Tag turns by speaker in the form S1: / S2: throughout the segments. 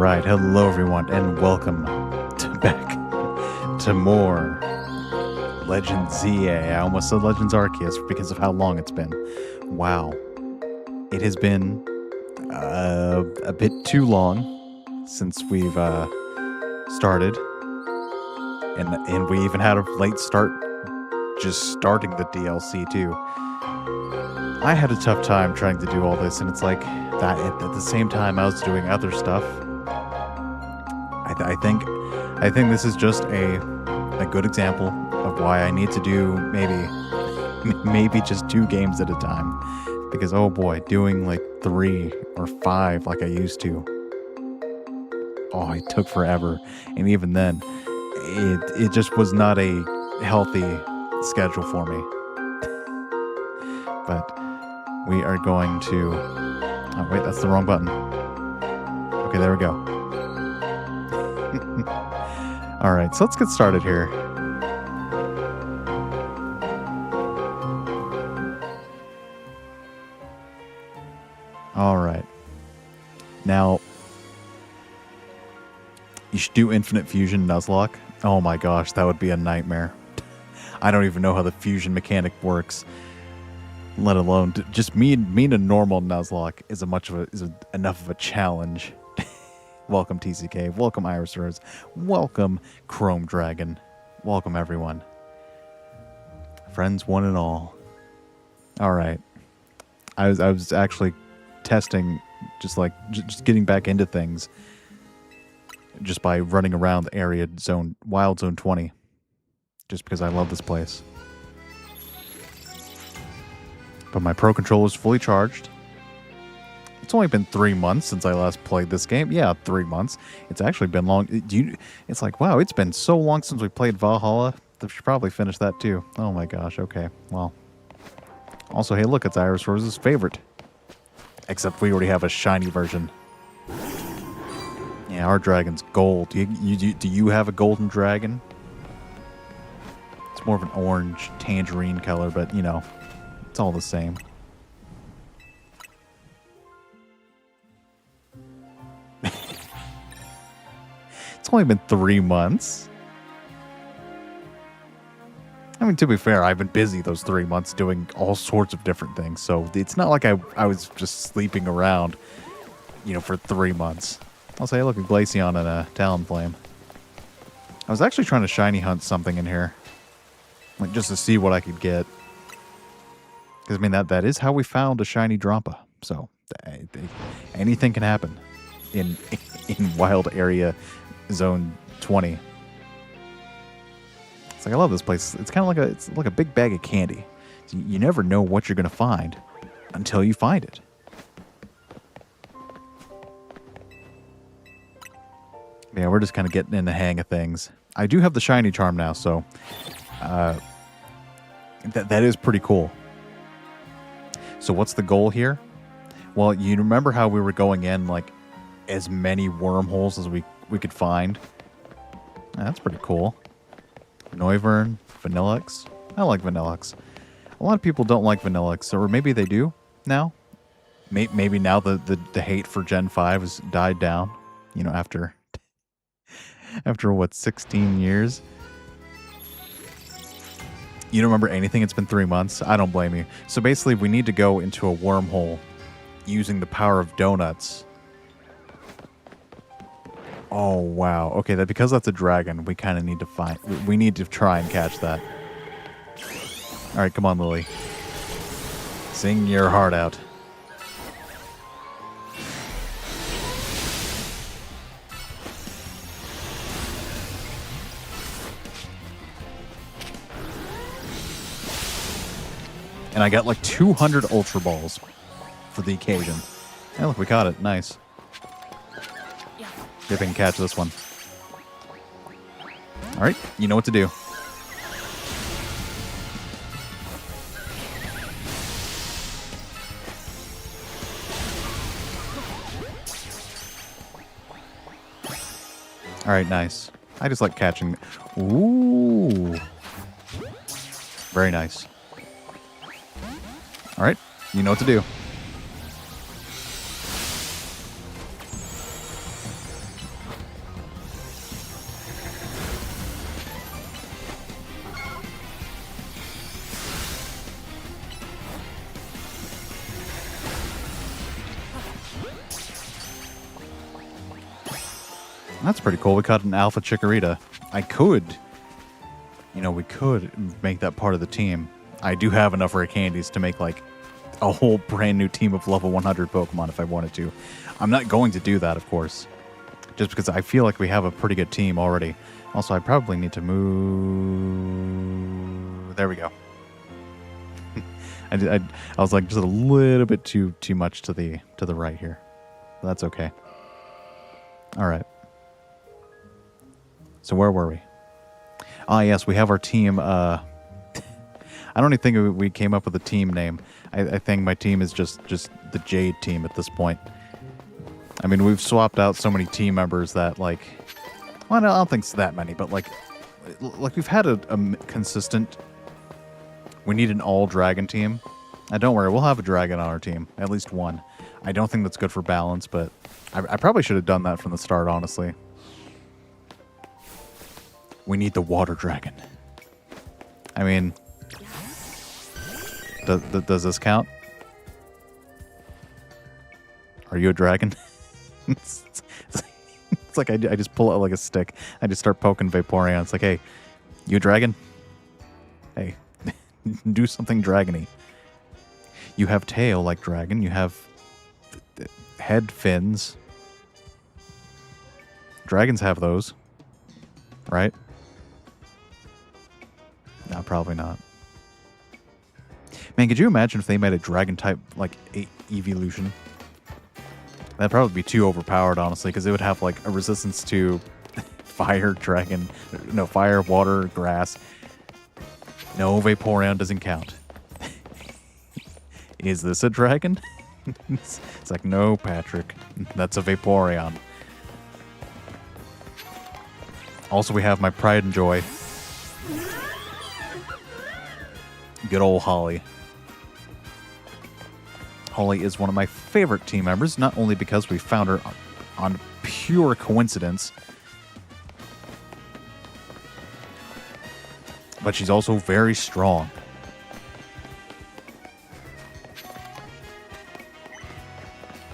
S1: right, hello everyone, and welcome back to more Legends ZA. I almost said Legends Arceus because of how long it's been. Wow. It has been a bit too long since we've started. And we even had a late start just starting the DLC too. I had a tough time trying to do all this, and it's like that at the same time I was doing other stuff. I think this is just a good example of why I need to do maybe just 2 games at a time, because oh boy, doing like 3 or 5 like I used to, oh, it took forever. And even then it just was not a healthy schedule for me. But we are going to, oh wait, that's the wrong button. Okay, there we go. All right, so let's get started here. All right. Now, you should do Infinite Fusion Nuzlocke. Oh my gosh, that would be a nightmare. I don't even know how the fusion mechanic works, let alone just me and a normal Nuzlocke is enough of a challenge. Welcome TCK, welcome Iris Rose, welcome Chrome Dragon, welcome everyone, friends one and all. All right, I was actually testing, just getting back into things, just by running around the area zone, Wild Zone 20, just because I love this place. But my Pro Controller is fully charged. It's only been 3 months since I last played this game. Yeah, 3 months. It's actually been long. It's like, wow, it's been so long since we played Valhalla. I should probably finish that too. Oh my gosh, okay. Well. Also, hey, look, it's Iris Rose's favorite. Except we already have a shiny version. Yeah, our dragon's gold. Do you have a golden dragon? It's more of an orange tangerine color, but, you know, it's all the same. It's only been 3 months. I mean, to be fair, I've been busy those 3 months doing all sorts of different things, so it's not like I was just sleeping around, you know, for 3 months. I'll say, look, a Glaceon and a Talonflame. I was actually trying to shiny hunt something in here, like just to see what I could get. Because, I mean, that is how we found a shiny Drampa. So, anything can happen in Wild Area Zone 20. It's like, I love this place. It's kind of like a big bag of candy. So you never know what you're going to find until you find it. Yeah, we're just kind of getting in the hang of things. I do have the shiny charm now, so that is pretty cool. So what's the goal here? Well, you remember how we were going in like as many wormholes as we could find? That's pretty cool. Noivern, Vanillix. I like Vanillix. A lot of people don't like Vanillix, or maybe they do now. Maybe now the hate for Gen 5 has died down, you know, after what, 16 years? You don't remember anything? It's been 3 months? I don't blame you. So basically, we need to go into a wormhole using the power of donuts. Oh, wow. Okay, because that's a dragon, we kind of need to we need to try and catch that. All right, come on, Lily. Sing your heart out. And I got like 200 Ultra Balls for the occasion. Hey, look, we caught it. Nice. See if I can catch this one. All right, you know what to do. All right, nice. I just like catching. Ooh. Very nice. All right, you know what to do. That's pretty cool. We caught an Alpha Chikorita. I could, we could make that part of the team. I do have enough rare candies to make, like, a whole brand new team of level 100 Pokemon if I wanted to. I'm not going to do that, of course, just because I feel like we have a pretty good team already. Also, I probably need to move... There we go. I was like just a little bit too much to the right here. But that's okay. All right. So where were we? Ah, yes, we have our team. I don't even think we came up with a team name. I think my team is just the Jade team at this point. I mean, we've swapped out so many team members that, like... Well, I don't think it's that many, but, like we've had a consistent... We need an all-dragon team. Don't worry, we'll have a dragon on our team. At least one. I don't think that's good for balance, but I probably should have done that from the start, honestly. We need the water dragon. I mean... Does this count? Are you a dragon? It's like I just pull out like a stick. I just start poking Vaporeon. It's like, hey, you a dragon? Hey, do something dragony. You have tail like dragon. You have head fins. Dragons have those, right? No, probably not. Man, could you imagine if they made a dragon type like evolution? That'd probably be too overpowered, honestly, because it would have like a resistance to fire, dragon, no, fire, water, grass. No, Vaporeon doesn't count. Is this a dragon? It's like, no, Patrick, that's a Vaporeon. Also, we have my pride and joy. Good old Holly. Holly is one of my favorite team members, not only because we found her on pure coincidence, but she's also very strong.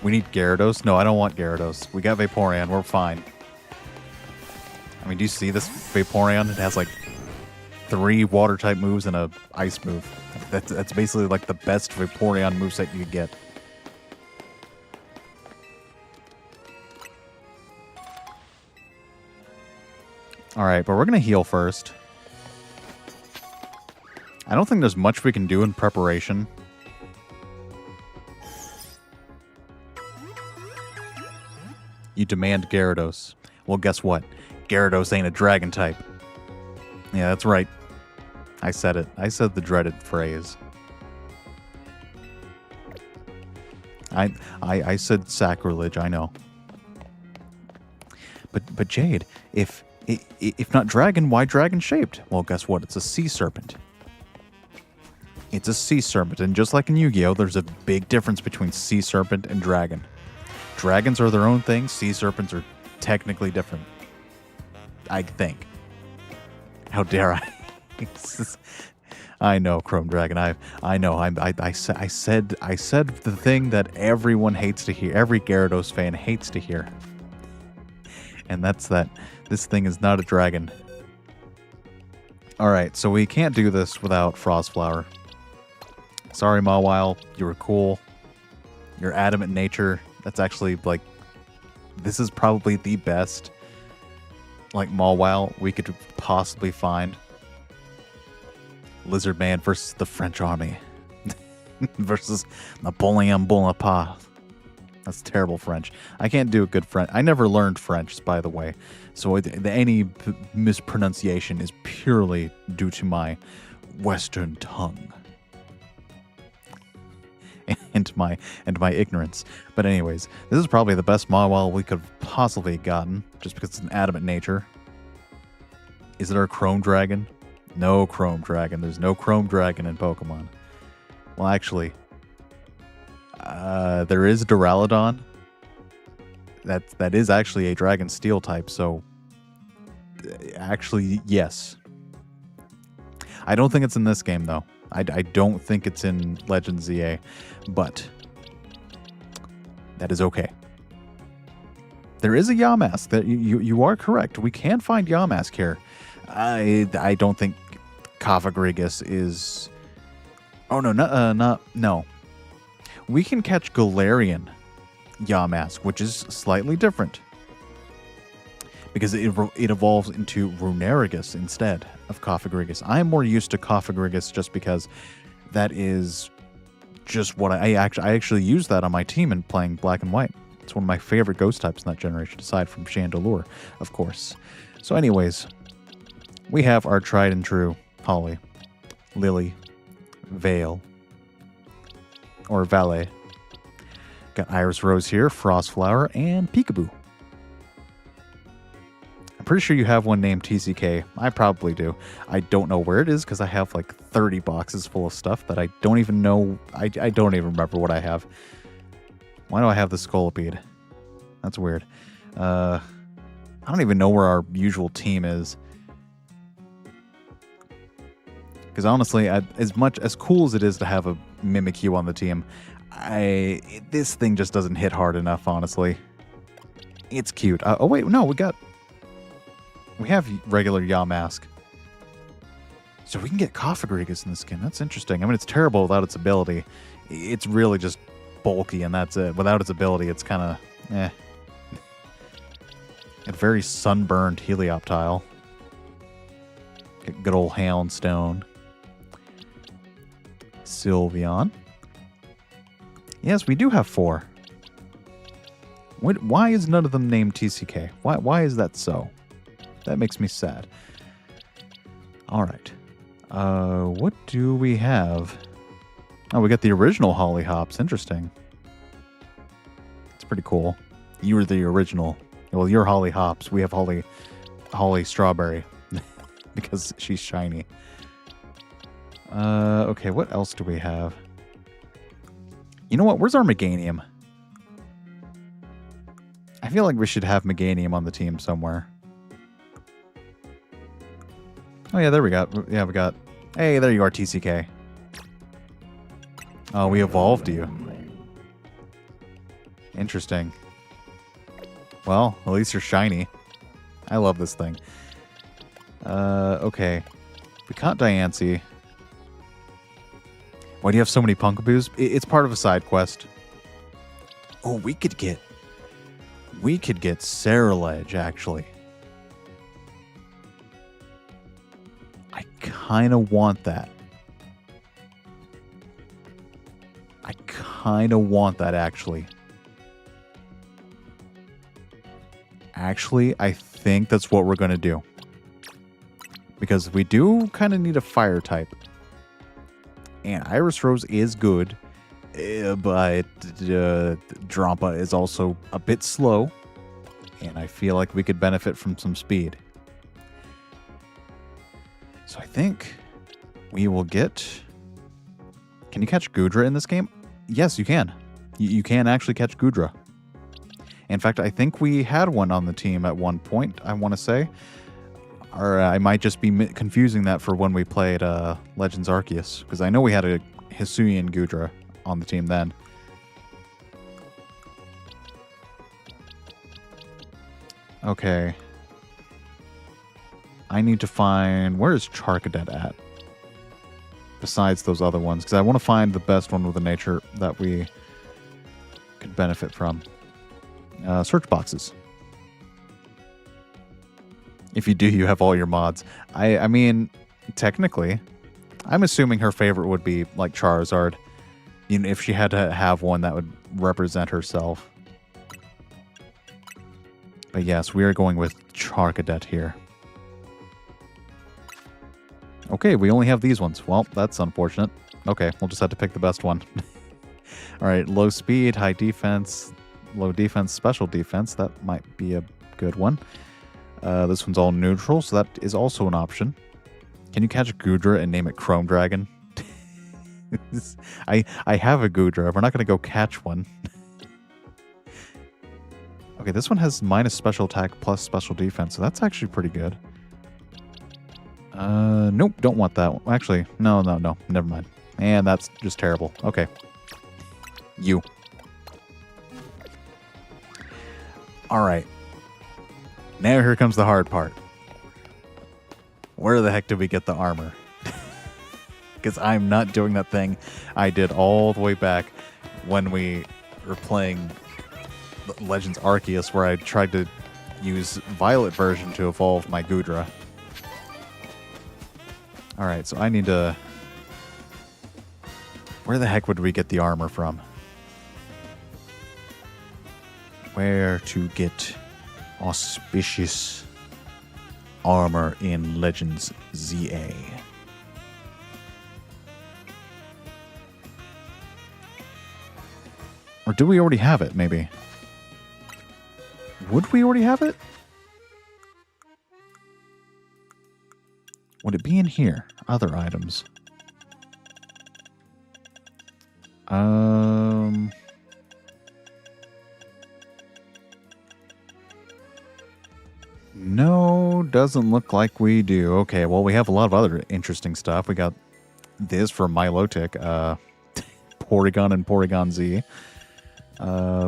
S1: We need Gyarados. No, I don't want Gyarados. We got Vaporeon. We're fine. I mean, do you see this Vaporeon? It has like 3 water-type moves and a ice move. That's basically like the best Vaporeon moveset you could get. Alright, but we're going to heal first. I don't think there's much we can do in preparation. You demand Gyarados. Well, guess what? Gyarados ain't a dragon type. Yeah, that's right. I said it. I said the dreaded phrase. I said sacrilege, I know. But Jade, if not dragon, why dragon shaped? Well, guess what? It's a sea serpent. It's a sea serpent, and just like in Yu-Gi-Oh, there's a big difference between sea serpent and dragon. Dragons are their own thing. Sea serpents are technically different. I think. How dare I? I know, Chrome Dragon. I know. I said the thing that everyone hates to hear. Every Gyarados fan hates to hear. And that's that this thing is not a dragon. Alright, so we can't do this without Frostflower. Sorry, Mawile. You were cool. Your adamant nature. That's actually, like... This is probably the best, like, Mawile we could possibly find. Lizard Man versus the French army. Versus Napoleon Bonaparte. That's terrible French. I can't do a good French. I never learned French, by the way. So any mispronunciation is purely due to my Western tongue. And my ignorance. But anyways, this is probably the best Mawile we could have possibly gotten, just because it's an adamant nature. Is it our Chrome Dragon? No Chrome Dragon. There's no Chrome Dragon in Pokemon. Well, actually, there is Duraludon. That is actually a Dragon Steel type, so actually, yes. I don't think it's in this game, though. I don't think it's in Legends ZA, but that is okay. There is a Yamask. That you are correct. We can find Yamask here. I don't think Cofagrigus is... Oh, no, no. We can catch Galarian Yamask, which is slightly different. Because it evolves into Runerigus instead of Cofagrigus. I'm more used to Cofagrigus just because that is just what I actually use that on my team in playing Black and White. It's one of my favorite ghost types in that generation, aside from Chandelure, of course. So anyways, we have our tried and true Holly, Lily, Vale, or Valet. Got Iris Rose here, Frostflower, and Peekaboo. I'm pretty sure you have one named TCK. I probably do. I don't know where it is because I have like 30 boxes full of stuff that I don't even know. I don't even remember what I have. Why do I have the Scolipede? That's weird. I don't even know where our usual team is. Because honestly, as cool as it is to have a Mimikyu on the team, this thing just doesn't hit hard enough, honestly. It's cute. Oh wait, no, we have regular Yamask. So we can get Cofagrigus in the skin. That's interesting. I mean, it's terrible without its ability. It's really just bulky, and that's it. Without its ability, it's kind of eh. A very sunburned Helioptile. Good old Houndstone. Sylveon. Yes, we do have 4. Why is none of them named TCK? Why is that so? That makes me sad. All right. What do we have? Oh, we got the original Holly Hops. Interesting. It's pretty cool. You were the original. Well, you're Holly Hops. We have Holly Strawberry because she's shiny. Okay, what else do we have? You know what? Where's our Meganium? I feel like we should have Meganium on the team somewhere. Oh yeah, there we got. Yeah, we got. Hey, there you are, TCK. Oh, we evolved you. Interesting. Well, at least you're shiny. I love this thing. Okay. We caught Diancie. Why do you have so many Punkaboos? It's part of a side quest. Oh, we could get Ceruledge, actually. I kind of want that. Actually. Actually, I think that's what we're going to do. Because we do kind of need a fire type. And Iris Rose is good, but Drampa is also a bit slow. And I feel like we could benefit from some speed. So I think we will get... Can you catch Goodra in this game? Yes, you can. You can actually catch Goodra. In fact, I think we had one on the team at one point, I want to say. Or I might just be confusing that for when we played Legends Arceus. Because I know we had a Hisuian Goodra on the team then. Okay. I need to find... Where is Charcadet at? Besides those other ones. Because I want to find the best one with the nature that we could benefit from. Search boxes. If you do, you have all your mods. I mean, technically, I'm assuming her favorite would be like Charizard. You know, if she had to have one that would represent herself. But yes, we are going with Charcadet here. Okay, we only have these ones. Well, that's unfortunate. Okay, we'll just have to pick the best one. Alright, low speed, high defense, low defense, special defense. That might be a good one. This one's all neutral, so that is also an option. Can you catch Goodra and name it Chrome Dragon? I have a Goodra. We're not going to go catch one. Okay, this one has minus special attack plus special defense, so that's actually pretty good. Nope, don't want that one. Actually, no, never mind. And that's just terrible. Okay. You. Alright. Now here comes the hard part. Where the heck did we get the armor? Because I'm not doing that thing I did all the way back when we were playing Legends Arceus, where I tried to use Violet version to evolve my Goodra. Alright, so I need to... Where the heck would we get the armor from? Where to get auspicious armor in Legends ZA? Or do we already have it, maybe? Would we already have it? Would it be in here? Other items. No, doesn't look like we do. Okay, well, we have a lot of other interesting stuff. We got this for Milotic, Porygon and Porygon Z.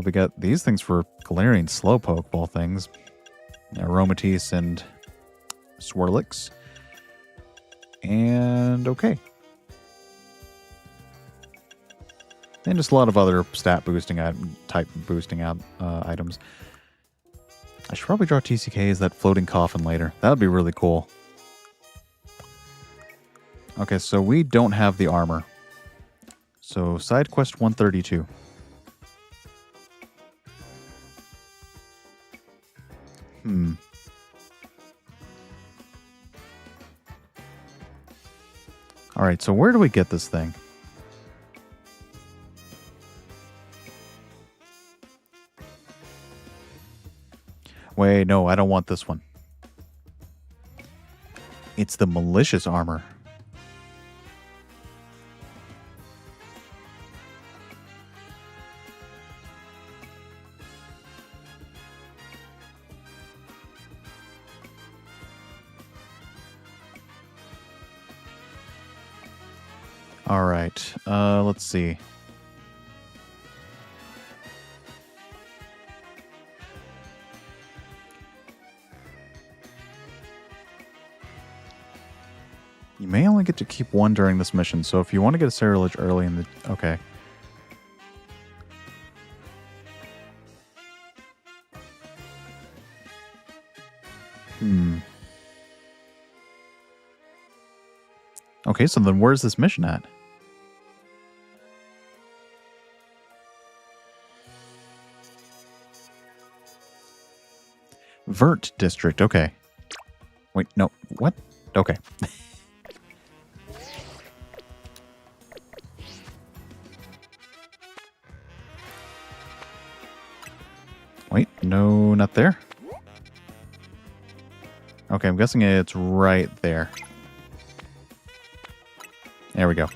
S1: We got these things for Galarian Slowpoke, ball things. Aromatisse and Swirlix. And okay. And just a lot of other stat boosting type boosting items. I should probably draw TCK as that floating coffin later. That would be really cool. Okay, so we don't have the armor. So side quest 132. Alright, so where do we get this thing? Wait, no, I don't want this one. It's the malicious armor. All right, let's see. You may only get to keep one during this mission, so if you want to get a Ceruledge early in the... Okay. Okay, so then where's this mission at? Vert District, okay. Wait, no, what? Okay. Wait, no, not there. Okay, I'm guessing it's right there. There we go.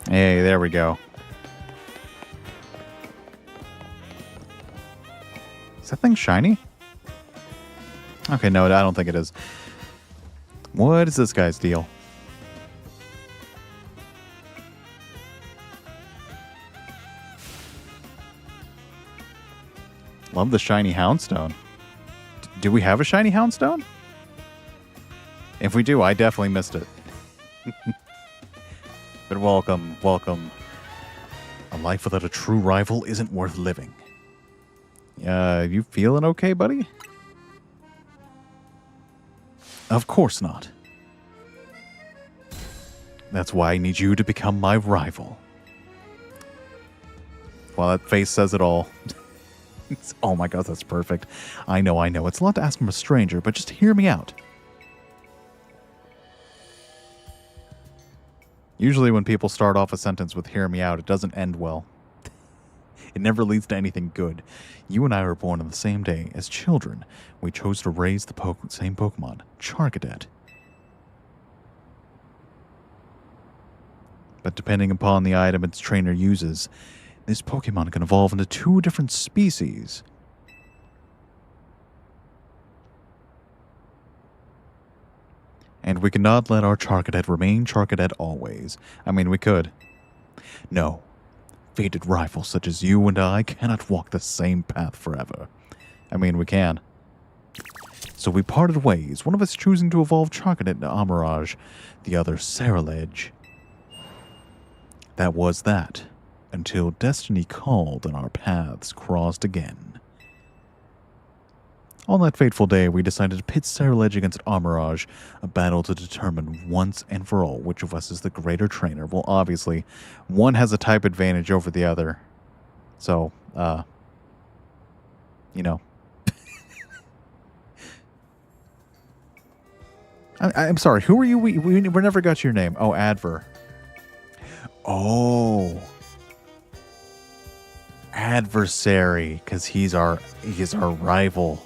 S1: Hey, there we go. Is that thing shiny? Okay, no, I don't think it is. What is this guy's deal? Love the shiny Houndstone. Do we have a shiny Houndstone? If we do, I definitely missed it. But welcome, welcome. A life without a true rival isn't worth living. You feeling okay, buddy? Of course not. That's why I need you to become my rival. Well, that face says it all. Oh my god, that's perfect. I know. It's a lot to ask from a stranger, but just hear me out. Usually when people start off a sentence with "hear me out," it doesn't end well. It never leads to anything good. You and I were born on the same day. As children, we chose to raise the same Pokemon, Charcadet. But depending upon the item its trainer uses, this Pokemon can evolve into 2 different species. And we cannot let our Charcadet remain Charcadet always. I mean, we could. No. Fated rivals such as you and I cannot walk the same path forever. I mean, we can. So we parted ways, one of us choosing to evolve Charcadet into Amirage, the other Ceruledge. That was that, until destiny called and our paths crossed again. On that fateful day, we decided to pit Ceruledge against Amirage, a battle to determine once and for all which of us is the greater trainer. Well, obviously, one has a type advantage over the other. So, you know. I'm sorry, who are you? We never got your name. Oh, Adver. Oh. Adversary, because he's our rival.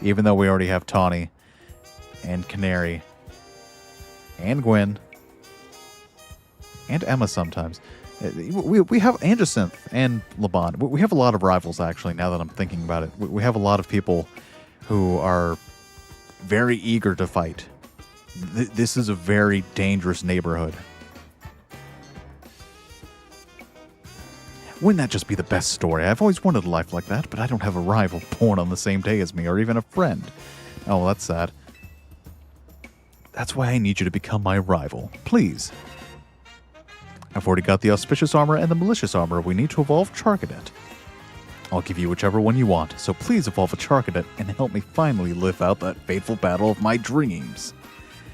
S1: Even though we already have Tawny and Canary and Gwen and Emma sometimes. We have Jacinth and Laban. We have a lot of rivals, actually, now that I'm thinking about it. We have a lot of people who are very eager to fight. This is a very dangerous neighborhood. Wouldn't that just be the best story? I've always wanted a life like that, but I don't have a rival born on the same day as me, or even a friend. Oh, well, that's sad. That's why I need you to become my rival. Please. I've already got the auspicious armor and the malicious armor. We need to evolve Charcadet. I'll give you whichever one you want, so please evolve a Charcadet and help me finally live out that fateful battle of my dreams.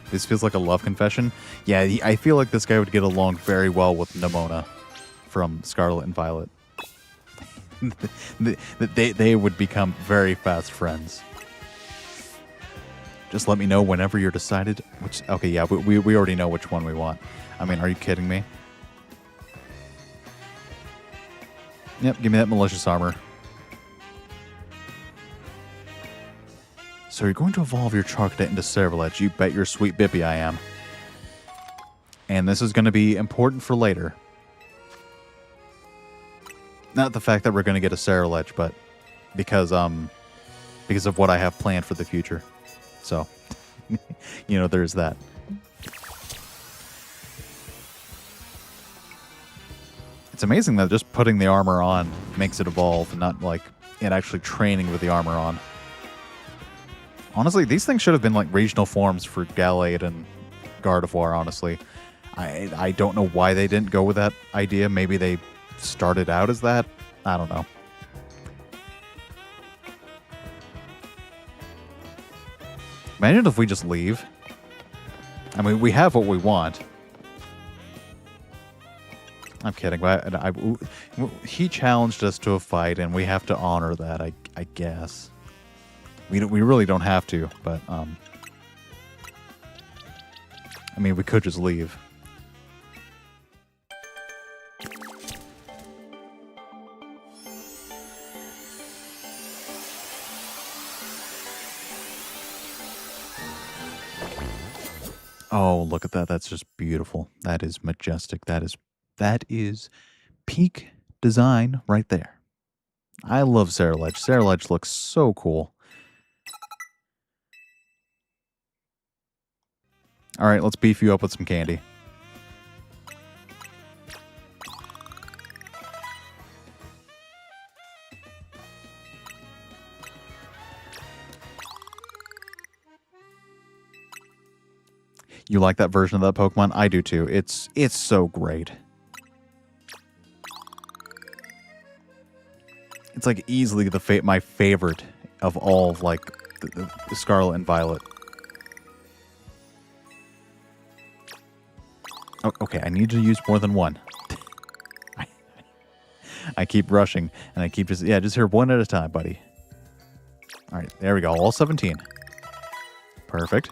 S1: This feels like a love confession. Yeah, I feel like this guy would get along very well with Nimona from Scarlet and Violet. they would become very fast friends. Just let me know whenever you're decided. Okay, yeah, we already know which one we want. I mean, are you kidding me? Yep, give me that malicious armor. So you're going to evolve your Charcadet into Ceruledge. You bet your sweet Bippy I am. And this is going to be important for later. Not the fact that we're going to get a Ceruledge, but because of what I have planned for the future. So, you know, there's that. It's amazing that just putting the armor on makes it evolve, and not like it actually training with the armor on. Honestly, these things should have been like regional forms for Gallade and Gardevoir, honestly. I don't know why they didn't go with that idea. Maybe they started out as that. I don't know. Imagine if we just leave. I mean, we have what we want. I'm kidding. But he challenged us to a fight, and we have to honor that, I guess. We really don't have to, but I mean, we could just leave. Oh, look at that. That's just beautiful. That is majestic. That is peak design right there. I love Ceruledge. Ceruledge looks so cool. All right, let's beef you up with some candy. You like that version of that Pokemon? I do too. It's so great. It's like easily my favorite of all of like the Scarlet and Violet. Oh, okay, I need to use more than one. I keep rushing, and I keep just here one at a time, buddy. All right, there we go. All 17. Perfect.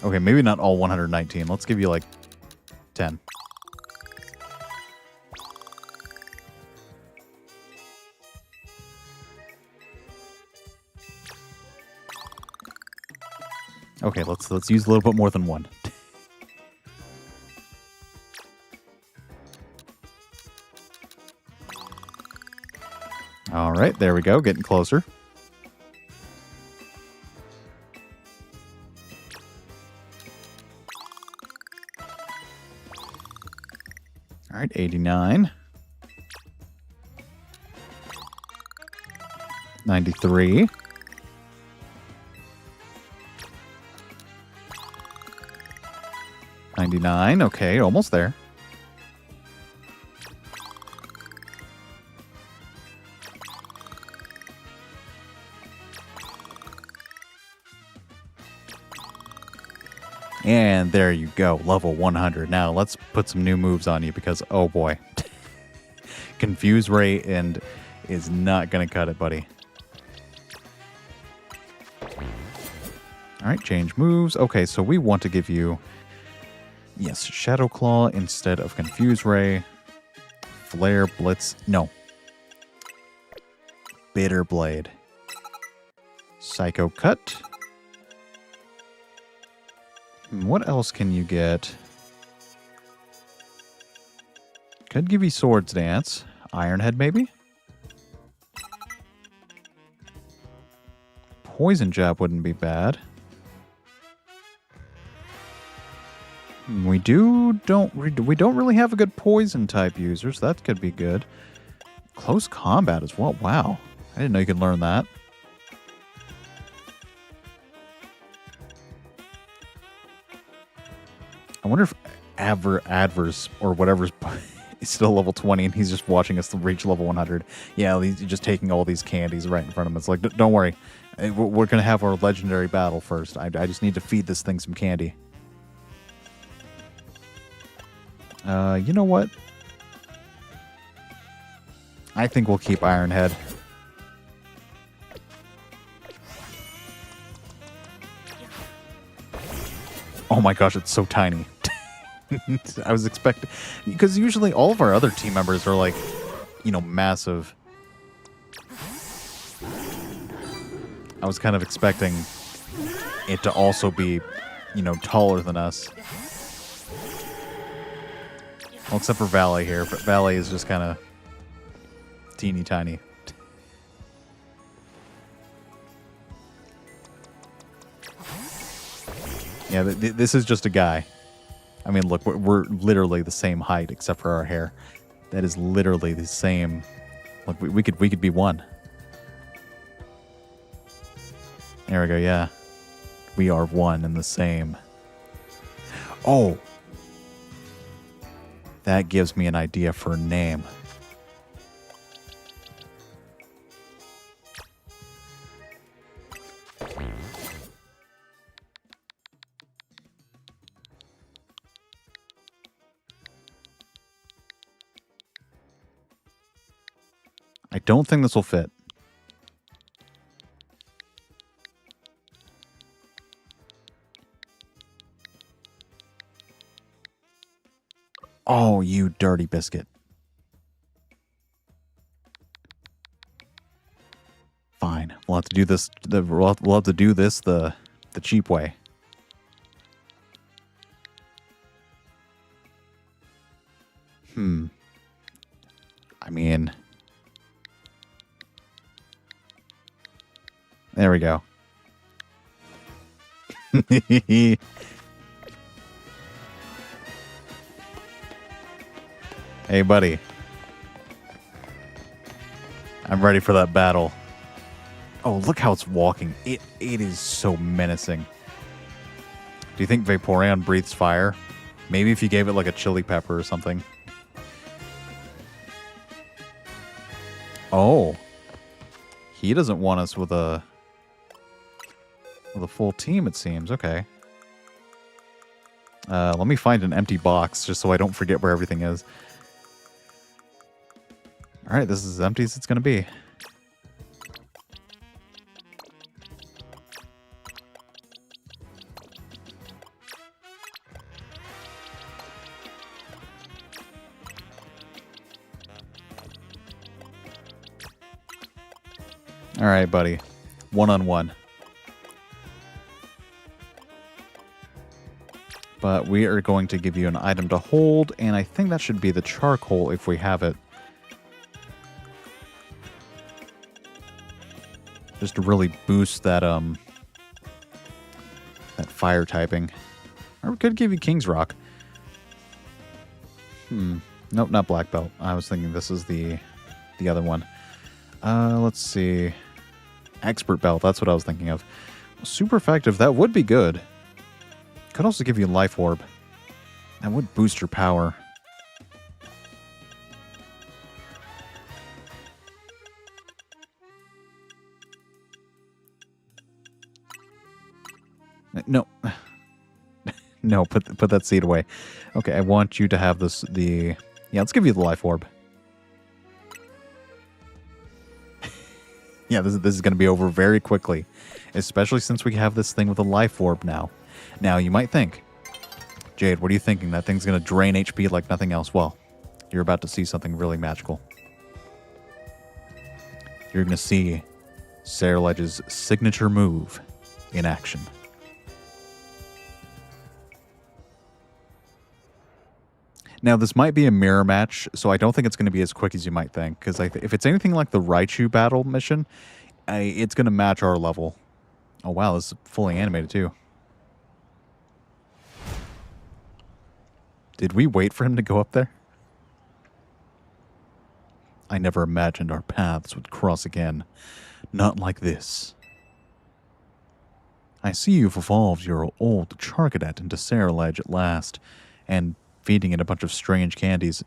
S1: Okay, maybe not all 119. Let's give you like 10. Okay, let's use a little bit more than one. right, there we go. Getting closer. All right, 89. 93. 99. Okay, almost there. And there you go, level 100. Now let's put some new moves on you because, oh boy. Confuse Ray and is not going to cut it, buddy. All right, change moves. Okay, so we want to give you, yes, Shadow Claw instead of Confuse Ray. Flare, Blitz, no. Bitter Blade. Psycho Cut. What else can you get? Could give you Swords Dance. Iron Head, maybe? Poison Jab wouldn't be bad. We don't really have a good poison type user, so that could be good. Close combat as well. Wow. I didn't know you could learn that. I wonder if Adverse or whatever's is still level 20 and he's just watching us reach level 100. Yeah, he's just taking all these candies right in front of him. It's like, don't worry. We're going to have our legendary battle first. I just need to feed this thing some candy. You know what? I think we'll keep Iron Head. Oh my gosh, it's so tiny. I was expecting... Because usually all of our other team members are like, you know, massive. I was kind of expecting it to also be, you know, taller than us. Well, except for Valet here, but Valet is just kind of teeny tiny. Yeah, this is just a guy. I mean, look, we're literally the same height except for our hair. That is literally the same. Look, we could be one. There we go, yeah. We are one and the same. Oh! That gives me an idea for a name. I don't think this will fit. Oh, you dirty biscuit. Fine. We'll have to do this. We'll have to do this the cheap way. I mean, there we go. Hey, buddy. I'm ready for that battle. Oh, look how it's walking. It is so menacing. Do you think Vaporeon breathes fire? Maybe if you gave it like a chili pepper or something. Oh. He doesn't want us with a full team, it seems. Okay. Let me find an empty box just so I don't forget where everything is. All right, this is as empty as it's going to be. All right, buddy. One-on-one. But we are going to give you an item to hold, and I think that should be the charcoal if we have it. Just to really boost that that fire typing. Or we could give you King's Rock. Nope, not Black Belt. I was thinking this is the other one. Let's see. Expert Belt, that's what I was thinking of. Super effective, that would be good. Could also give you Life Orb. That would boost your power. No. No, put that seed away. Okay, I want you to have this, yeah, let's give you the Life Orb. Yeah, this is going to be over very quickly. Especially since we have this thing with a Life Orb now. Now, you might think, Jade, what are you thinking? That thing's going to drain HP like nothing else. Well, you're about to see something really magical. You're going to see Saraledge's signature move in action. Now, this might be a mirror match, so I don't think it's going to be as quick as you might think. Because if it's anything like the Raichu battle mission, it's going to match our level. Oh, wow, this is fully animated, too. Did we wait for him to go up there? I never imagined our paths would cross again. Not like this. I see you've evolved your old Charcadet into Saraledge at last, and feeding it a bunch of strange candies.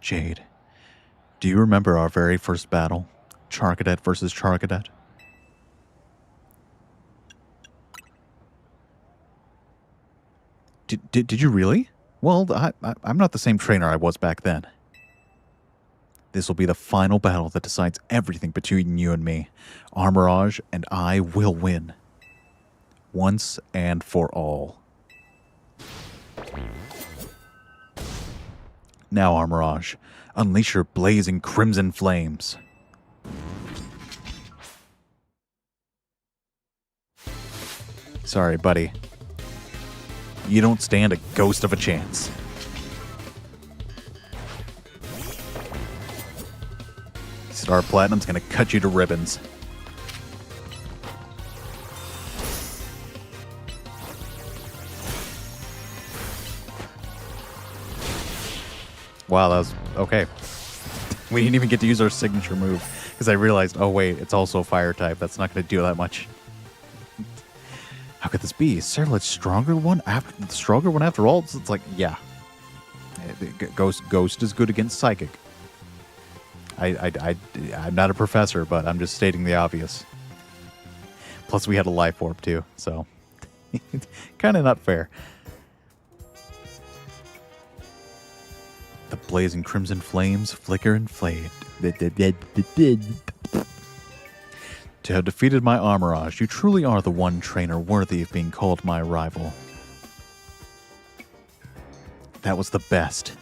S1: Jade, do you remember our very first battle? Charcadet versus Charcadet? Did you really? Well, I'm not the same trainer I was back then. This will be the final battle that decides everything between you and me. Armorage and I will win. Once and for all. Now, Armorage, unleash your blazing crimson flames. Sorry, buddy. You don't stand a ghost of a chance. Star Platinum's gonna cut you to ribbons. Wow, that was okay. We didn't even get to use our signature move because I realized, oh wait, it's also fire type. That's not gonna do that much. How could this be? Saraledge's stronger one? The stronger one after all? It's like, yeah. Ghost is good against Psychic. I'm not a professor, but I'm just stating the obvious. Plus, we had a Life Orb, too, so... kind of not fair. The blazing crimson flames flicker and fade. To have defeated my Armorage, you truly are the one trainer worthy of being called my rival. That was the best.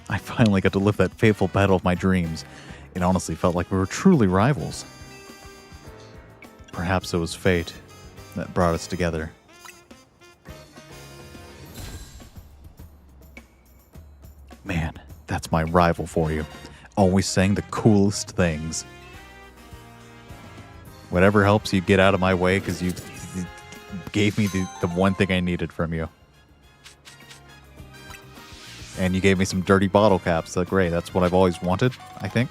S1: I finally got to live that fateful battle of my dreams. It honestly felt like we were truly rivals. Perhaps it was fate that brought us together. Man, that's my rival for you. Always saying the coolest things. Whatever helps you get out of my way, because you gave me the one thing I needed from you. And you gave me some dirty bottle caps. So great. That's what I've always wanted, I think.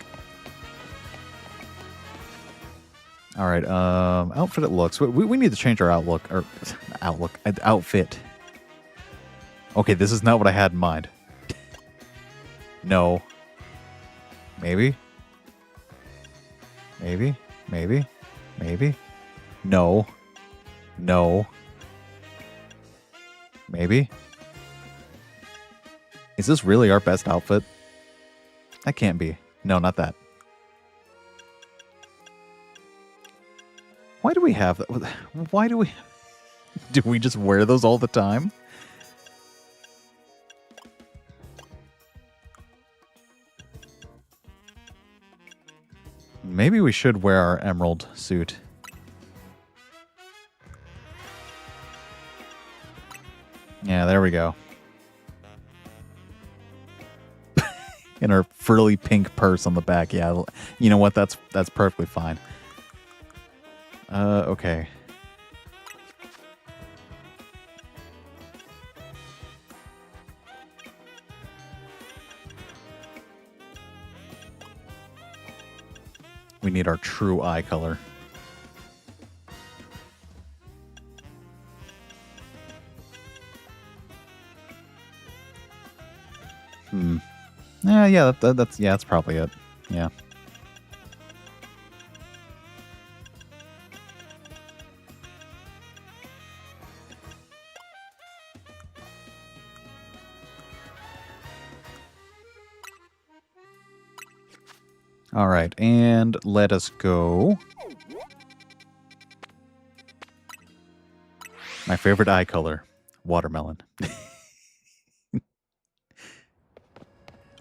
S1: All right. Outfit it looks. We need to change our outfit. Okay, this is not what I had in mind. No. Maybe. Maybe. Maybe. Maybe. No. No. Maybe. Is this really our best outfit? That can't be. No, not that. Why do we have that? Why do we... Do we just wear those all the time? Maybe we should wear our emerald suit. Yeah, Yeah, there we go. And her frilly pink purse on the back. Yeah, you know what? That's perfectly fine. Okay. We need our true eye color. Yeah, that's probably it. Yeah. All right, and let us go. My favorite eye color, watermelon.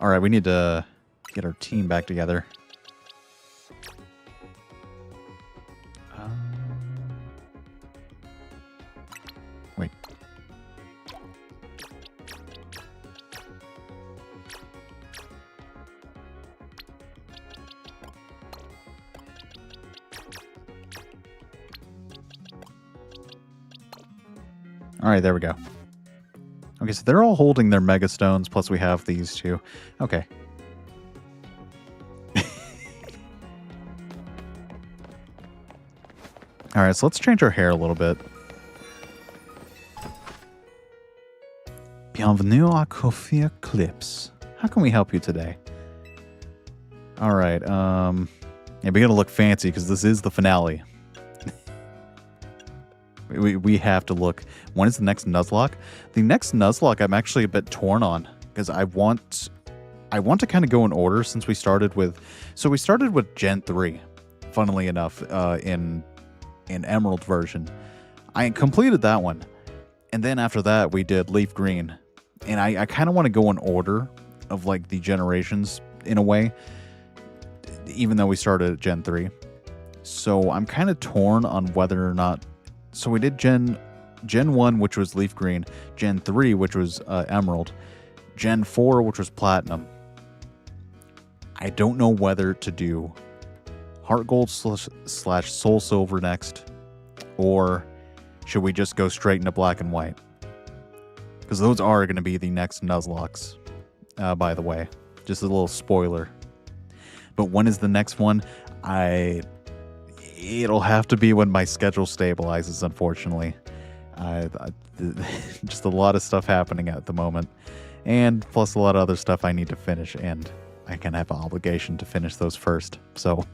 S1: All right, we need to get our team back together. Wait. All right, there we go. Okay, so they're all holding their Mega Stones, plus we have these two. Okay. All right, so let's change our hair a little bit. Bienvenue à Coiffure Clips. How can we help you today? All right, yeah, we gotta look fancy because this is the finale. We have to look. When is the next Nuzlocke? The next Nuzlocke I'm actually a bit torn on because I want to kind of go in order since we started with. So we started with Gen 3, funnily enough, in Emerald version. I completed that one, and then after that we did Leaf Green, and I kind of want to go in order of like the generations in a way, even though we started at Gen 3. So I'm kind of torn on whether or not. So we did Gen 1, which was Leaf Green, Gen 3, which was Emerald, Gen 4, which was Platinum. I don't know whether to do Heart Gold / Soul Silver next, or should we just go straight into Black and White? Because those are going to be the next Nuzlocks, by the way. Just a little spoiler. But when is the next one? It'll have to be when my schedule stabilizes, unfortunately. Just a lot of stuff happening at the moment. And plus a lot of other stuff I need to finish, and I can have an obligation to finish those first. So,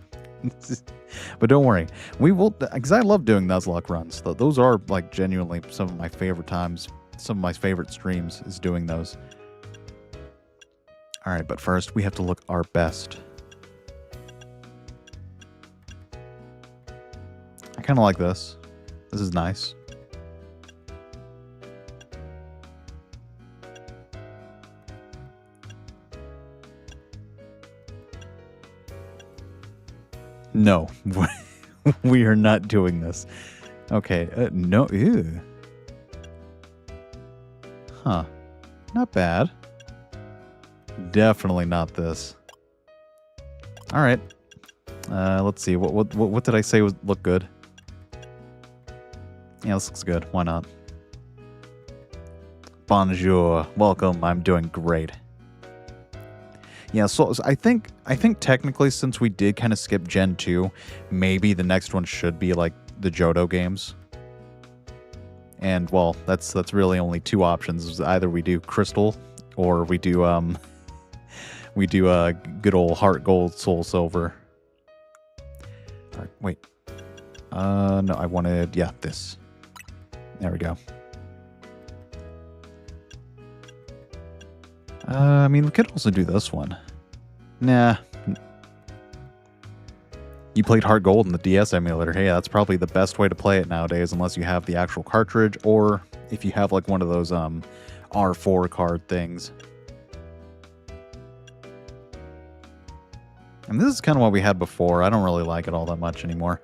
S1: but don't worry. We will, because I love doing Nuzlocke runs. Those are like genuinely some of my favorite times. Some of my favorite streams is doing those. All right, but first we have to look our best. I kind of like this. This is nice. No, we are not doing this. Okay, no, ew. Huh, not bad. Definitely not this. All right, let's see. What did I say would look good? Yeah, this looks good. Why not? Bonjour. Welcome. I'm doing great. Yeah, so I think technically since we did kind of skip Gen 2, maybe the next one should be like the Johto games. And well, that's really only two options. Either we do Crystal or we do good old Heart Gold Soul Silver. All right, wait. No, I wanted this. There we go. I mean, we could also do this one. Nah. You played Heart Gold in the DS emulator. Hey, that's probably the best way to play it nowadays, unless you have the actual cartridge, or if you have like one of those R4 card things. And this is kind of what we had before. I don't really like it all that much anymore.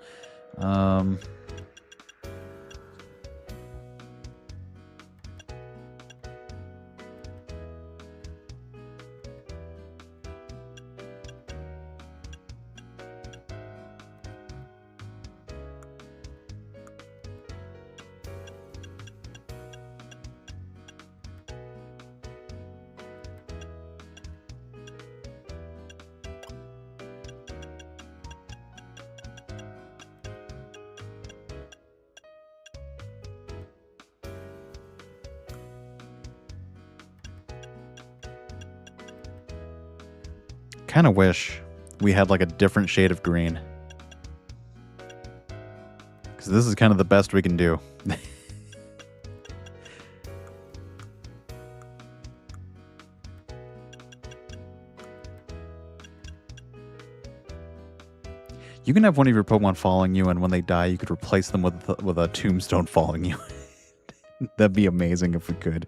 S1: Kind of wish we had like a different shade of green. Because this is kind of the best we can do. You can have one of your Pokemon following you, and when they die, you could replace them with a tombstone following you. That'd be amazing if we could.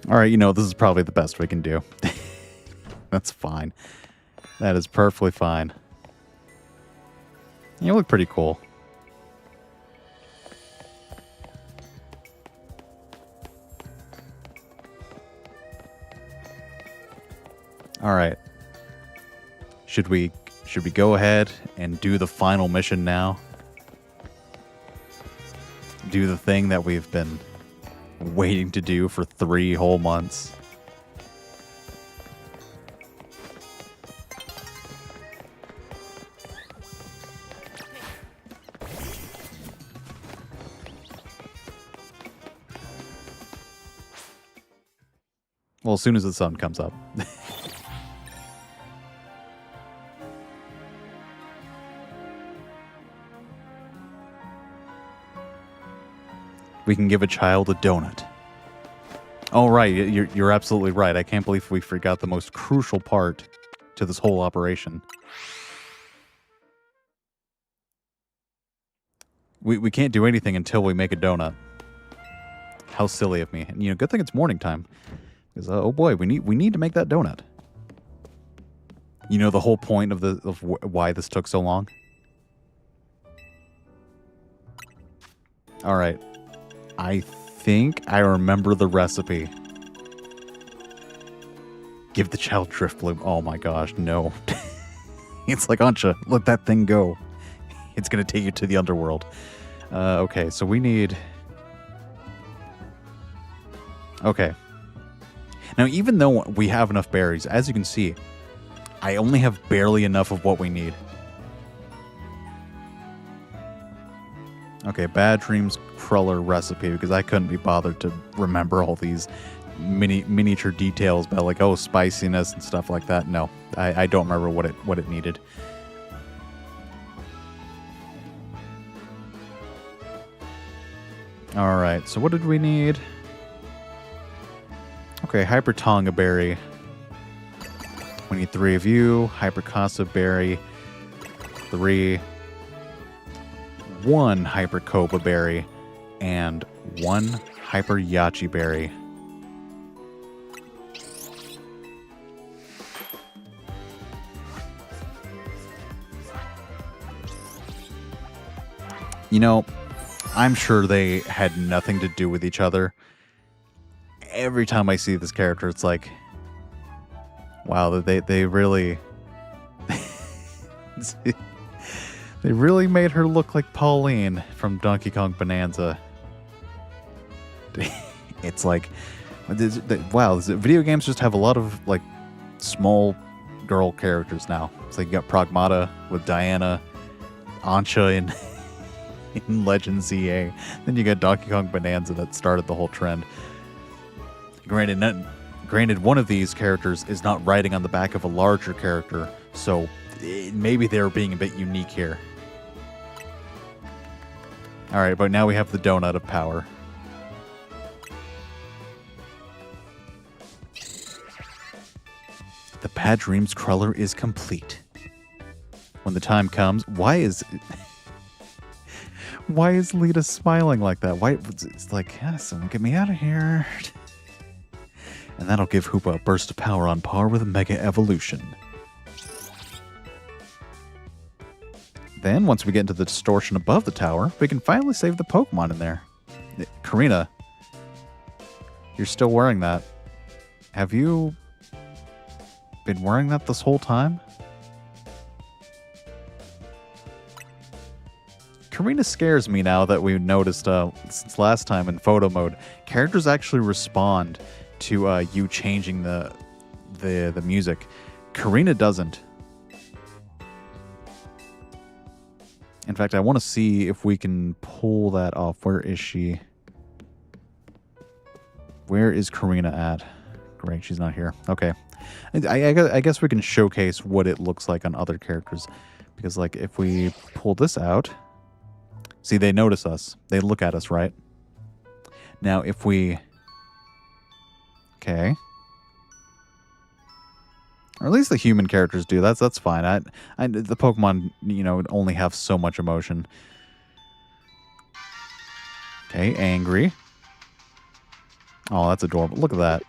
S1: All right, you know, this is probably the best we can do. That's fine. That is perfectly fine. You look pretty cool. All right. Should we go ahead and do the final mission now? Do the thing that we've been waiting to do for 3 whole months. Well, as soon as the sun comes up. We can give a child a donut. Oh, right. You're absolutely right. I can't believe we forgot the most crucial part to this whole operation. We can't do anything until we make a donut. How silly of me. And, you know, good thing it's morning time. Because, oh boy, we need to make that donut. You know the whole point of why this took so long? All right. I think I remember the recipe. Give the child Drift Bloom. Oh my gosh, no. It's like, Ancha, let that thing go. It's going to take you to the underworld. Okay, so we need... Okay. Now, even though we have enough berries, as you can see, I only have barely enough of what we need. Okay, Bad Dreams Cruller recipe, because I couldn't be bothered to remember all these miniature details about, like, oh, spiciness and stuff like that. No, I don't remember what it needed. All right, so what did we need? Okay, Hyper Tonga Berry. We need 3 of you. Hyper Casa Berry. 3. 1 Hyper Copa Berry. And 1 Hyper Yachi Berry. You know, I'm sure they had nothing to do with each other. Every time I see this character, it's like, wow, they really... they really made her look like Pauline from Donkey Kong Bonanza. It's like, wow, video games just have a lot of, like, small girl characters now. It's like you got Pragmata with Diana, Ancha in Legend ZA. Then you got Donkey Kong Bonanza that started the whole trend. Granted, one of these characters is not riding on the back of a larger character, so maybe they're being a bit unique here. Alright, but now we have the donut of power. The Bad Dreams Cruller is complete. When the time comes, why is Lita smiling like that? Why? It's like, yeah, someone get me out of here. And that'll give Hoopa a burst of power on par with Mega Evolution. Then, once we get into the distortion above the tower, we can finally save the Pokemon in there. Karina, you're still wearing that. Have you been wearing that this whole time? Karina scares me now that we noticed since last time in photo mode, characters actually respond to you changing the music. Karina doesn't. In fact, I want to see if we can pull that off. Where is she? Where is Karina at? Great, she's not here. Okay. I guess we can showcase what it looks like on other characters. Because, like, if we pull this out... See, they notice us. They look at us, right? Now, if we... Okay. Or at least the human characters do. That's fine. The Pokemon, you know, only have so much emotion. Okay, angry. Oh, that's adorable. Look at that.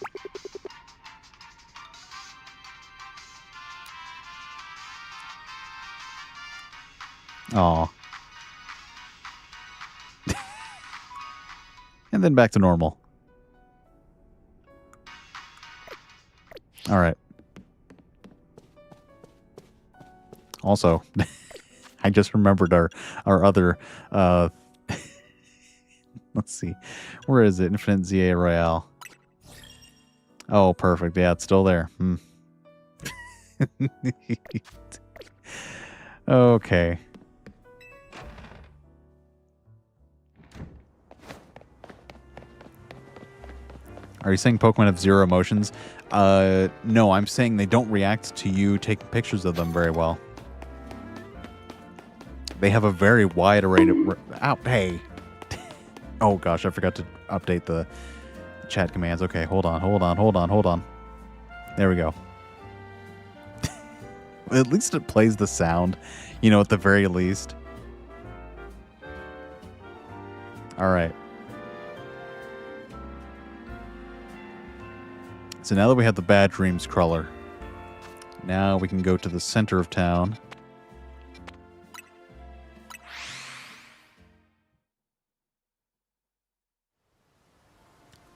S1: Oh. And then back to normal. All right. Also, I just remembered our other, let's see, where is it? Infinite ZA Royale. Oh, perfect. Yeah, it's still there. Okay. Are you saying Pokemon have zero emotions? No, I'm saying they don't react to you taking pictures of them very well. They have a very wide array of... Ow, hey! Oh gosh, I forgot to update the chat commands. Okay, hold on. There we go. At least it plays the sound, you know, at the very least. Alright. So now that we have the Bad Dreams Cruller, now we can go to the center of town.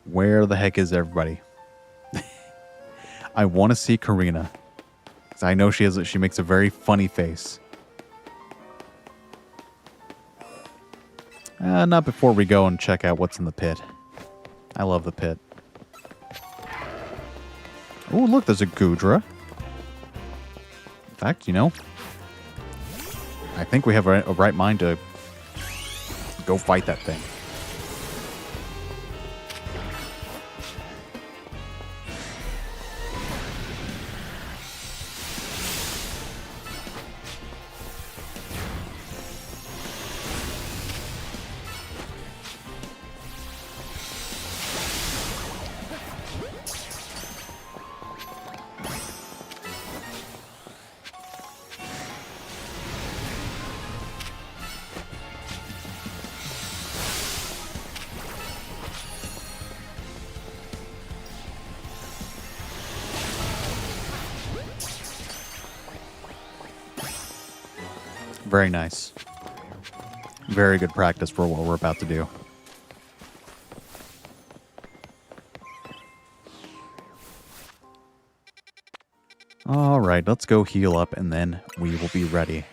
S1: Where the heck is everybody? I want to see Karina. I know she makes a very funny face. Not before we go and check out what's in the pit. I love the pit. Oh, look, there's a Goodra. In fact, you know, I think we have a right mind to go fight that thing. Very nice. Very good practice for what we're about to do. Alright, let's go heal up and then we will be ready.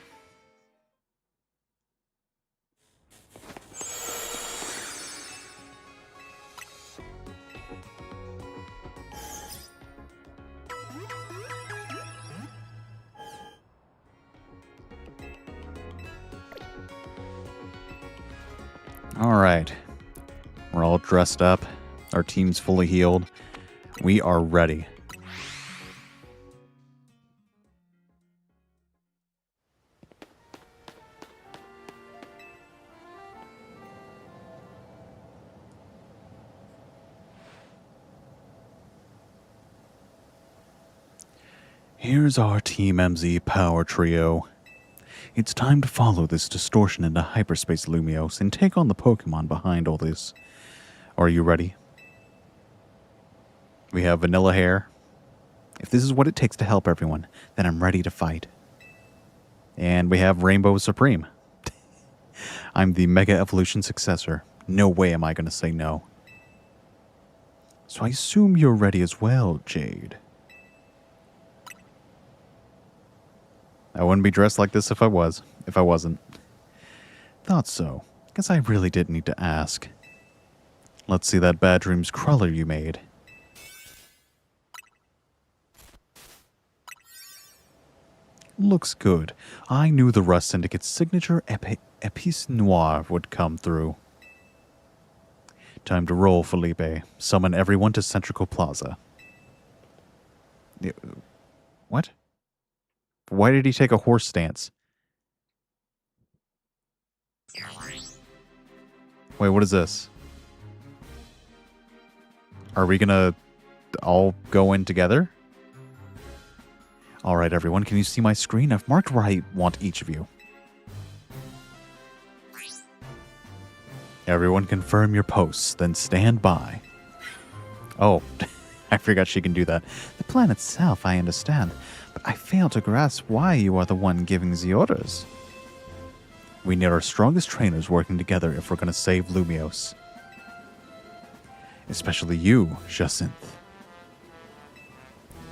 S1: Alright. We're all dressed up. Our team's fully healed. We are ready. Here's our Team MZ power trio. It's time to follow this distortion into hyperspace Lumiose and take on the Pokemon behind all this. Are you ready? We have Vanilla Hair. If this is what it takes to help everyone, then I'm ready to fight. And we have Rainbow Supreme. I'm the Mega Evolution successor. No way am I going to say no. So I assume you're ready as well, Jade. I wouldn't be dressed like this if I wasn't. Thought so. Guess I really did need to ask. Let's see that Bad Dreams Cruller you made. Looks good. I knew the Rust Syndicate's signature Epice Noir would come through. Time to roll, Felipe. Summon everyone to Centrical Plaza. What? Why did he take a horse stance? Wait, what is this? Are we gonna all go in together? Alright, everyone, can you see my screen? I've marked where I want each of you. Everyone confirm your posts, then stand by. Oh, I forgot she can do that. The plan itself, I understand, but I fail to grasp why you are the one giving the orders. We need our strongest trainers working together if we're going to save Lumios. Especially you, Jacinth.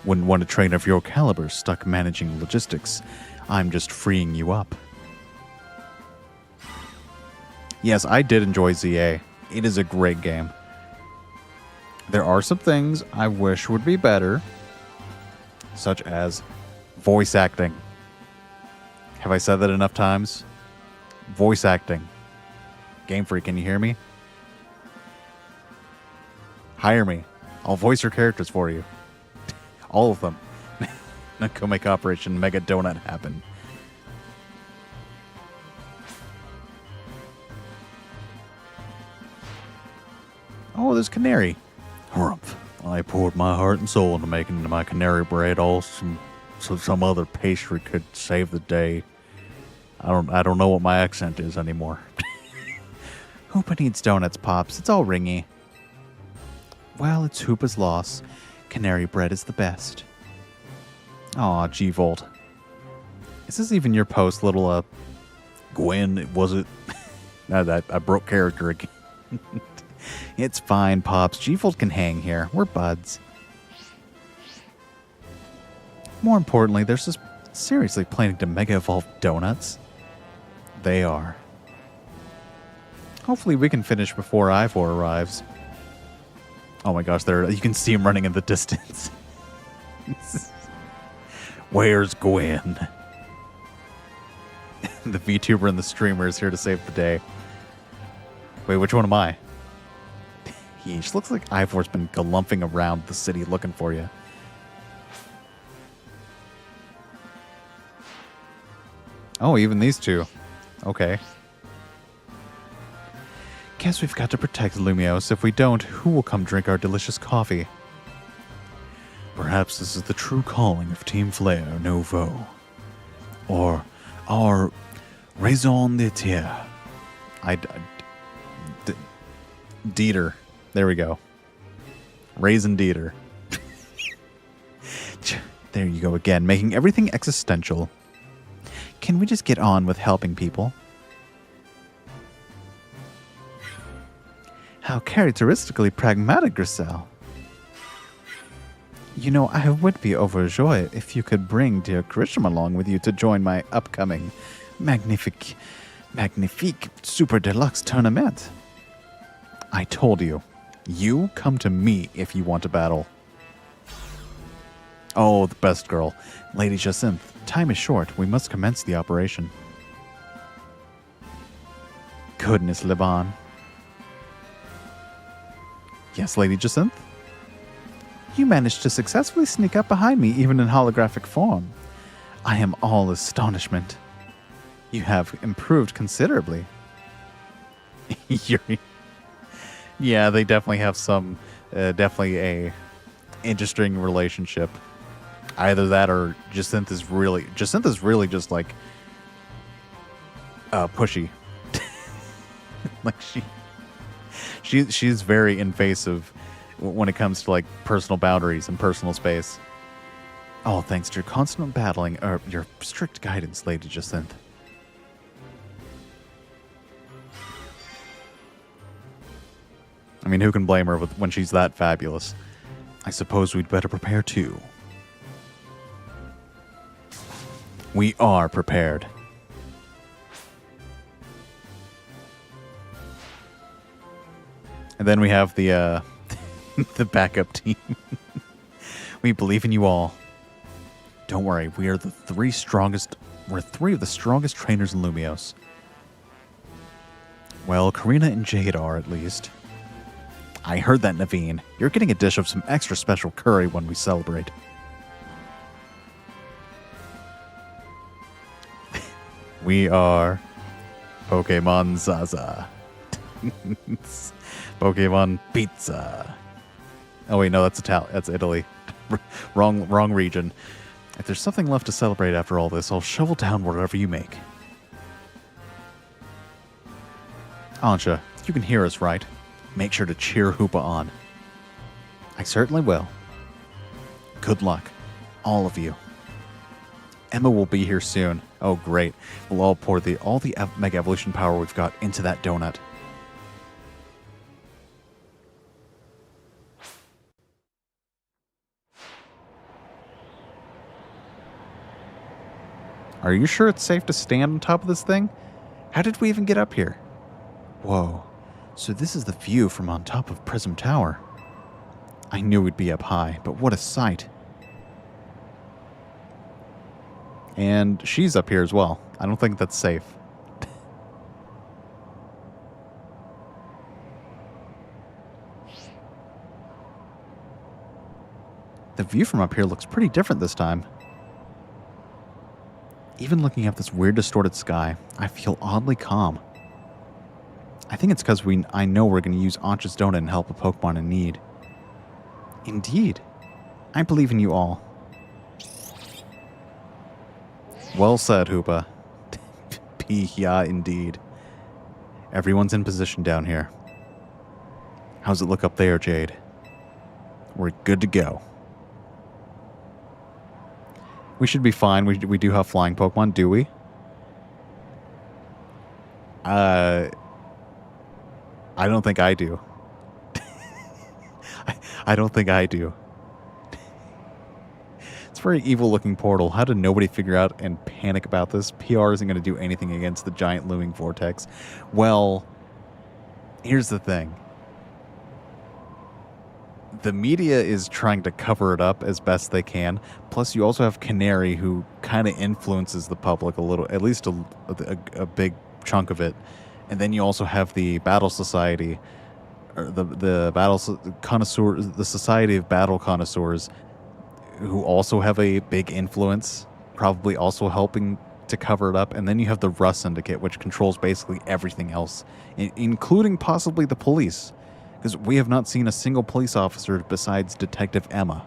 S1: Wouldn't want a trainer of your caliber stuck managing logistics. I'm just freeing you up. Yes, I did enjoy ZA. It is a great game. There are some things I wish would be better, such as voice acting. Have I said that enough times? Voice acting. Game Freak, can you hear me? Hire me. I'll voice your characters for you. All of them. Now go make Operation Mega Donut happen. Oh, there's Canary. Humph. I poured my heart and soul into making my canary bread, so some other pastry could save the day. I don't know what my accent is anymore. Hoopa needs donuts, Pops. It's all ringy. Well, it's Hoopa's loss. Canary bread is the best. Aw, G-Volt. Is this even your post, little, Gwen, was it? No, I broke character again. It's fine, Pops. G-Volt can hang here. We're buds. More importantly, they're just seriously planning to Mega Evolve donuts. They are. Hopefully we can finish before Ivor arrives. Oh my gosh, you can see him running in the distance. Where's Gwen? The VTuber and the streamer is here to save the day. Wait, which one am I? Yeesh, looks like Ivor's been galumphing around the city looking for you. Oh, even these two. Okay. Guess we've got to protect Lumios. If we don't, who will come drink our delicious coffee? Perhaps this is the true calling of Team Flare Nouveau. Or our raison d'etre. Dieter. There we go. Raisin Dieter. There you go again, making everything existential. Can we just get on with helping people? How characteristically pragmatic, Griselle. You know, I would be overjoyed if you could bring dear Grisham along with you to join my upcoming magnifique super deluxe tournament. I told you, you come to me if you want to battle. Oh, the best girl. Lady Jacinth, time is short. We must commence the operation. Goodness, Liban. Yes, Lady Jacinth? You managed to successfully sneak up behind me, even in holographic form. I am all astonishment. You have improved considerably. Yeah, they definitely have some, definitely a interesting relationship. Either that or Jacinth is really just like, pushy. Like she's very invasive when it comes to like personal boundaries and personal space. All thanks to your constant battling, or your strict guidance, Lady Jacinth. I mean, who can blame her when she's that fabulous? I suppose we'd better prepare too. We are prepared. And then we have the the backup team. We believe in you all. Don't worry, we are we're three of the strongest trainers in Lumios. Well, Karina and Jade are, at least. I heard that, Naveen. You're getting a dish of some extra special curry when we celebrate. We are Pokemon Zaza. Pokemon Pizza. Oh wait, no, that's That's Italy. wrong region. If there's something left to celebrate after all this, I'll shovel down whatever you make. Ansha, you can hear us, right? Make sure to cheer Hoopa on. I certainly will. Good luck, all of you. Emma will be here soon. Oh, great. We'll all pour all the Mega Evolution power we've got into that donut. Are you sure it's safe to stand on top of this thing? How did we even get up here? Whoa. So this is the view from on top of Prism Tower. I knew we'd be up high, but what a sight. And she's up here as well. I don't think that's safe. The view from up here looks pretty different this time. Even looking at this weird distorted sky, I feel oddly calm. I think it's because I know we're going to use Ansha's Donut and help a Pokemon in need. Indeed. I believe in you all. Well said, Hoopa. Yeah, indeed. Everyone's in position down here. How's it look up there, Jade? We're good to go. We should be fine. We do have flying Pokemon, do we? I don't think I do. I don't think I do. It's a very evil-looking portal. How did nobody figure out and panic about this? PR isn't going to do anything against the giant looming vortex. Well, here's the thing. The media is trying to cover it up as best they can. Plus, you also have Canary, who kind of influences the public a little, at least a big chunk of it. And then you also have the Battle Society, or the Battle Connoisseurs, the Society of Battle Connoisseurs, who also have a big influence, probably also helping to cover it up. And then you have the Rust Syndicate, which controls basically everything else, including possibly the police. Because we have not seen a single police officer besides Detective Emma.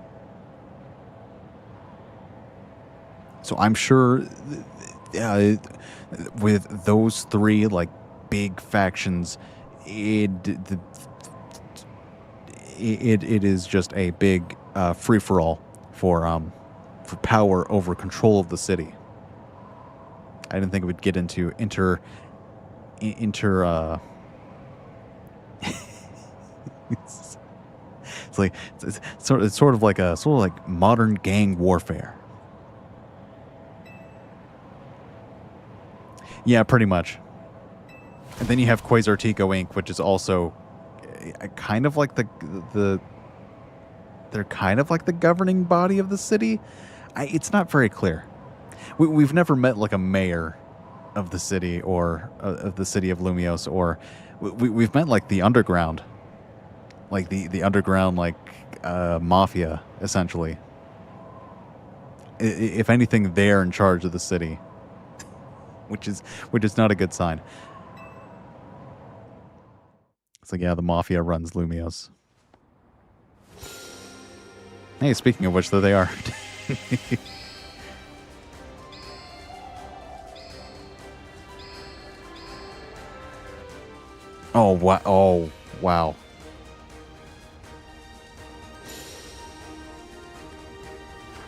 S1: So I'm sure with those three, like, big factions, it is just a big free-for-all for power over control of the city. I didn't think it would get into it's sort of like modern gang warfare. Yeah, pretty much. And then you have Quasartico Inc., which is also kind of like they're kind of like the governing body of the city. It's not very clear. We've never met like a mayor of the city or of the city of Lumios, or we've met like the underground. Like the underground, like mafia, essentially. If anything, they're in charge of the city, which is not a good sign. It's like, yeah, the mafia runs Lumios. Hey, speaking of which, there they are. Oh wow! Oh wow!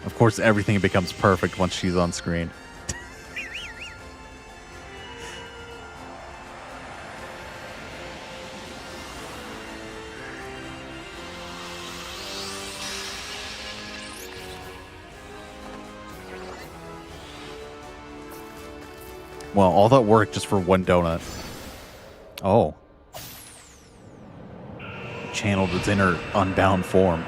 S1: Of course, everything becomes perfect once she's on screen. Well, all that work just for one donut. Oh. Channeled its inner unbound form.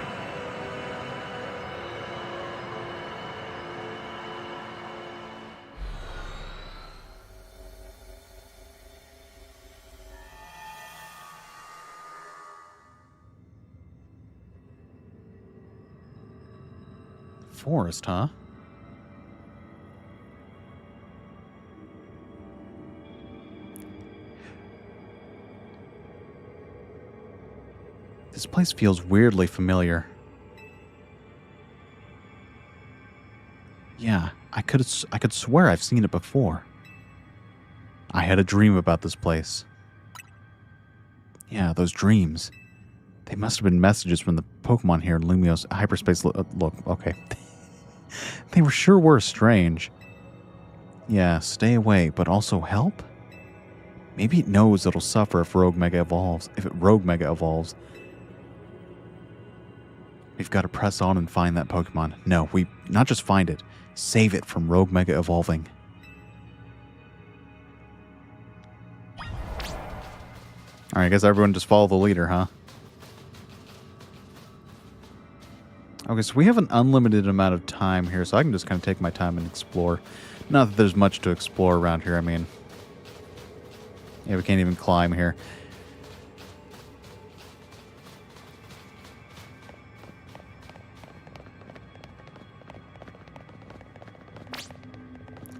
S1: Forest, huh? This place feels weirdly familiar. Yeah, I could swear I've seen it before. I had a dream about this place. Yeah, those dreams. They must have been messages from the Pokemon here in Lumio's hyperspace. Look, okay. They sure were strange. Yeah, stay away, but also help? Maybe it knows it'll suffer if Rogue Mega evolves. We've got to press on and find that Pokemon. No, we not just find it. Save it from Rogue Mega evolving. Alright, I guess everyone just follow the leader, huh? Okay, so we have an unlimited amount of time here, so I can just kind of take my time and explore. Not that there's much to explore around here, I mean... Yeah, we can't even climb here.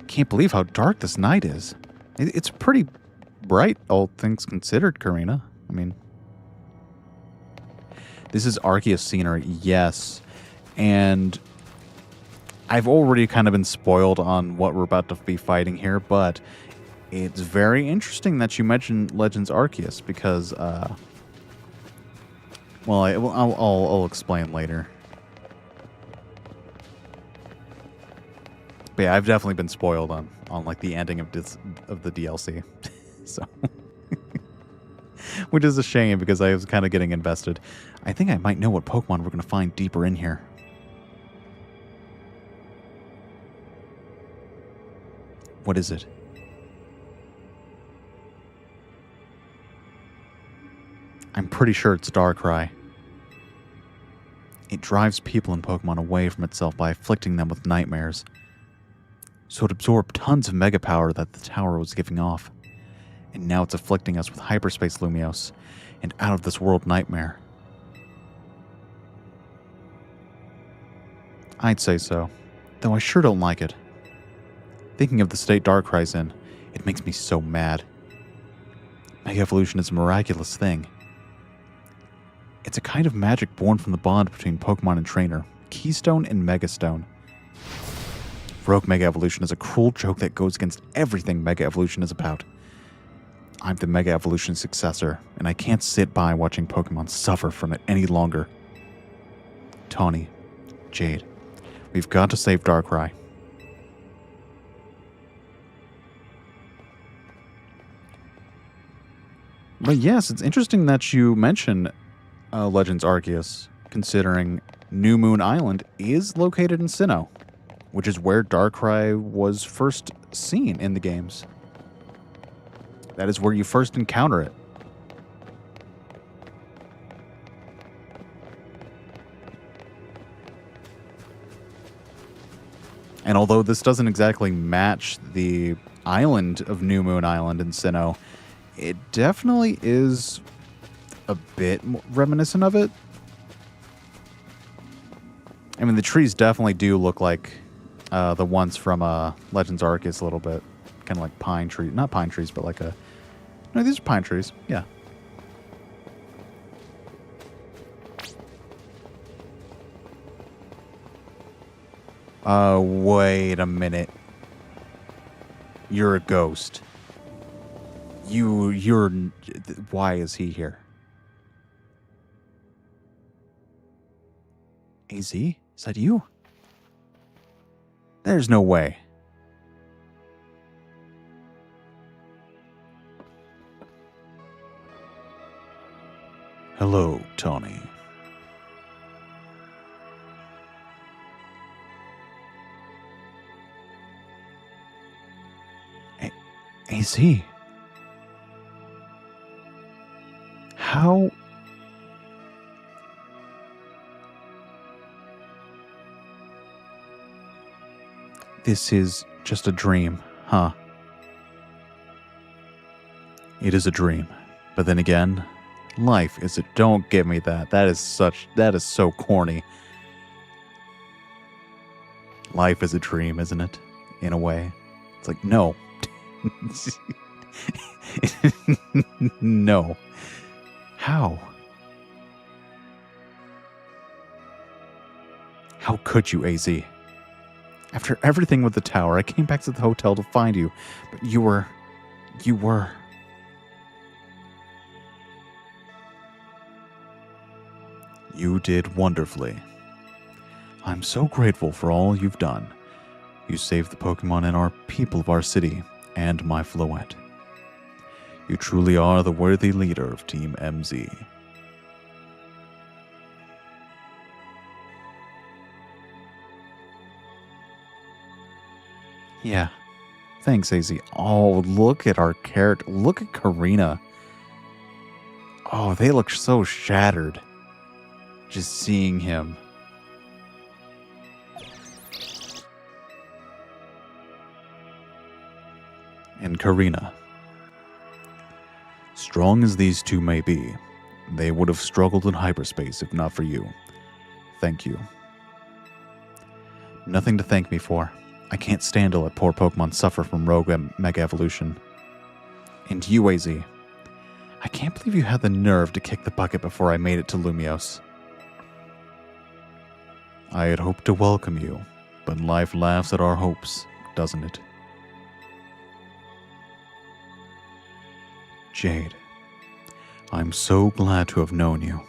S1: Can't believe how dark this night is. It's pretty bright, all things considered, Karina. I mean... This is Arceus scenery, yes. And I've already kind of been spoiled on what we're about to be fighting here, but it's very interesting that you mentioned Legends Arceus because, well, I'll explain later. But yeah, I've definitely been spoiled on like the ending of the DLC, so which is a shame because I was kind of getting invested. I think I might know what Pokemon we're going to find deeper in here. What is it? I'm pretty sure it's Darkrai. It drives people and Pokemon away from itself by afflicting them with nightmares. So it absorbed tons of mega power that the tower was giving off. And now it's afflicting us with hyperspace Lumiose and out-of-this-world nightmare. I'd say so, though I sure don't like it. Thinking of the state Darkrai's in, it makes me so mad. Mega Evolution is a miraculous thing. It's a kind of magic born from the bond between Pokemon and trainer, Keystone and Megastone. Rogue Mega Evolution is a cruel joke that goes against everything Mega Evolution is about. I'm the Mega Evolution successor, and I can't sit by watching Pokemon suffer from it any longer. Tawny, Jade, we've got to save Darkrai. But yes, it's interesting that you mention Legends Arceus, considering New Moon Island is located in Sinnoh, which is where Darkrai was first seen in the games. That is where you first encounter it. And although this doesn't exactly match the island of New Moon Island in Sinnoh, it definitely is a bit reminiscent of it. I mean, the trees definitely do look like the ones from Legends Arceus a little bit. Kind of like pine tree. Not pine trees, but like a... No, these are pine trees. Yeah. Wait a minute. You're a ghost. You're... Why is he here? AZ? Is that you? There's no way. Hello, Tawny. AZ. How? This is just a dream, huh? It is a dream. But then again, life is a... Don't give me that. That is so corny. Life is a dream, isn't it? In a way. It's like, no. No. How? How could you, AZ? After everything with the tower, I came back to the hotel to find you, but you were... You did wonderfully. I'm so grateful for all you've done. You saved the Pokemon and our people of our city, and my Floette. You truly are the worthy leader of Team MZ. Yeah. Thanks, AZ. Oh, look at our character. Look at Karina. Oh, they look so shattered. Just seeing him. And Karina. Strong as these two may be, they would have struggled in hyperspace if not for you. Thank you. Nothing to thank me for. I can't stand to let poor Pokemon suffer from rogue Mega Evolution. And you, AZ. I can't believe you had the nerve to kick the bucket before I made it to Lumiose. I had hoped to welcome you, but life laughs at our hopes, doesn't it? Jade, I'm so glad to have known you.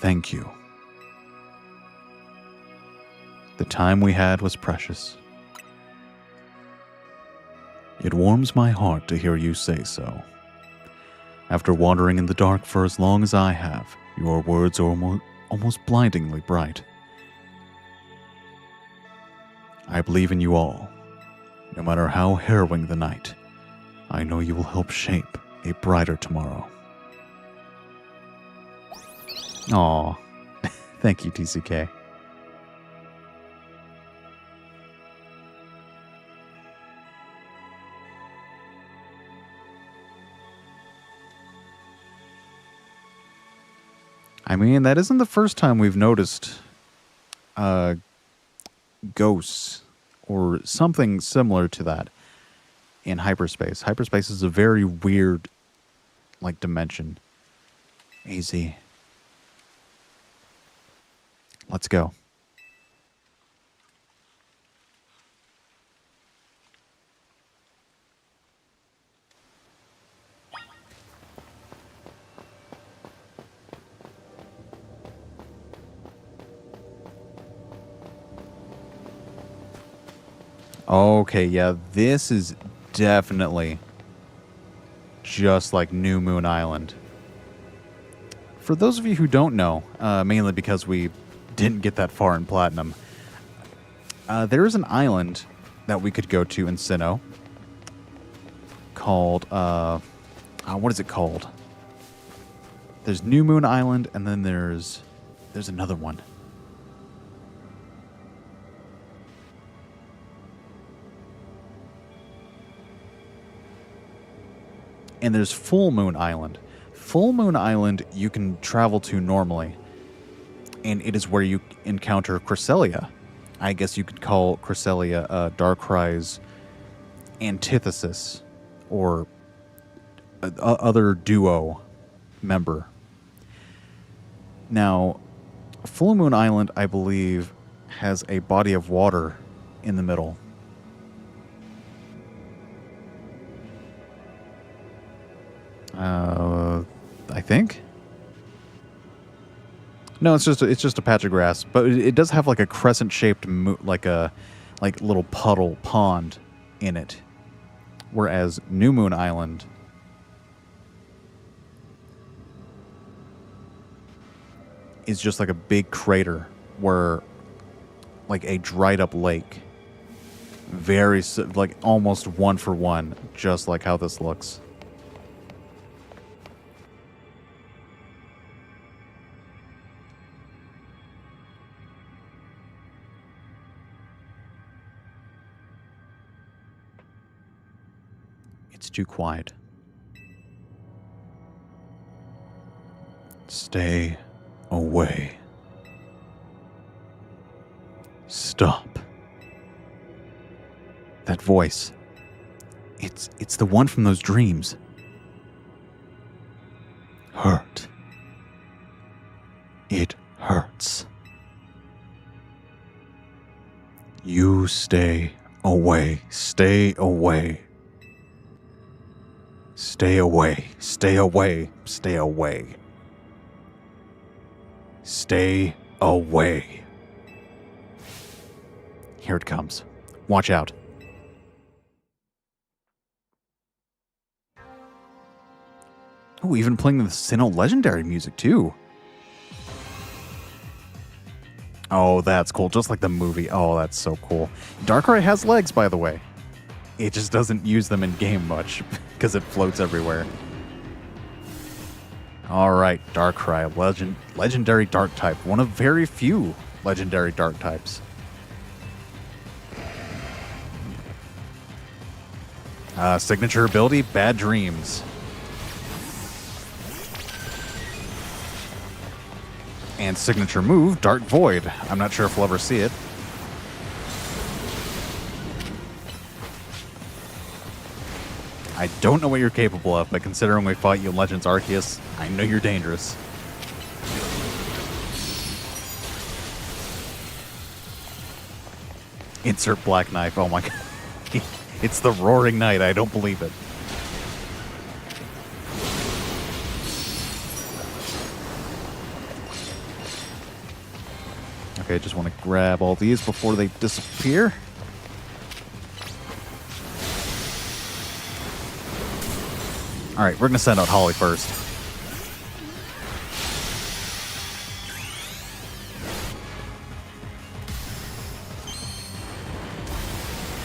S1: Thank you. The time we had was precious. It warms my heart to hear you say so. After wandering in the dark for as long as I have, your words are almost blindingly bright. I believe in you all. No matter how harrowing the night, I know you will help shape a brighter tomorrow. Aw. Thank you, TCK. I mean, that isn't the first time we've noticed ghosts or something similar to that in hyperspace. Hyperspace is a very weird, like, dimension. AZ. Let's go. Okay, yeah, this is definitely just like New Moon Island. For those of you who don't know, mainly because we didn't get that far in Platinum, there is an island that we could go to in Sinnoh called, what is it called? There's New Moon Island, and then there's another one. And there's Full Moon Island. Full Moon Island you can travel to normally, and it is where you encounter Cresselia. I guess you could call Cresselia Darkrai's antithesis, or other duo member. Now, Full Moon Island, I believe, has a body of water in the middle. I think. No, it's just a patch of grass, but it does have like a crescent-shaped, like little puddle pond in it. Whereas New Moon Island is just like a big crater where, like a dried up lake. Very, like almost one for one, just like how this looks. It's too quiet. Stay away. Stop. That voice. It's the one from those dreams. Hurt. It hurts. You stay away. Stay away. Stay away. Stay away. Stay away. Stay away. Here it comes. Watch out. Oh, even playing the Sinnoh Legendary music, too. Oh, that's cool. Just like the movie. Oh, that's so cool. Darkrai has legs, by the way. It just doesn't use them in-game much, because it floats everywhere. Alright, Darkrai, legendary dark type. One of very few legendary dark types. Signature ability, Bad Dreams. And signature move, Dark Void. I'm not sure if we'll ever see it. I don't know what you're capable of, but considering we fought you in Legends Arceus, I know you're dangerous. Insert Black Knife. Oh my god. It's the Roaring Knight. I don't believe it. Okay, just want to grab all these before they disappear. Alright, we're going to send out Holly first.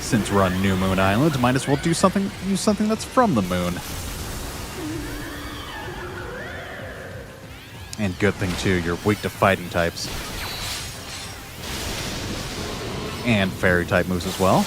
S1: Since we're on New Moon Island, might as well use something that's from the moon. And good thing too, you're weak to fighting types. And fairy type moves as well.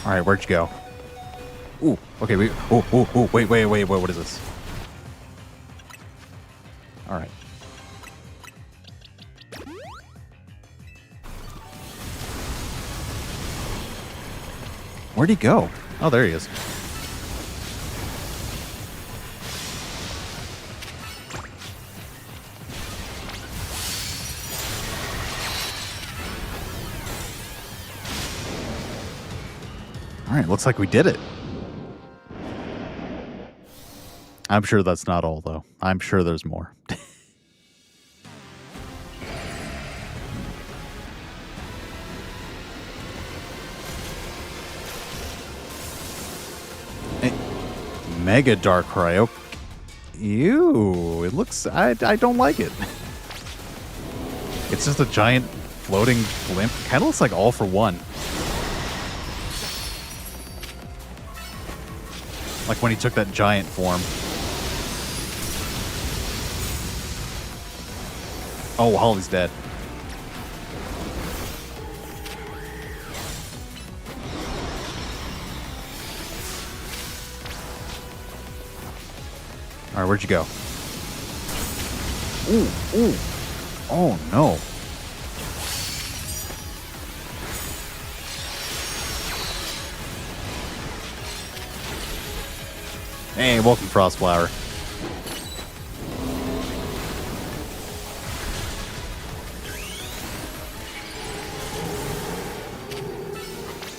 S1: All right, where'd you go? Ooh, okay, wait, wait, what is this? All right. Where'd he go? Oh, there he is. Alright, looks like we did it. I'm sure that's not all, though. I'm sure there's more. Mega Darkrai. Okay. Ew, it looks... I don't like it. It's just a giant floating blimp. Kind of looks like All for One. Like when he took that giant form. Oh, Holly's dead. All right, where'd you go? Ooh, ooh. Oh, no. Hey, welcome, Frostflower.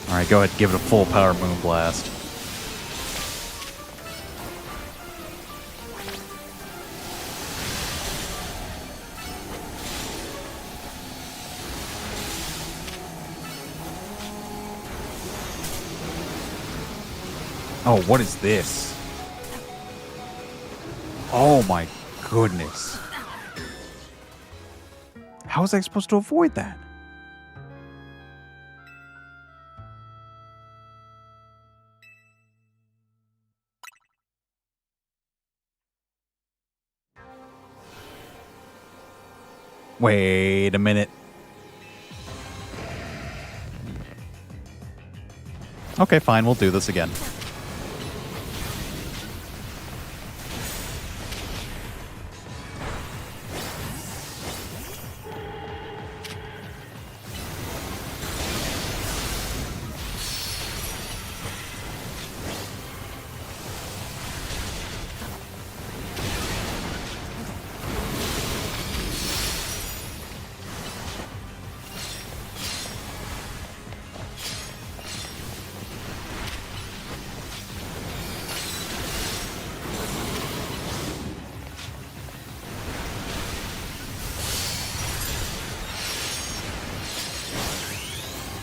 S1: All right, go ahead and give it a full power moon blast. Oh, what is this? Oh my goodness. How was I supposed to avoid that? Wait a minute. Okay, fine, we'll do this again.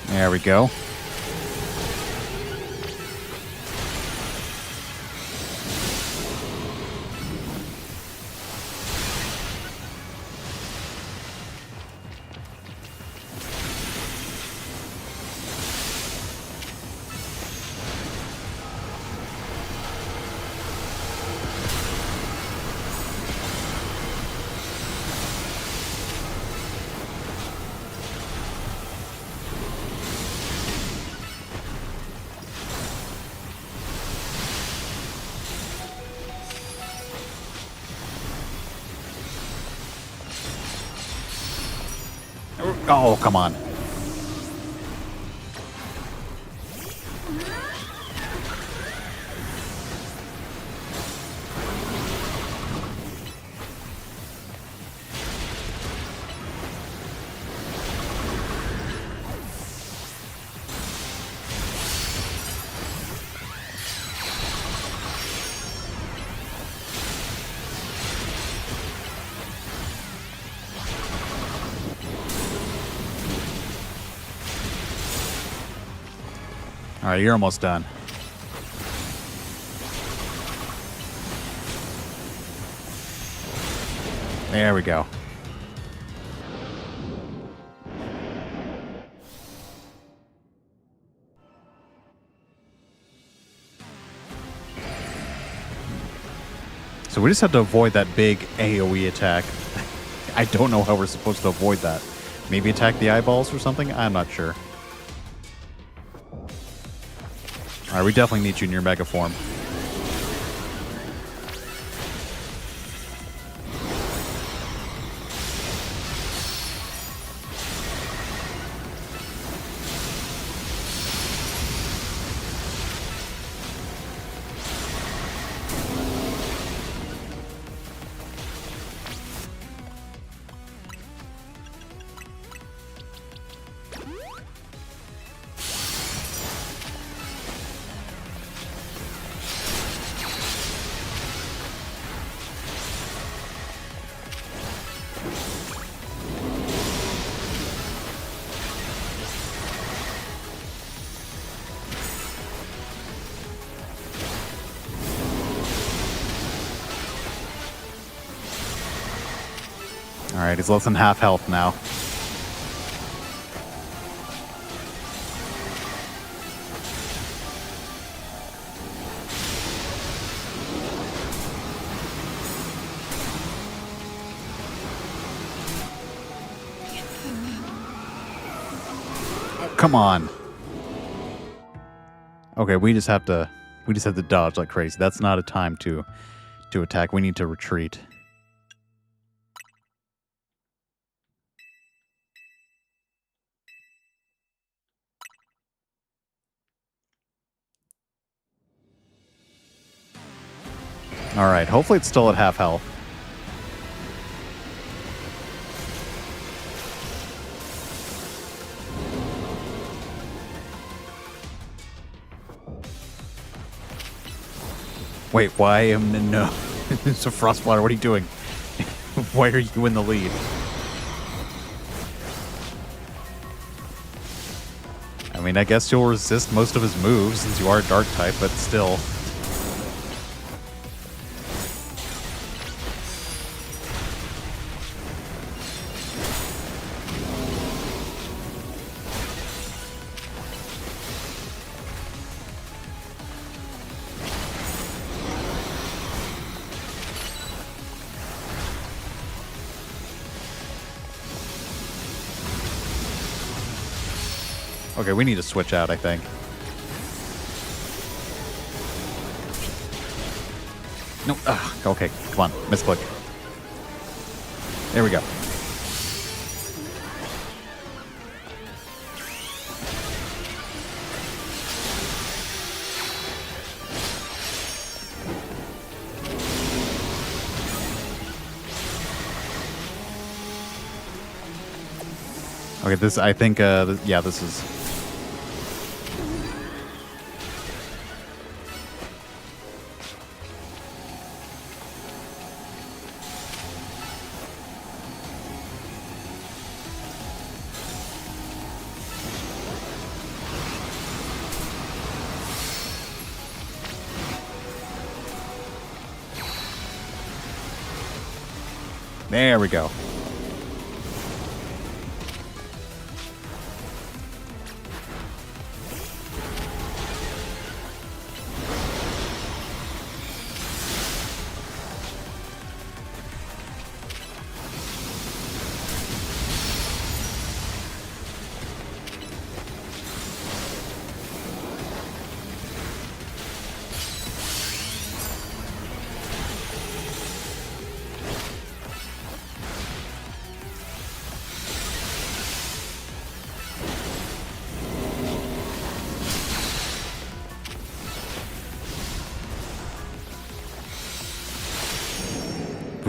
S1: There we go. Oh, come on. All right, you're almost done. There we go. So we just have to avoid that big AoE attack. I don't know how we're supposed to avoid that. Maybe attack the eyeballs or something? I'm not sure. Alright, we definitely need you in your mega form. Alright, he's less than half health now. Come on. Okay, we just have to dodge like crazy. That's not a time to to attack. We need to retreat. All right. Hopefully it's still at half health. Wait, why? No. It's a Frostwater. What are you doing? Why are you in the lead? I mean, I guess you'll resist most of his moves since you are a dark type, but still. Okay, we need to switch out, I think. No. Ugh, okay, come on. Misclick. There we go. Okay, this, I think, yeah, this is... There we go.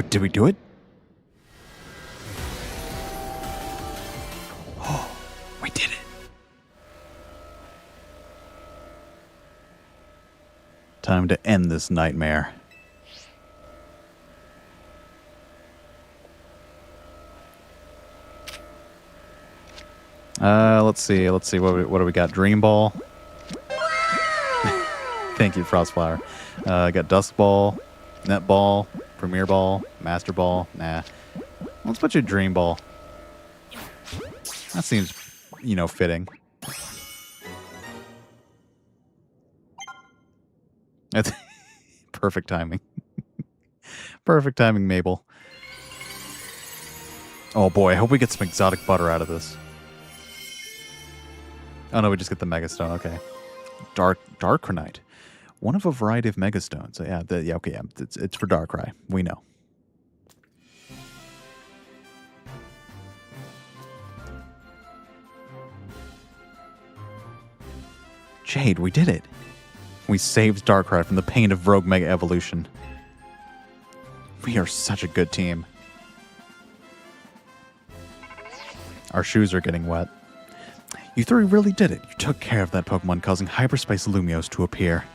S1: Did we do it? Oh, we did it. Time to end this nightmare. Let's see. What do we got? Dream Ball. Thank you, Frostflower. Got Dusk Ball, Net Ball, Premier Ball, Master Ball. Nah. Let's put your Dream Ball. That seems, you know, fitting. That's perfect timing. Perfect timing, Mabel. Oh boy, I hope we get some exotic butter out of this. Oh no, we just get the Megastone. Okay. Darkranite. One of a variety of Megastones. So yeah, okay, yeah. It's for Darkrai. We know. Jade, we did it. We saved Darkrai from the pain of Rogue Mega Evolution. We are such a good team. Our shoes are getting wet. You three really did it. You took care of that Pokemon, causing Hyperspace Lumios to appear.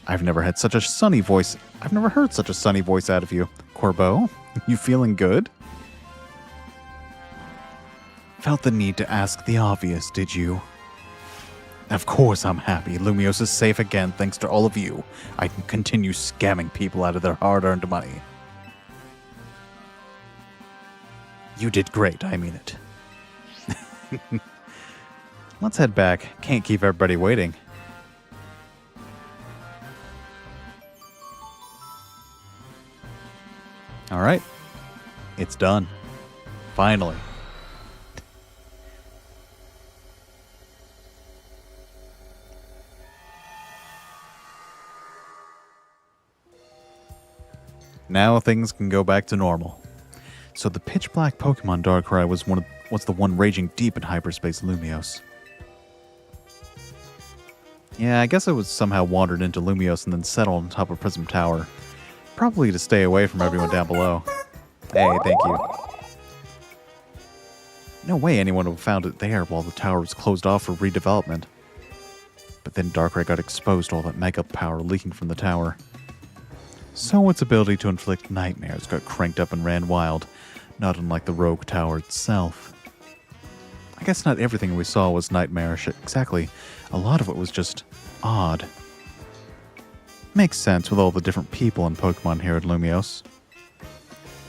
S1: I've never heard such a sunny voice out of you. Corbeau, you feeling good? Felt the need to ask the obvious, did you? Of course I'm happy. Lumios is safe again thanks to all of you. I can continue scamming people out of their hard-earned money. You did great, I mean it. Let's head back. Can't keep everybody waiting. All right. It's done. Finally. Now things can go back to normal. So the pitch black Pokemon Darkrai was the one raging deep in hyperspace Lumiose. Yeah, I guess it was somehow wandered into Lumiose and then settled on top of Prism Tower. Probably to stay away from everyone down below. Hey, thank you. No way anyone would have found it there while the tower was closed off for redevelopment. But then Darkrai got exposed to all that mega power leaking from the tower. So its ability to inflict nightmares got cranked up and ran wild, not unlike the rogue tower itself. I guess not everything we saw was nightmarish exactly. A lot of it was just odd. Makes sense with all the different people and Pokemon here at Lumiose.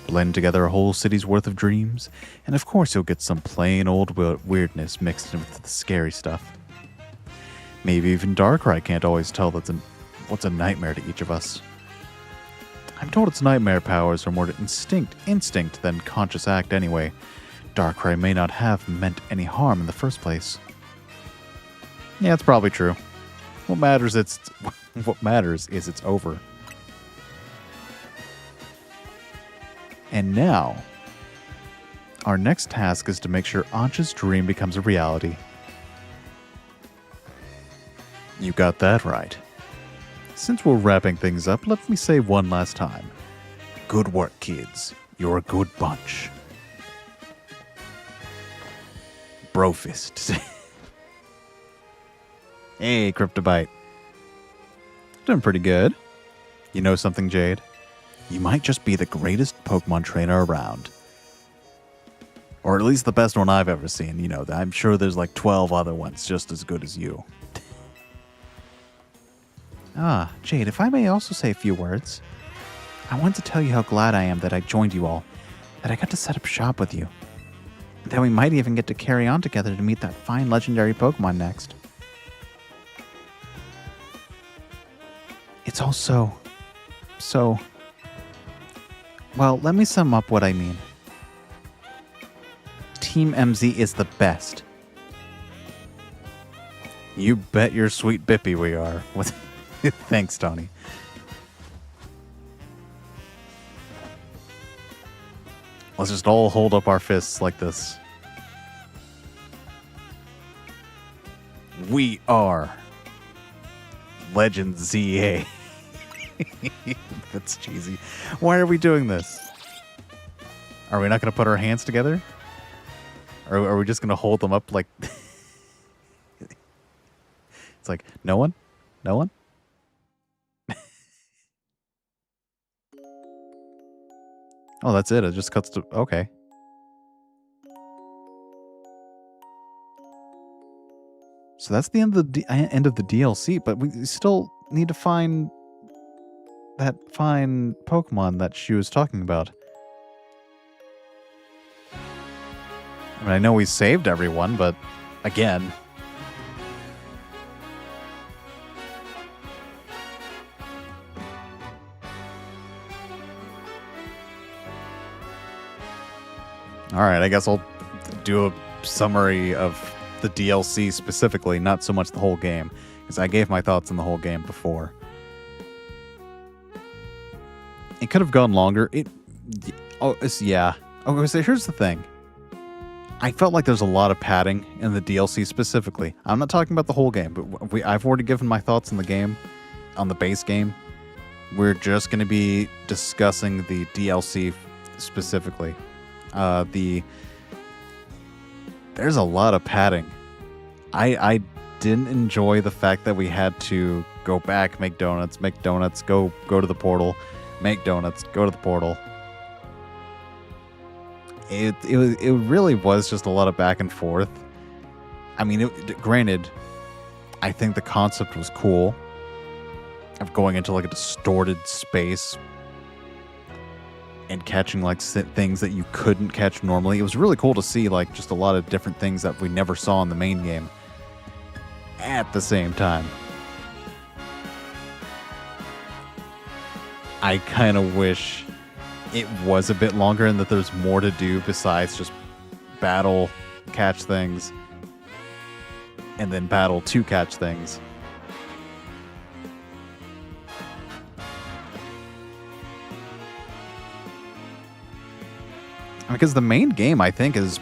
S1: Blend together a whole city's worth of dreams, and of course you'll get some plain old weirdness mixed in with the scary stuff. Maybe even Darkrai can't always tell what's a nightmare to each of us. I'm told its nightmare powers are more instinct than conscious act anyway. Darkrai may not have meant any harm in the first place. Yeah, it's probably true. What matters is it's over. And now, our next task is to make sure Ancha's dream becomes a reality. You got that right. Since we're wrapping things up, let me say one last time. Good work, kids. You're a good bunch. Brofist. Hey, Cryptobite. Doing pretty good. You know something, Jade? You might just be the greatest Pokemon trainer around. Or at least the best one I've ever seen. You know, I'm sure there's like 12 other ones just as good as you. Jade, if I may also say a few words. I want to tell you how glad I am that I joined you all. That I got to set up shop with you. That we might even get to carry on together to meet that fine legendary Pokemon next. It's all so... Well, let me sum up what I mean. Team MZ is the best. You bet your sweet bippy we are. Thanks, Tony. Let's just all hold up our fists like this. We are Legend ZA. That's cheesy. Why are we doing this? Are we not going to put our hands together? Or are we just going to hold them up like... It's like, no one? No one? Oh, that's it. It just cuts to... Okay. So that's the end of the DLC, but we still need to find that fine Pokemon that she was talking about. I mean, I know we saved everyone, but again... Alright, I guess I'll do a summary of the DLC specifically, not so much the whole game, because I gave my thoughts on the whole game before. It could have gone longer. Yeah. Okay, so here's the thing. I felt like there's a lot of padding in the DLC specifically. I'm not talking about the whole game, but I've already given my thoughts on the game, on the base game. We're just going to be discussing the DLC specifically. There's a lot of padding. I didn't enjoy the fact that we had to go back, make donuts, go to the portal, make donuts, go to the portal. It really was just a lot of back and forth. I mean, granted, I think the concept was cool of going into like a distorted space and catching like things that you couldn't catch normally. It was really cool to see like just a lot of different things that we never saw in the main game at the same time. I kind of wish it was a bit longer and that there's more to do besides just battle, catch things, and then battle to catch things. Because the main game, I think, is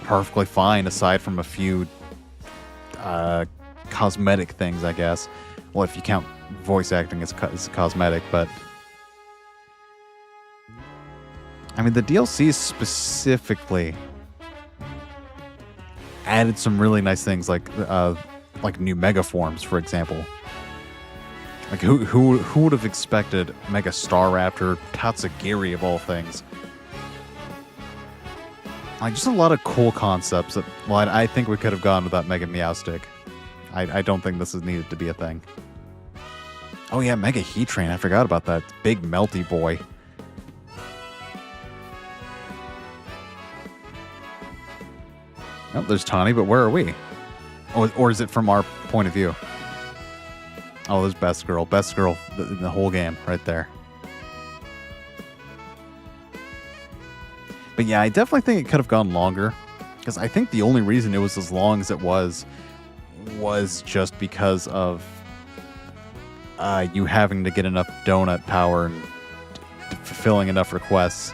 S1: perfectly fine aside from a few cosmetic things, I guess. Well, if you count voice acting as cosmetic, but I mean, the DLC specifically added some really nice things, like new mega forms, for example. Like who would have expected Mega Staraptor, Tatsugiri of all things? Like, just a lot of cool concepts that, well, I think we could have gone without Mega Meowstic. I don't think this is needed to be a thing. Oh yeah, Mega Heatran, I forgot about that. Big melty boy. Oh, there's Tawny, but where are we? Or is it from our point of view? Oh, there's Best Girl. Best Girl in the whole game, right there. But yeah, I definitely think it could have gone longer. Because I think the only reason it was as long as it was just because of you having to get enough donut power and fulfilling enough requests.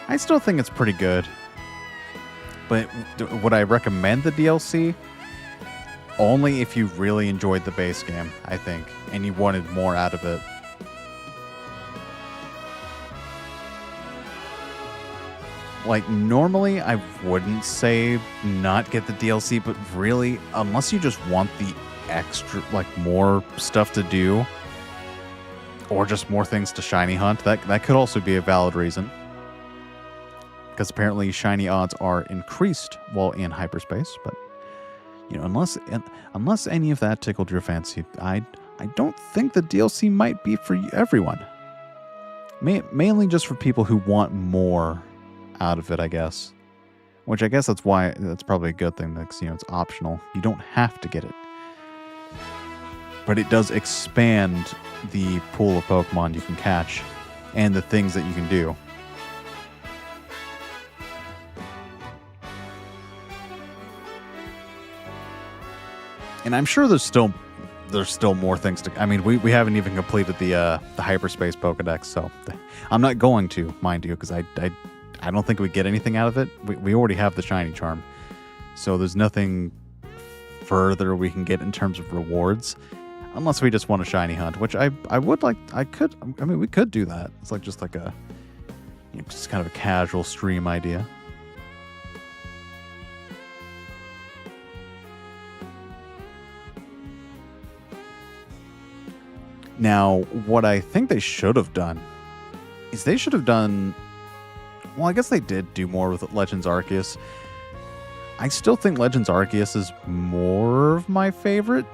S1: I still think it's pretty good. But would I recommend the DLC? Only if you really enjoyed the base game, I think, and you wanted more out of it. Like, normally I wouldn't say not get the DLC, but really, unless you just want the extra, like, more stuff to do, or just more things to shiny hunt, that could also be a valid reason. Because apparently shiny odds are increased while in hyperspace, but you know, unless any of that tickled your fancy, I don't think the DLC might be for everyone. Mainly just for people who want more out of it, I guess. Which I guess that's probably a good thing, because, you know, it's optional. You don't have to get it. But it does expand the pool of Pokemon you can catch and the things that you can do. And I'm sure there's still more things to... I mean, we haven't even completed the hyperspace Pokedex, so I'm not going to, mind you, because I don't think we get anything out of it. We already have the shiny charm, so there's nothing further we can get in terms of rewards, unless we just want a shiny hunt, which I would like. I mean, we could do that. It's like just like a, you know, just kind of a casual stream idea. Now, what I think they should have done is they should have done... Well, I guess they did do more with Legends Arceus. I still think Legends Arceus is more of my favorite.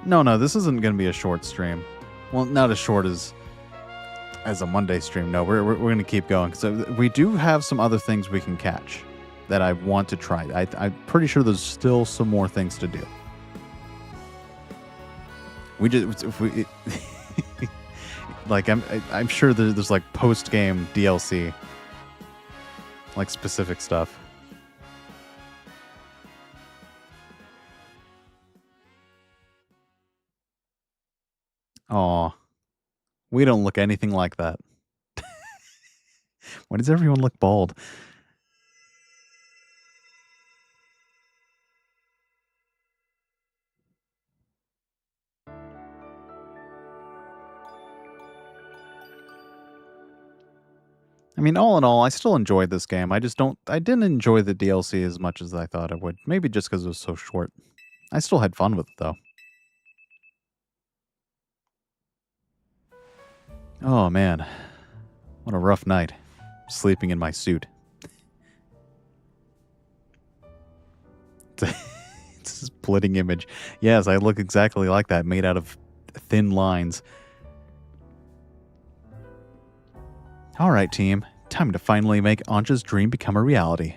S1: No, this isn't going to be a short stream. Well, not as short as a Monday stream. No, we're going to keep going. So we do have some other things we can catch that I want to try. I'm pretty sure there's still some more things to do. Like, I'm sure there's like post-game DLC, like specific stuff. Aw, we don't look anything like that. Why does everyone look bald? I mean, all in all, I still enjoyed this game. I didn't enjoy the DLC as much as I thought I would. Maybe just because it was so short. I still had fun with it, though. Oh, man. What a rough night. Sleeping in my suit. It's this splitting image. Yes, I look exactly like that, made out of thin lines. Alright, team. Time to finally make Anja's dream become a reality.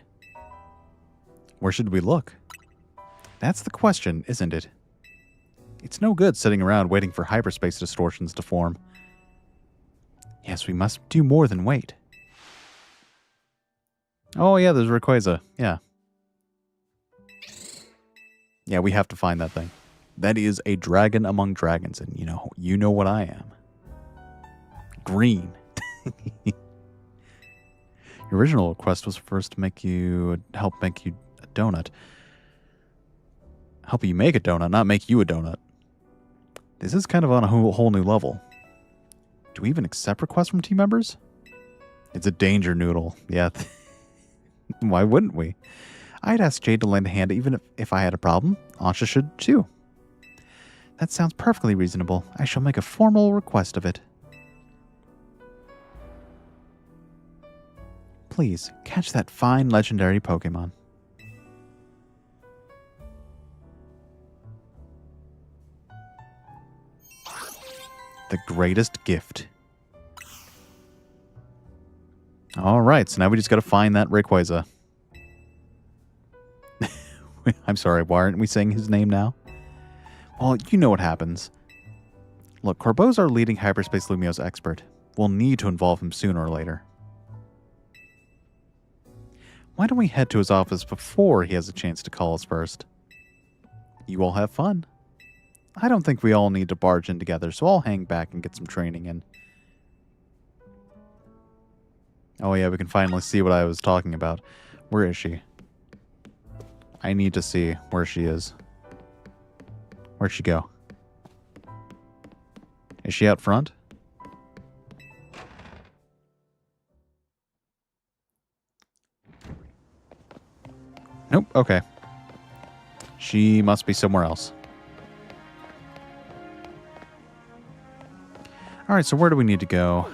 S1: Where should we look? That's the question, isn't it? It's no good sitting around waiting for hyperspace distortions to form. Yes, we must do more than wait. Oh yeah, there's Rayquaza. Yeah. Yeah, we have to find that thing. That is a dragon among dragons, and you know what I am. green. Your original request was first to help make you a donut. Help you make a donut, not make you a donut. This is kind of on a whole new level. Do we even accept requests from team members? It's a danger noodle. Yeah. Why wouldn't we? I'd ask Jade to lend a hand even if I had a problem. Ansha should too. That sounds perfectly reasonable. I shall make a formal request of it. Please, catch that fine legendary Pokemon. The greatest gift. Alright, so now we just gotta find that Rayquaza. I'm sorry, why aren't we saying his name now? Well, you know what happens. Look, Corbo's our leading Hyperspace Lumiose expert. We'll need to involve him sooner or later. Why don't we head to his office before he has a chance to call us first? You all have fun. I don't think we all need to barge in together, so I'll hang back and get some training in. Oh yeah, we can finally see what I was talking about. Where is she? I need to see where she is. Where'd she go? Is she out front? Nope, okay. She must be somewhere else. Alright, so where do we need to go?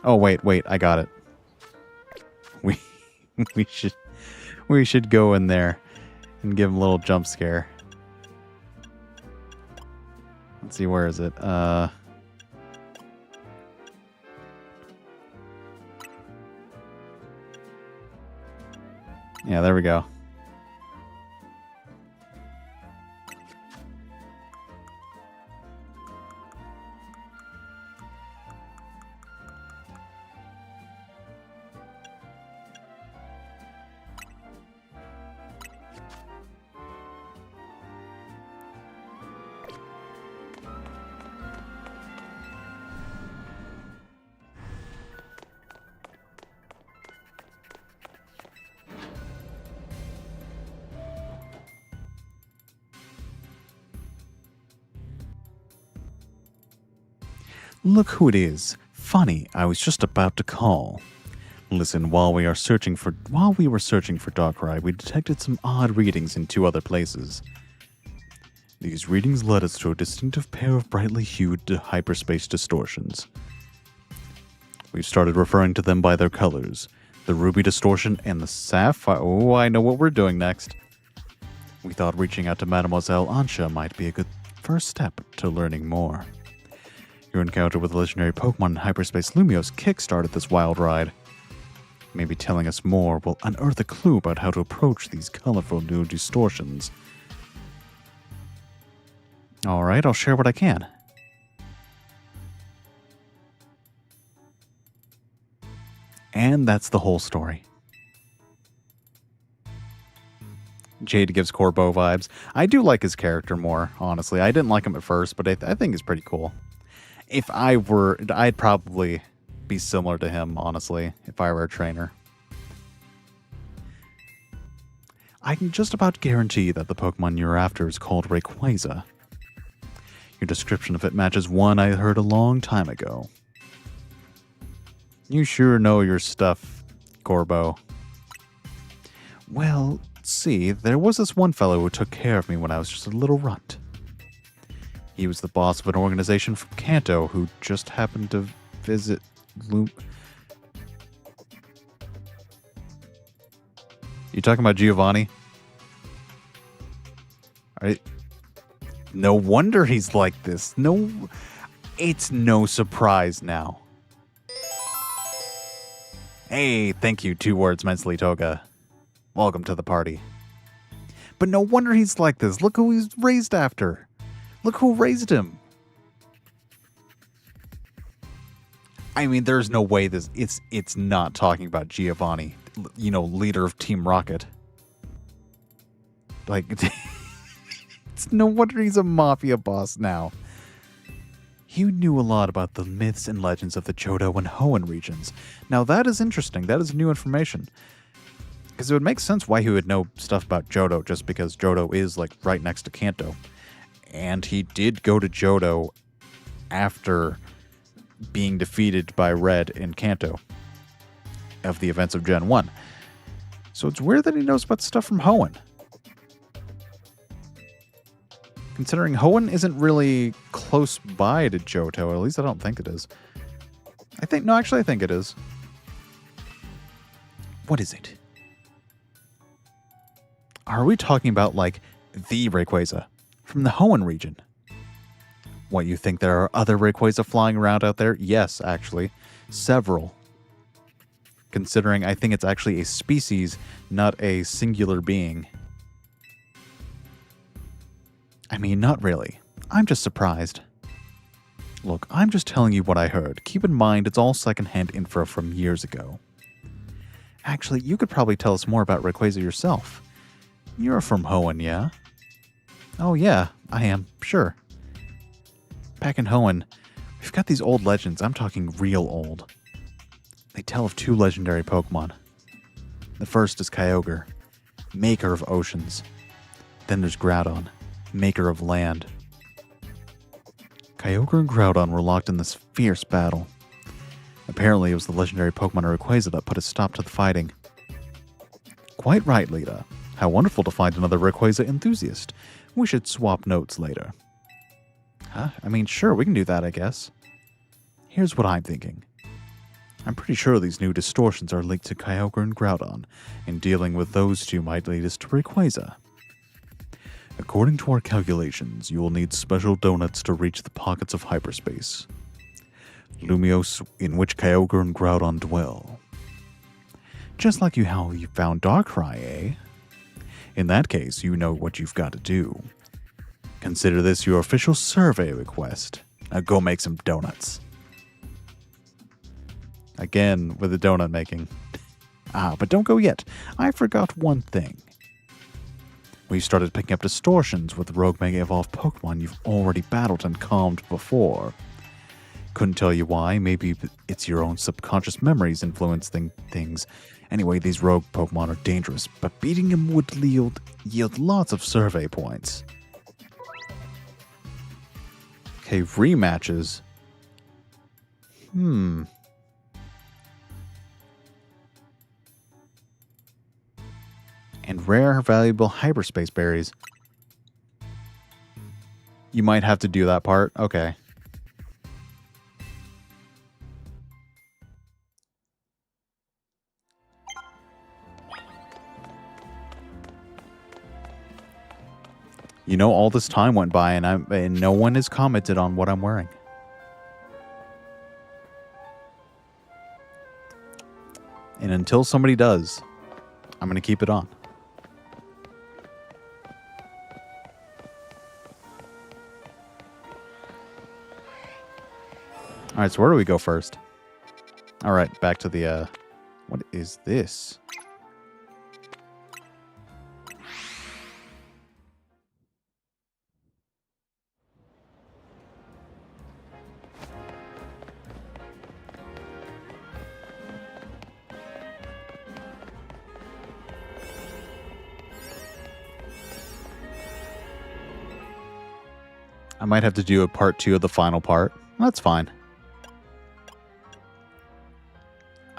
S1: Oh, wait, I got it. We should go in there and give him a little jump scare. Let's see, where is it? Yeah, there we go. Look who it is. Funny, I was just about to call. Listen, while we were searching for Darkrai, we detected some odd readings in 2 other places. These readings led us to a distinctive pair of brightly hued hyperspace distortions. We've started referring to them by their colors, the ruby distortion and the sapphire. Oh, I know what we're doing next. We thought reaching out to Mademoiselle Ansha might be a good first step to learning more. Your encounter with the legendary Pokemon in Hyperspace Lumiose kick-started this wild ride. Maybe telling us more will unearth a clue about how to approach these colorful new distortions. Alright, I'll share what I can. And that's the whole story. Jade gives Corbo vibes. I do like his character more, honestly. I didn't like him at first, but I think he's pretty cool. If I were, I'd probably be similar to him, honestly, if I were a trainer. I can just about guarantee that the Pokemon you're after is called Rayquaza. Your description of it matches one I heard a long time ago. You sure know your stuff, Corbo. Well, see, there was this one fellow who took care of me when I was just a little runt. He was the boss of an organization from Kanto who just happened to visit You talking about Giovanni? No wonder he's like this. It's no surprise now. Hey, thank you, 2 words mentally, Toga. Welcome to the party. But no wonder he's like this. Look who he's raised after. Look who raised him. I mean, there's no way it's not talking about Giovanni, leader of Team Rocket. Like, it's no wonder he's a mafia boss now. He knew a lot about the myths and legends of the Johto and Hoenn regions. Now that is interesting. That is new information. Because it would make sense why he would know stuff about Johto, just because Johto is, like, right next to Kanto. And he did go to Johto after being defeated by Red in Kanto of the events of Gen 1. So it's weird that he knows about stuff from Hoenn. Considering Hoenn isn't really close by to Johto, at least I don't think it is. I think it is. What is it? Are we talking about, like, the Rayquaza from the Hoenn region? What, you think there are other Rayquaza flying around out there? Yes, actually. Several. Considering I think it's actually a species, not a singular being. I mean, not really. I'm just surprised. Look, I'm just telling you what I heard. Keep in mind, it's all secondhand info from years ago. Actually, you could probably tell us more about Rayquaza yourself. You're from Hoenn, yeah? Oh yeah, I am, sure. Back in Hoenn, we've got these old legends. I'm talking real old. They tell of two legendary Pokemon. The first is Kyogre, maker of oceans. Then there's Groudon, maker of land. Kyogre and Groudon were locked in this fierce battle. Apparently, it was the legendary Pokemon Rayquaza that put a stop to the fighting. Quite right, Lita. How wonderful to find another Rayquaza enthusiast. We should swap notes later. Huh? I mean, sure, we can do that, I guess. Here's what I'm thinking. I'm pretty sure these new distortions are linked to Kyogre and Groudon, and dealing with those two might lead us to Rayquaza. According to our calculations, you will need special donuts to reach the pockets of hyperspace. Lumiose, in which Kyogre and Groudon dwell. Just like how you found Darkrai, eh? In that case, you know what you've got to do. Consider this your official survey request. Now go make some donuts. Again, with the donut making. But don't go yet. I forgot one thing. We started picking up distortions with the Rogue Mega Evolved Pokemon you've already battled and calmed before. Couldn't tell you why. Maybe it's your own subconscious memories influencing things. Anyway, these rogue Pokemon are dangerous, but beating them would yield lots of survey points. Okay, rematches. And rare, valuable hyperspace berries. You might have to do that part. Okay. You know, all this time went by and no one has commented on what I'm wearing. And until somebody does, I'm going to keep it on. All right, so where do we go first? All right, back to the, what is this? I might have to do a part 2 of the final part. That's fine.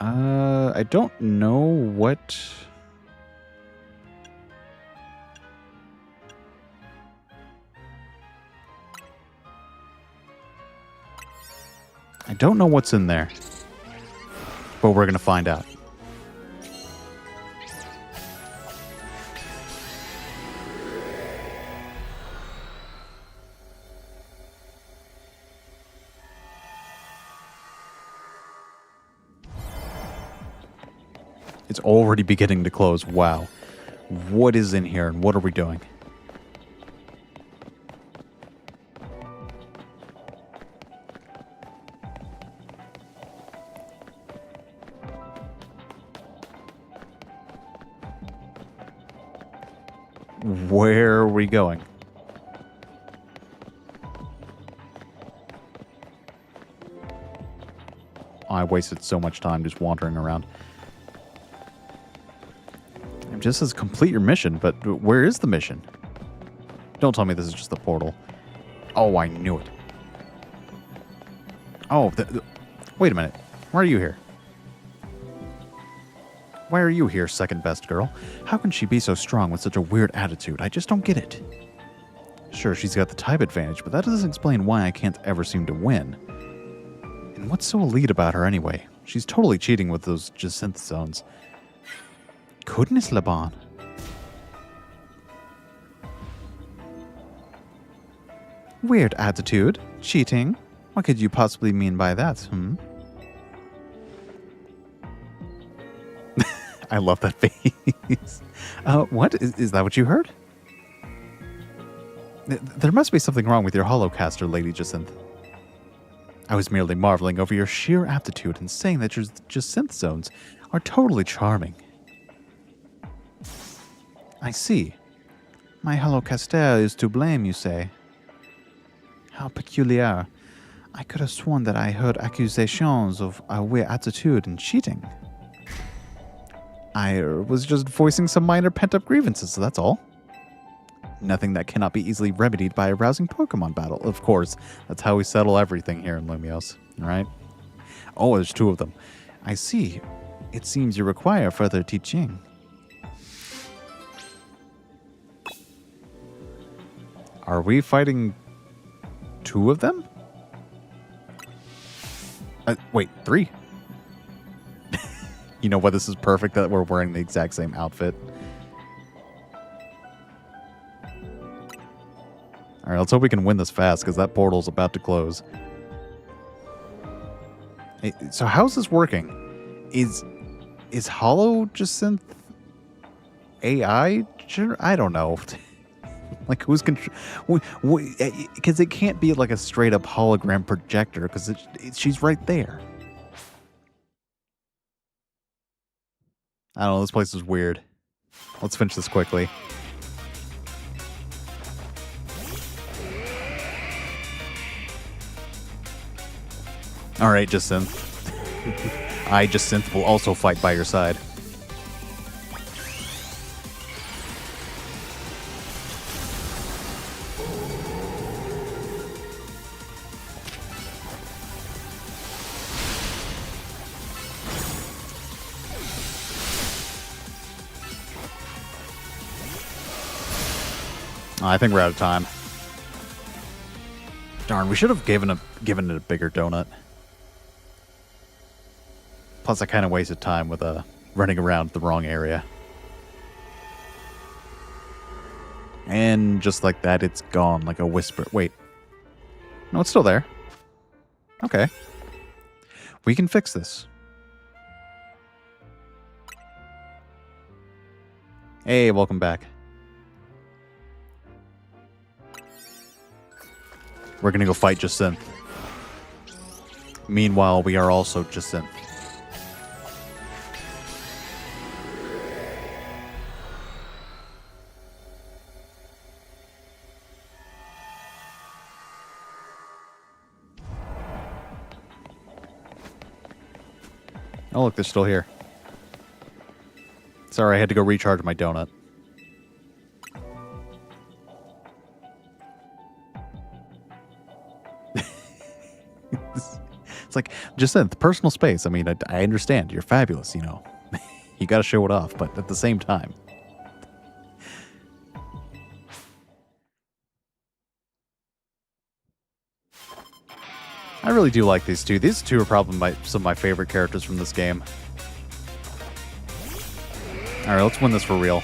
S1: I don't know what... I don't know what's in there. But we're going to find out. It's already beginning to close. Wow. What is in here and what are we doing? Where are we going? I wasted so much time just wandering around. It just says complete your mission, but where is the mission? Don't tell me this is just the portal. Oh, I knew it. Oh, wait a minute. Why are you here? Why are you here, second best girl? How can she be so strong with such a weird attitude? I just don't get it. Sure, she's got the type advantage, but that doesn't explain why I can't ever seem to win. And what's so elite about her anyway? She's totally cheating with those Jacinth zones. Goodness, Laban. Weird attitude. Cheating. What could you possibly mean by that, I love that face. What? Is that what you heard? There must be something wrong with your holocaster, Lady Jacinth. I was merely marveling over your sheer aptitude and saying that your Jacinth zones are totally charming. I see. My holocaster is to blame, you say. How peculiar. I could have sworn that I heard accusations of a weird attitude and cheating. I was just voicing some minor pent-up grievances, so that's all. Nothing that cannot be easily remedied by a rousing Pokemon battle. Of course, that's how we settle everything here in Lumios, right? Oh, there's two of them. I see. It seems you require further teaching. Are we fighting two of them? Wait, three. You know what? This is perfect that we're wearing the exact same outfit. All right, let's hope we can win this fast because that portal's about to close. Hey, so how's this working? Is Holo Jacinth AI? I don't know. Like who's control? Because it can't be like a straight up hologram projector because she's right there. I don't know. This place is weird. Let's finish this quickly. All right, Jacinth. I, Jacinth, will also fight by your side. I think we're out of time. Darn, we should have given it a bigger donut. Plus, I kind of wasted time with running around the wrong area. And just like that, it's gone like a whisper. Wait. No, it's still there. Okay. We can fix this. Hey, welcome back. We're gonna go fight Jacinth. Meanwhile, we are also Jacinth. Oh, look, they're still here. Sorry, I had to go recharge my donut. It's like, Jacinth, personal space. I mean, I understand. You're fabulous, you know. You gotta show it off, but at the same time. I really do like these two. These two are probably some of my favorite characters from this game. Alright, let's win this for real.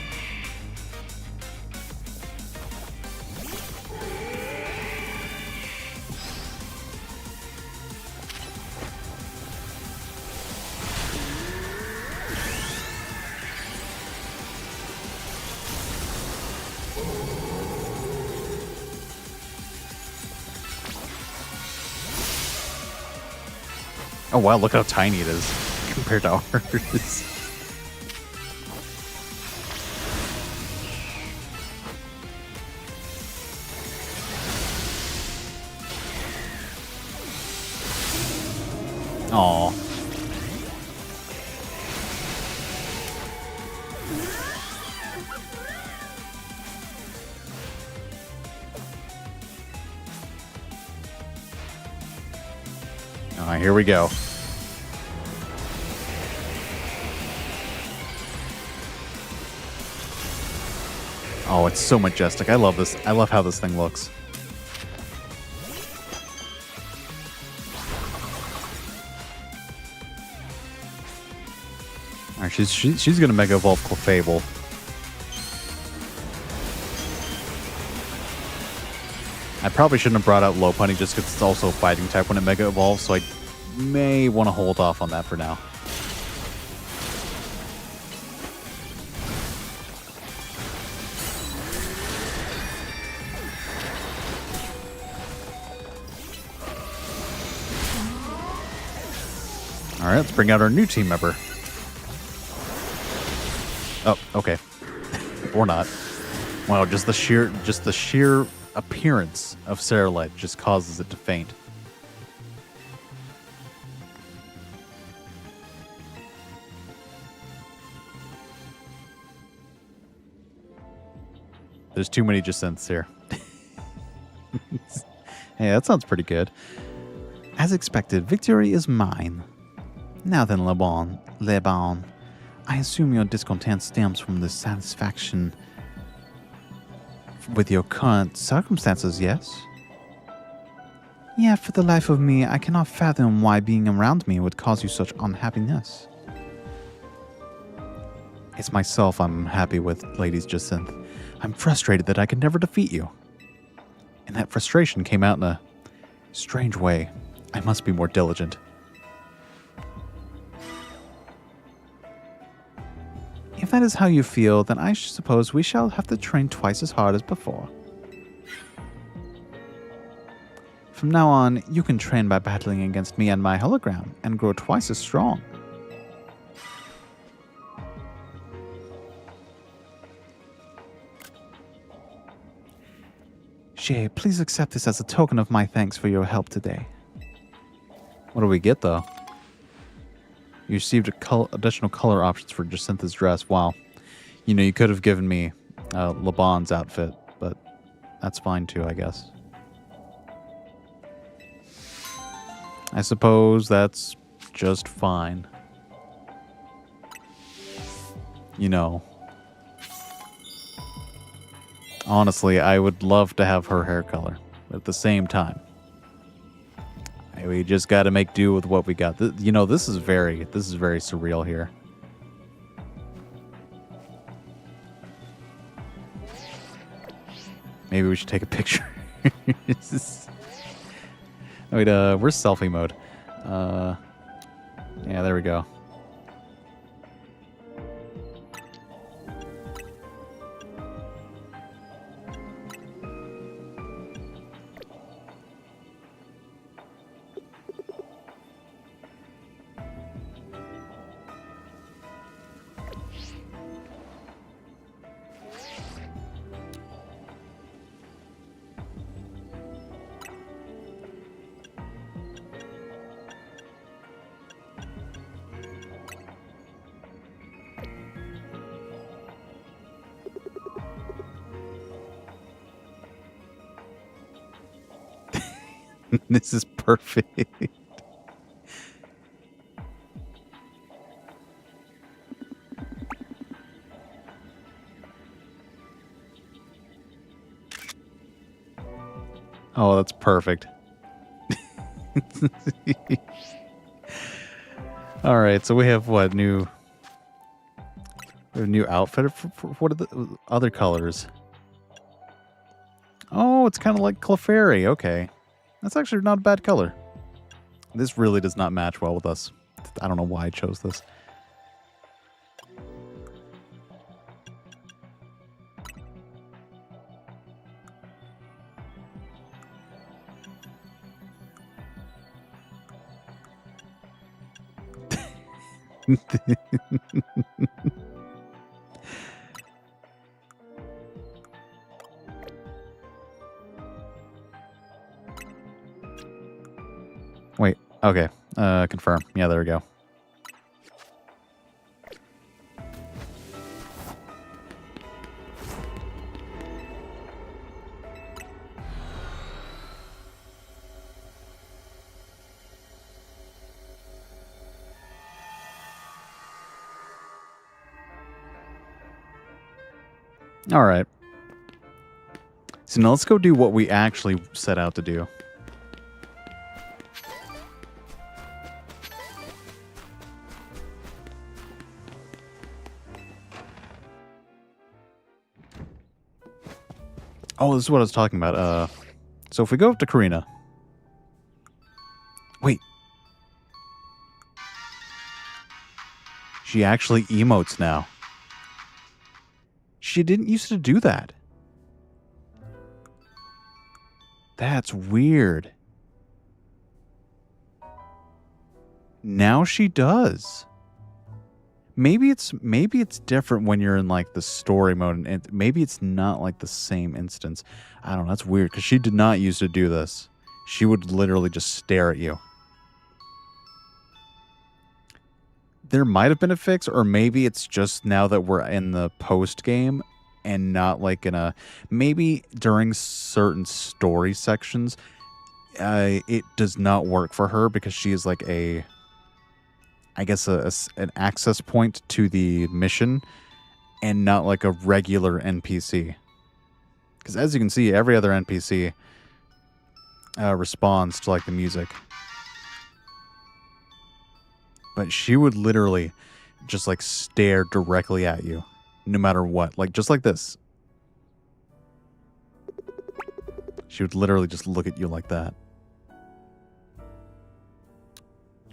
S1: Oh wow, look how tiny it is compared to ours. Aw. Alright, here we go. Oh, it's so majestic. I love this. I love how this thing looks. Alright, she's gonna Mega Evolve Clefable. I probably shouldn't have brought out Lopunny just because it's also a fighting type when it Mega Evolves, so I may want to hold off on that for now. Alright, let's bring out our new team member. Oh, okay. Or not. Wow, just the sheer appearance of Sarilite just causes it to faint. There's too many Jacinths here. Hey, that sounds pretty good. As expected, victory is mine. Now then, Le Bon, I assume your discontent stems from the satisfaction with your current circumstances, yes? Yeah, for the life of me, I cannot fathom why being around me would cause you such unhappiness. It's myself I'm happy with, Lady Jacinth. I'm frustrated that I could never defeat you. And that frustration came out in a strange way. I must be more diligent. If that is how you feel, then I suppose we shall have to train twice as hard as before. From now on, you can train by battling against me and my hologram, and grow twice as strong. Jade, please accept this as a token of my thanks for your help today. What do we get, though? You received additional color options for Jacintha's dress. Wow. You know, you could have given me Le Bon's outfit, but that's fine too, I guess. I suppose that's just fine. You know. Honestly, I would love to have her hair color, but at the same time, we just got to make do with what we got. You know, this is very surreal here. Maybe we should take a picture. Wait, where's selfie mode? Yeah, there we go. This is perfect. Oh, that's perfect. All right, so we have what new outfit for what are the other colors? Oh, it's kind of like Clefairy. Okay. That's actually not a bad color. This really does not match well with us. I don't know why I chose this. Wait, Okay. Confirm. Yeah, there we go. All right. So now let's go do what we actually set out to do. Oh, this is what I was talking about. So if we go up to Karina. Wait. She actually emotes now. She didn't used to do that. That's weird. Now she does. Maybe it's different when you're in like the story mode, and maybe it's not like the same instance. I don't know. That's weird because she did not used to do this. She would literally just stare at you. There might have been a fix, or maybe it's just now that we're in the post game and not like in a, maybe during certain story sections, it does not work for her because she is like a, I guess an access point to the mission and not like a regular NPC. Because as you can see, every other NPC responds to like the music. But she would literally just like stare directly at you no matter what. Like just like this. She would literally just look at you like that.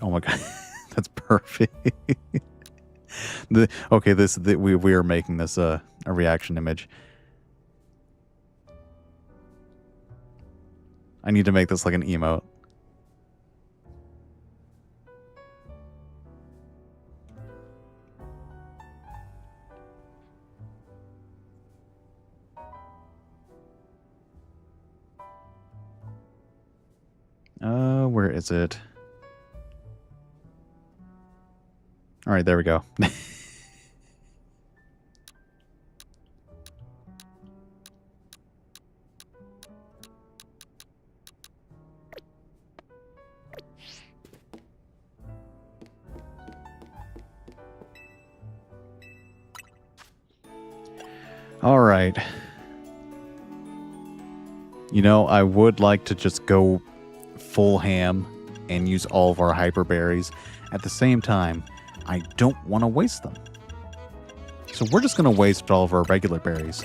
S1: Oh my god. That's perfect. Okay, we are making this a reaction image. I need to make this like an emote. Where is it? All right, there we go. All right. You know, I would like to just go full ham and use all of our hyper berries. At the same time, I don't want to waste them. So we're just going to waste all of our regular berries.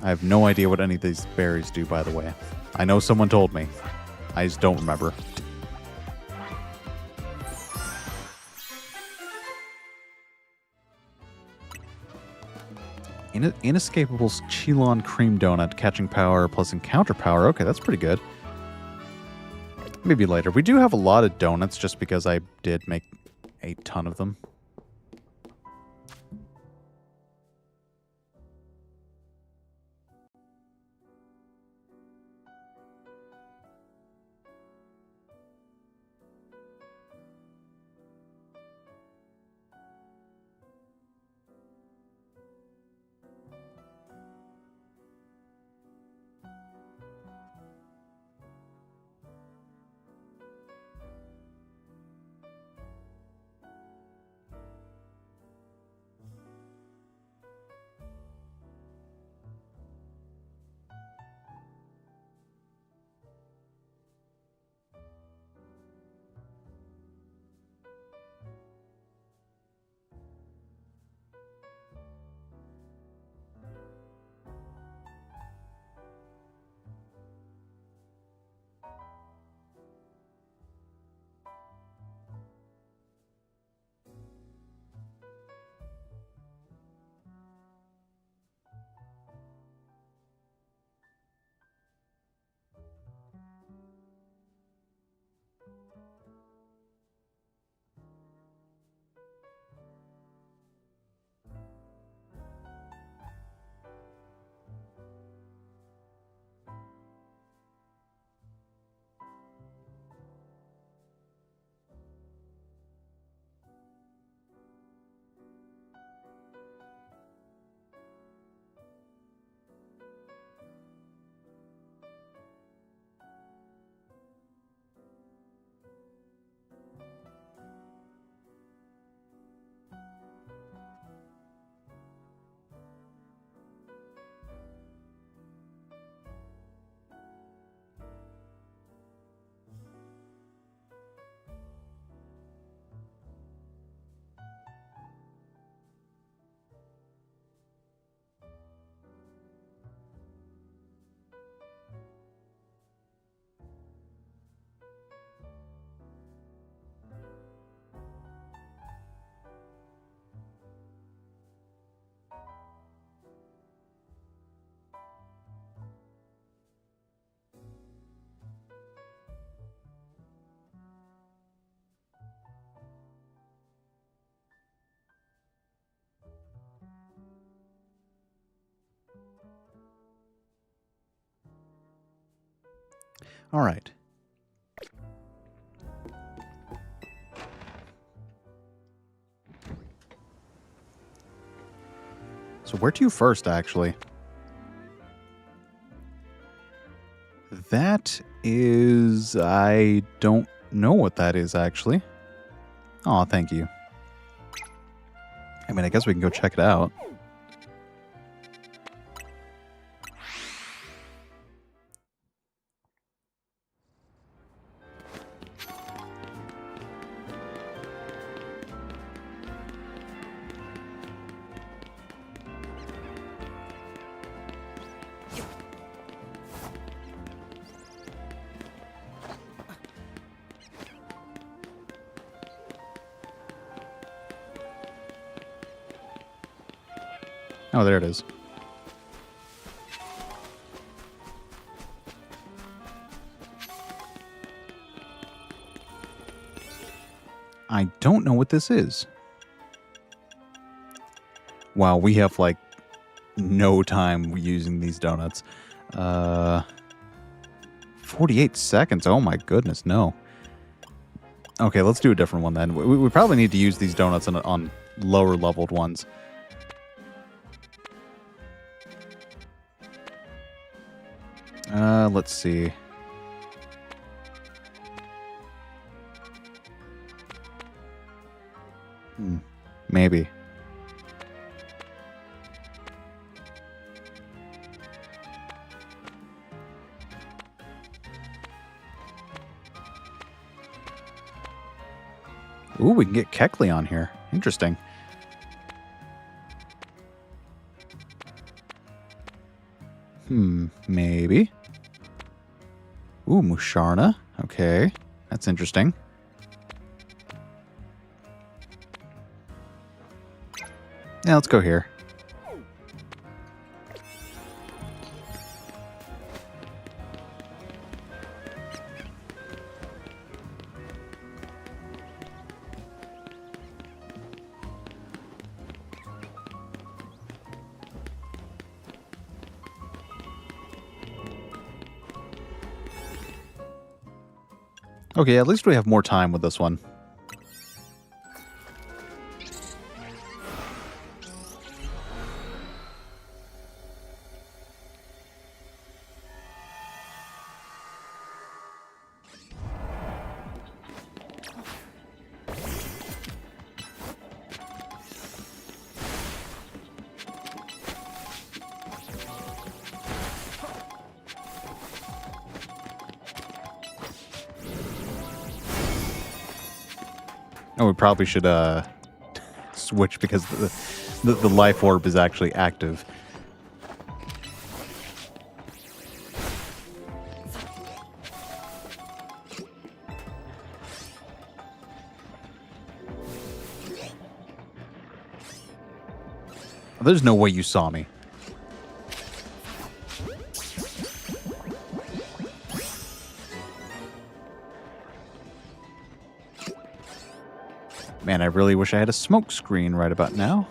S1: I have no idea what any of these berries do, by the way. I know someone told me. I just don't remember. Inescapable Chilon Cream Donut, catching power plus encounter power. Okay, that's pretty good. Maybe later. We do have a lot of donuts just because I did make a ton of them. All right. So where to first, actually? That is... I don't know what that is, actually. Oh, thank you. I mean, I guess we can go check it out. Oh, there it is. I don't know what this is. Wow, we have, like, no time using these donuts. 48 seconds. Oh, my goodness, no. Okay, let's do a different one, then. We probably need to use these donuts on lower-leveled ones. Let's see. Maybe. Ooh, we can get Keckley on here. Interesting. Maybe. Ooh, Musharna. Okay, that's interesting. Yeah, let's go here. Okay, at least we have more time with this one. Oh, we probably should switch because the life orb is actually active. There's no way you saw me. Man, I really wish I had a smoke screen right about now.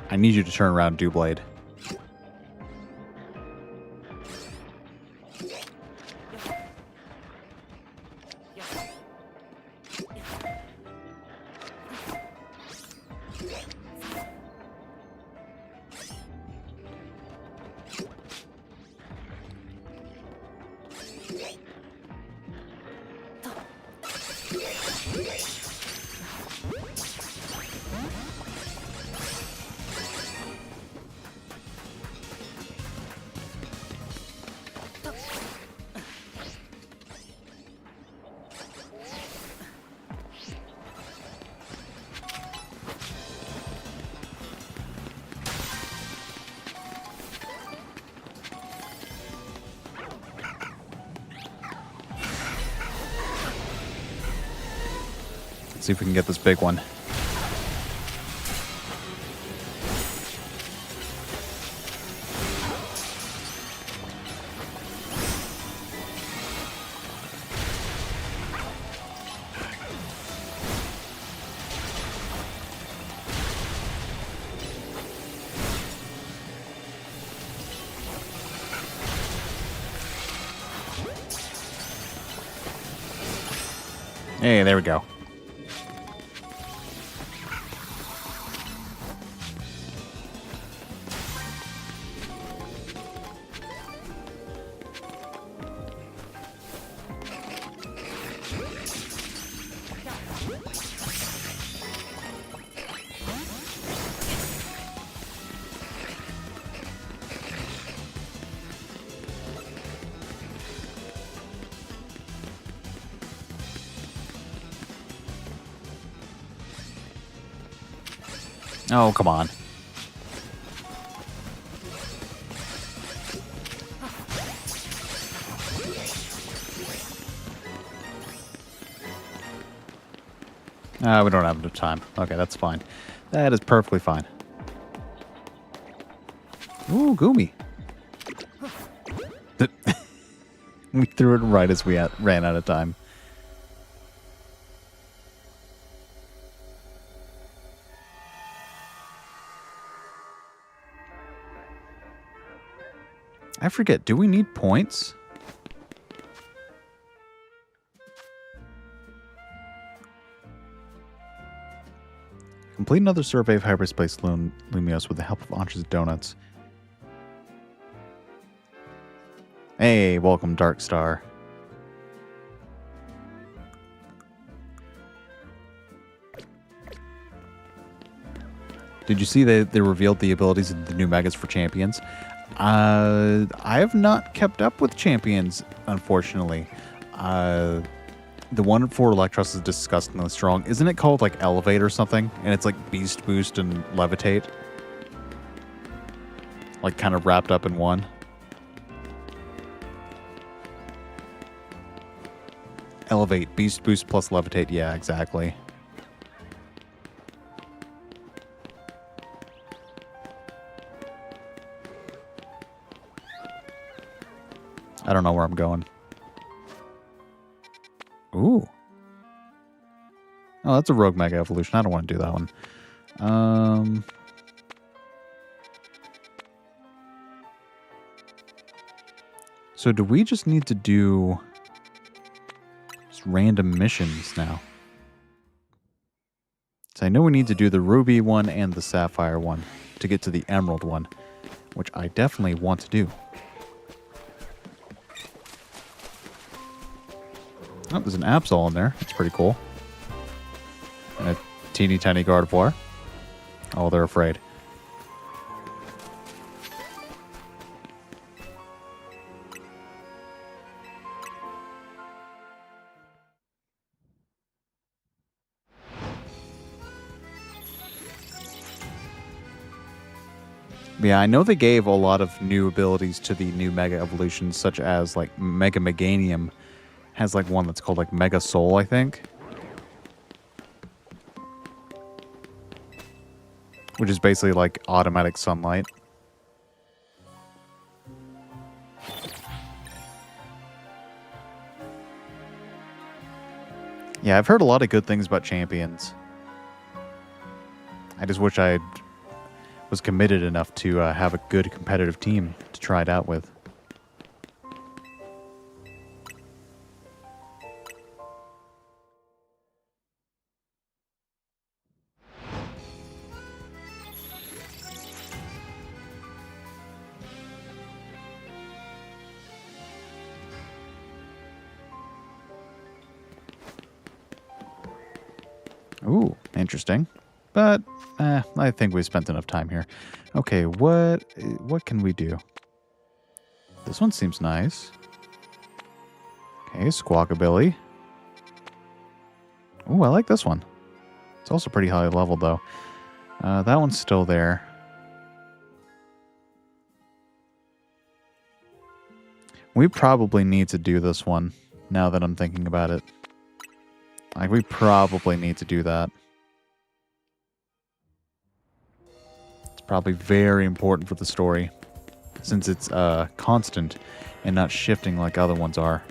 S1: I need you to turn around, Dewblade. Let's see if we can get this big one. Hey, there we go. Oh, come on. We don't have enough time. Okay, that's fine. That is perfectly fine. Ooh, Goomy. We threw it right as we ran out of time. I forget, do we need points? Complete another survey of hyperspace Lumios with the help of Antra's donuts. Hey, welcome, Dark Star. Did you see they revealed the abilities of the new megas for champions? I have not kept up with champions, unfortunately. The one for Electros is disgustingly strong. Isn't it called like Elevate or something? And it's like Beast Boost and Levitate. Like kind of wrapped up in one. Elevate, Beast Boost plus Levitate. Yeah, exactly. I don't know where I'm going. Ooh. Oh, that's a Rogue Mega Evolution. I don't want to do that one. So do we just need to do just random missions now? So I know we need to do the Ruby one and the Sapphire one to get to the Emerald one, which I definitely want to do. Oh, there's an Absol in there. That's pretty cool. And a teeny tiny Gardevoir. Oh, they're afraid. Yeah, I know they gave a lot of new abilities to the new Mega Evolutions, such as like Mega Meganium has like one that's called like Mega Soul, I think. Which is basically like automatic sunlight. Yeah, I've heard a lot of good things about champions. I just wish I was committed enough to have a good competitive team to try it out with. Ooh, interesting. But I think we spent enough time here. Okay, what can we do? This one seems nice. Okay, Squawkabilly. Ooh, I like this one. It's also pretty high level, though. That one's still there. We probably need to do this one, now that I'm thinking about it. Like, we probably need to do that. It's probably very important for the story, since it's constant and not shifting like other ones are.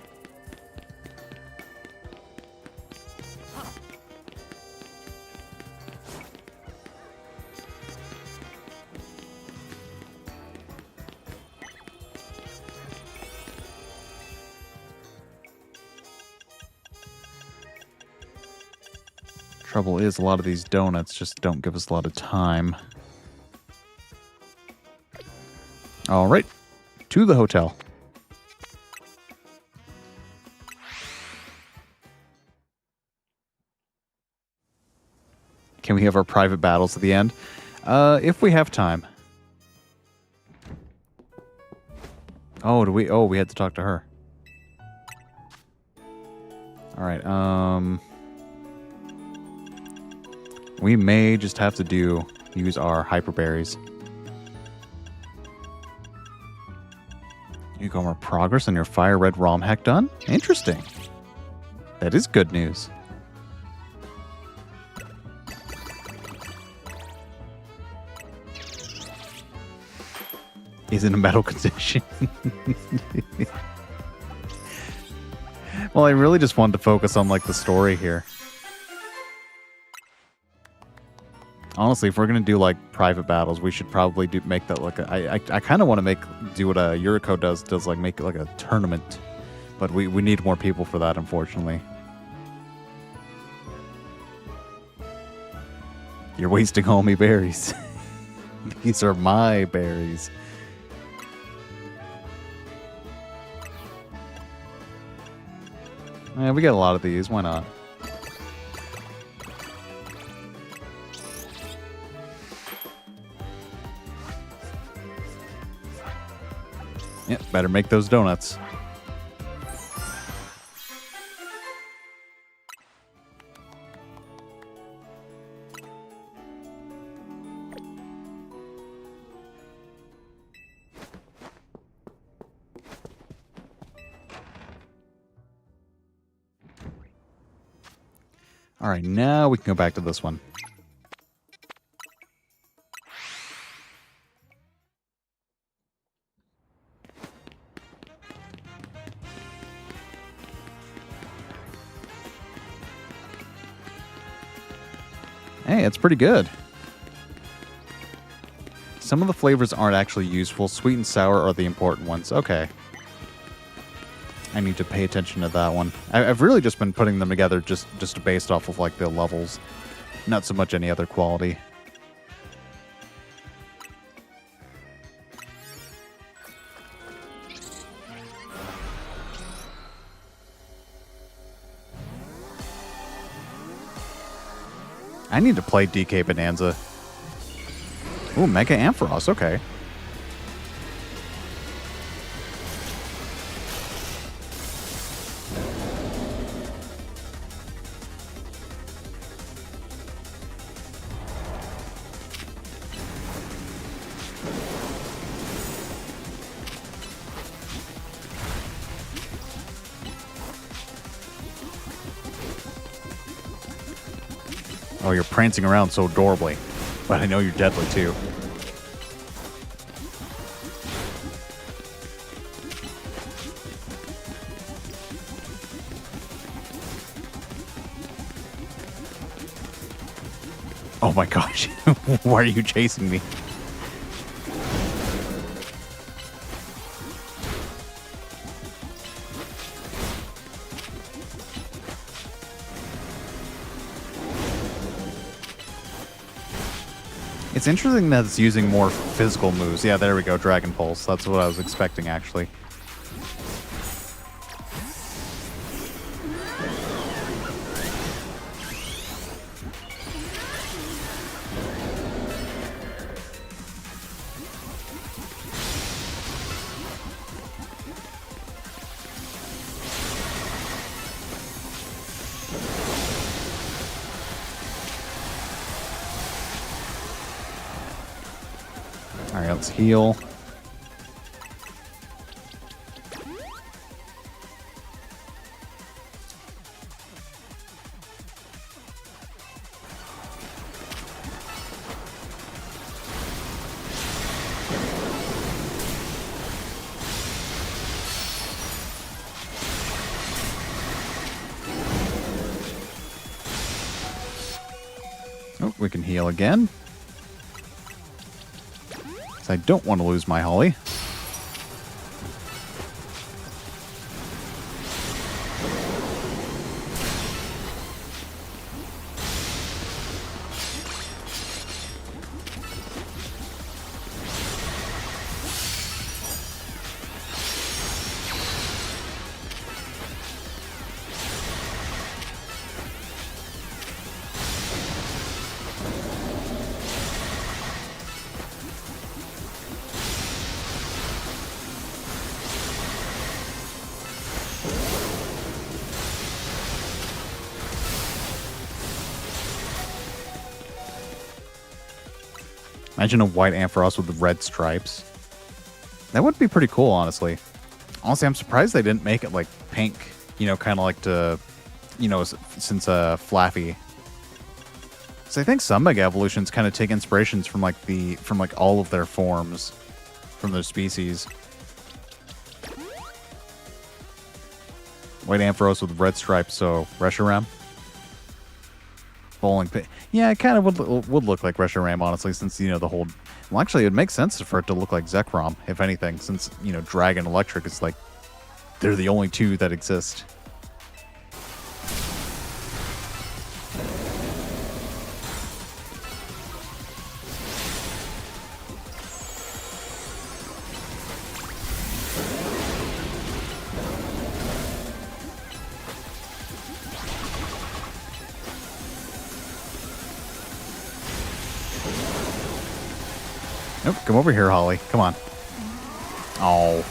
S1: Trouble is, a lot of these donuts just don't give us a lot of time. All right, to the hotel. Can we have our private battles at the end? If we have time. Oh, do we? Oh, we had to talk to her. All right. We may just have to use our hyperberries. You got more progress on your fire red ROM hack done? Interesting. That is good news. He's in a metal condition. Well, I really just wanted to focus on like the story here. Honestly, if we're gonna do like private battles, we should probably make that like I kind of want to do what Yuriko does like make it like a tournament, but we need more people for that, unfortunately. You're wasting all me berries. These are my berries. Yeah, we get a lot of these. Why not? Yeah, better make those donuts. All right, now we can go back to this one. Hey, it's pretty good. Some of the flavors aren't actually useful. Sweet and sour are the important ones. Okay. I need to pay attention to that one. I've really just been putting them together just based off of like the levels. Not so much any other quality. I need to play DK Bonanza. Ooh, Mega Ampharos, okay. Oh, you're prancing around so adorably. But I know you're deadly, too. Oh my gosh. Why are you chasing me? It's interesting that it's using more physical moves. Yeah, there we go, Dragon Pulse. That's what I was expecting, actually. Alright, let's heal. Oh, we can heal again. I don't want to lose my Holly. Imagine a white Ampharos with red stripes. That would be pretty cool, honestly. Honestly, I'm surprised they didn't make it like pink, you know, kind of like to, you know, since Flaffy. So I think some Mega Evolutions kind of take inspirations from like all of their forms from their species. White Ampharos with red stripes, so Reshiram. Bowling pit. Yeah, it kind of would look like Reshiram, honestly, since, you know, the whole... Well, actually, it makes sense for it to look like Zekrom, if anything, since, you know, Dragon Electric is like... They're the only two that exist. Nope, come over here, Holly. Come on. Oh.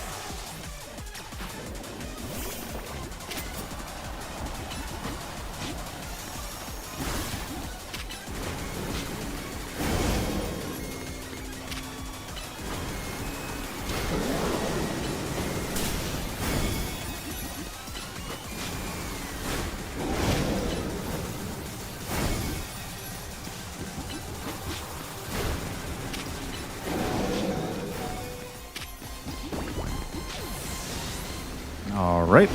S1: All right.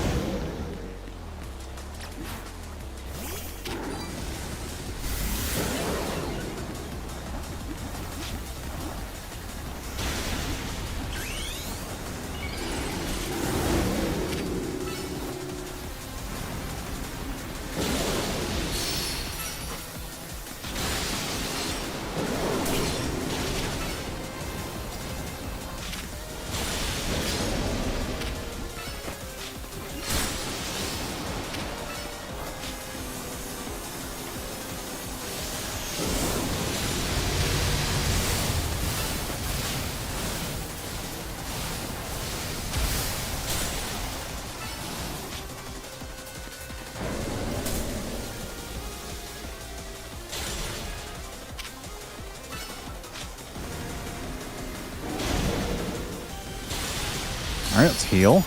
S1: All right, let's heal.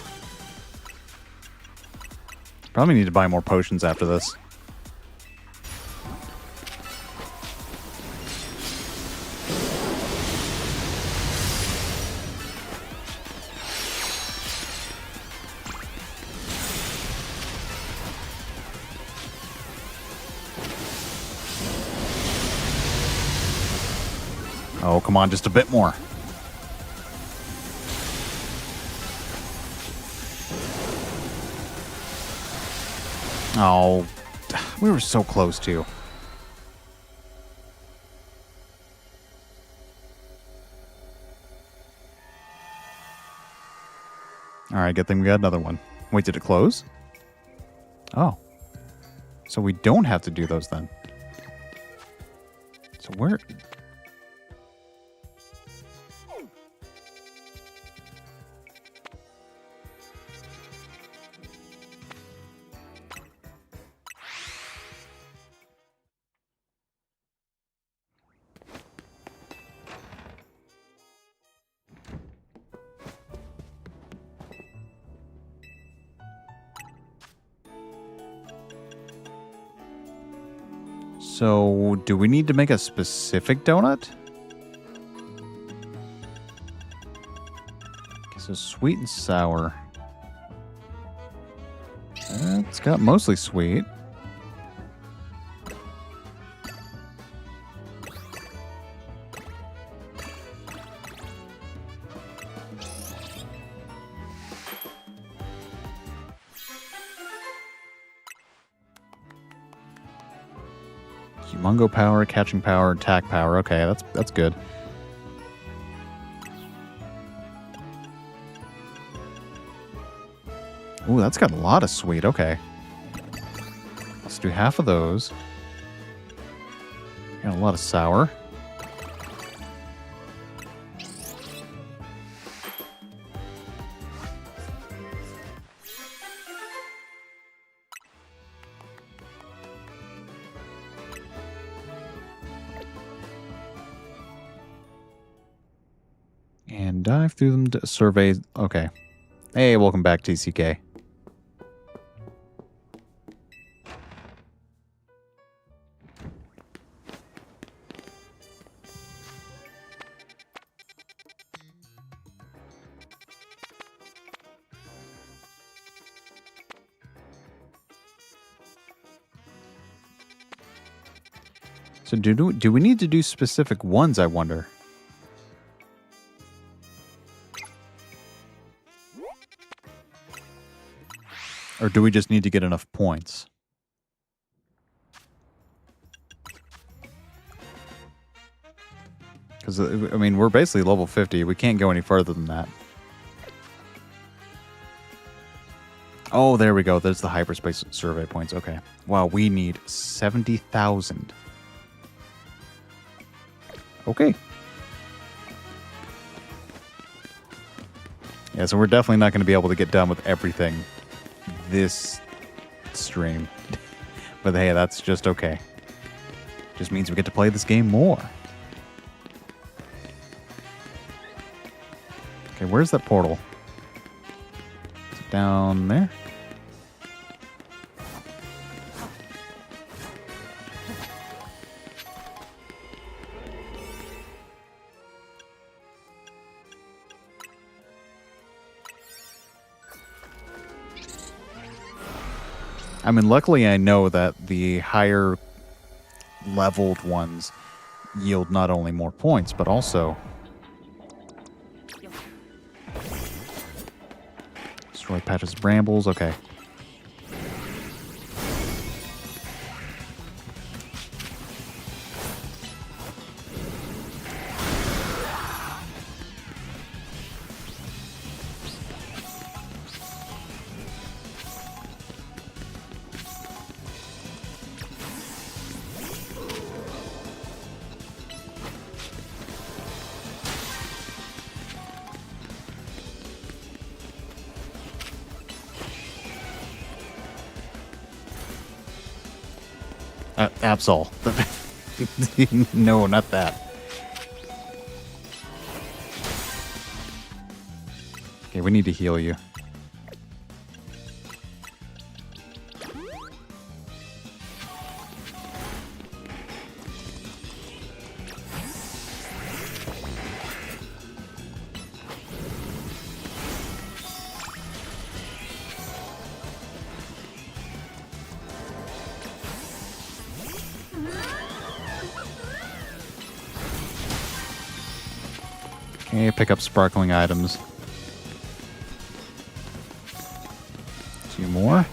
S1: Probably need to buy more potions after this. Oh, come on, just a bit more. Oh, we were so close too. All right, good thing we got another one. Wait, did it close? Oh. So we don't have to do those then. So where... So, do we need to make a specific donut? Okay, so sweet and sour. It's got mostly sweet. Humongo power, catching power, attack power. Okay, that's good. Ooh, that's got a lot of sweet. Okay. Let's do half of those. Got a lot of sour. And dive through them to survey. Okay. Hey, welcome back, TCK. So do we need to do specific ones, I wonder? Or do we just need to get enough points? Because, I mean, we're basically level 50. We can't go any further than that. Oh, there we go. There's the hyperspace survey points. Okay. Wow, we need 70,000. Okay. Yeah, so we're definitely not going to be able to get done with everything this stream. But hey, that's just okay. Just means we get to play this game more. Okay, where's that portal? Is it down there? I mean, luckily I know that the higher leveled ones yield not only more points, but also destroy patches of brambles. Okay. Absol. No, not that. Okay, we need to heal you. Okay, pick up sparkling items. 2 more.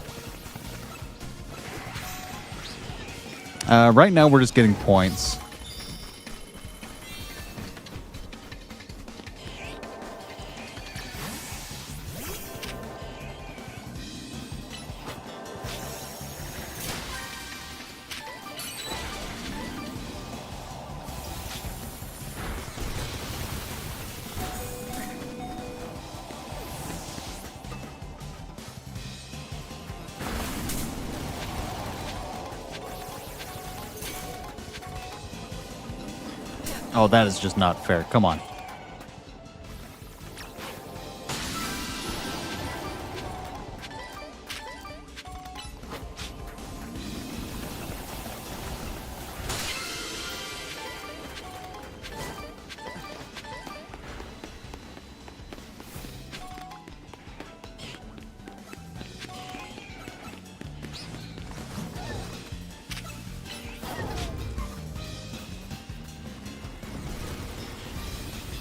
S1: Right now we're just getting points. Oh, that is just not fair. Come on.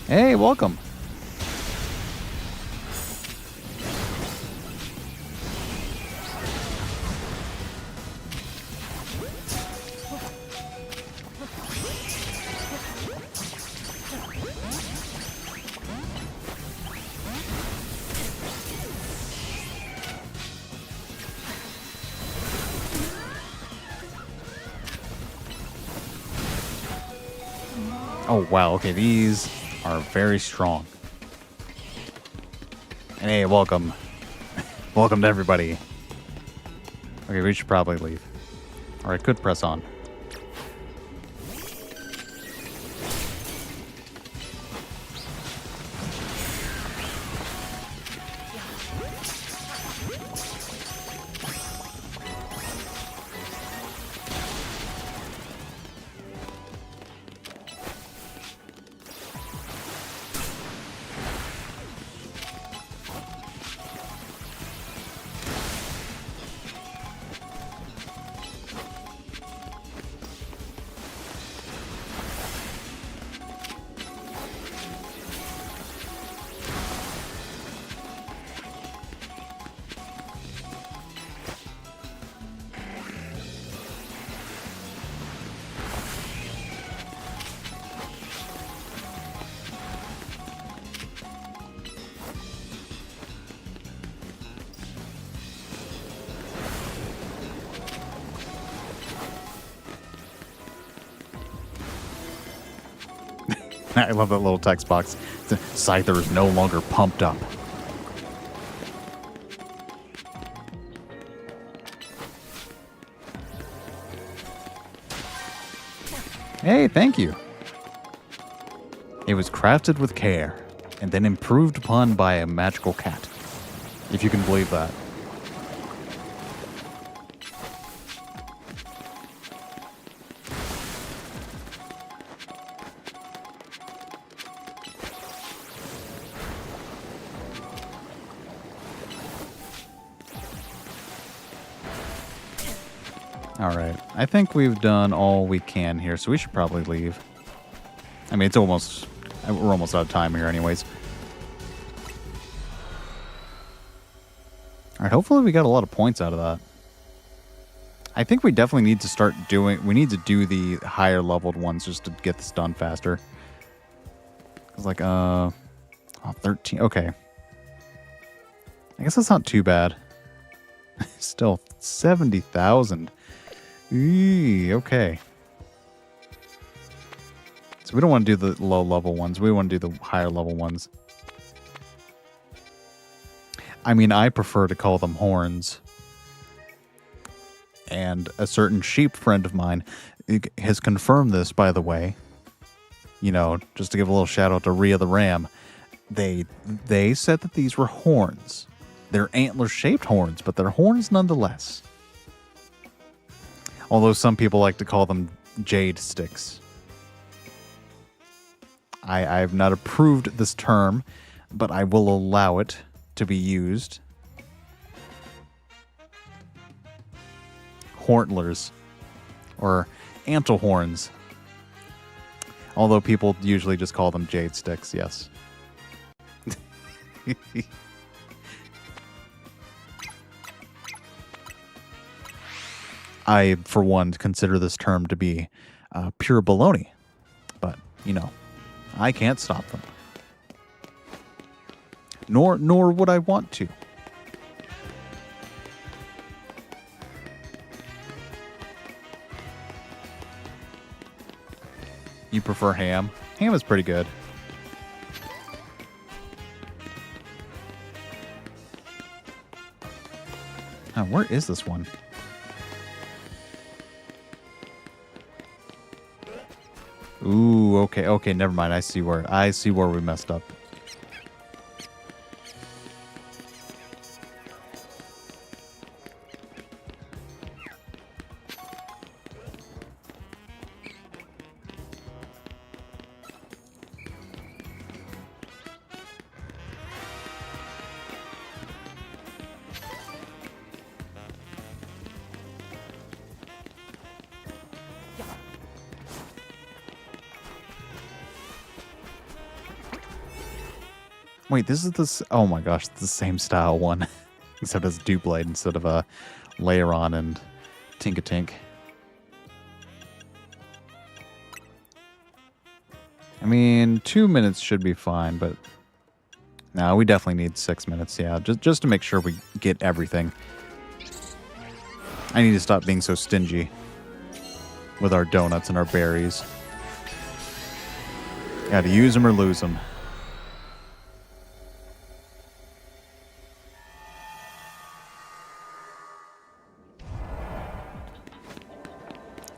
S1: Hey, welcome. Oh, wow. Okay, these are very strong. And hey, welcome. Welcome to everybody. Okay, we should probably leave. Or I could press on. I love that little text box. The Scyther is no longer pumped up. Hey, thank you. It was crafted with care, and then improved upon by a magical cat. If you can believe that. Alright, I think we've done all we can here, so we should probably leave. I mean, we're almost out of time here anyways. Alright, hopefully we got a lot of points out of that. I think we definitely need to start we need to do the higher leveled ones just to get this done faster. It's like, 13, okay. I guess that's not too bad. Still, 70,000. Okay. So we don't want to do the low level ones. We want to do the higher level ones. I mean, I prefer to call them horns. And a certain sheep friend of mine has confirmed this, by the way. You know, just to give a little shout out to Rhea the Ram. They said that these were horns. They're antler-shaped horns, but they're horns nonetheless. Although some people like to call them jade sticks. I've not approved this term, but I will allow it to be used. Horntlers. Or antlehorns. Although people usually just call them jade sticks, yes. I, for one, consider this term to be pure baloney. But, you know, I can't stop them. Nor would I want to. You prefer ham? Ham is pretty good. Oh, where is this one? Ooh, okay, never mind. I see where we messed up. Wait, this is this. Oh my gosh, it's the same style one, except it's Dublade instead of a Layeron and Tinkatink. I mean, 2 minutes should be fine, but no, we definitely need 6 minutes. Yeah, just to make sure we get everything. I need to stop being so stingy with our donuts and our berries. Got to use them or lose them.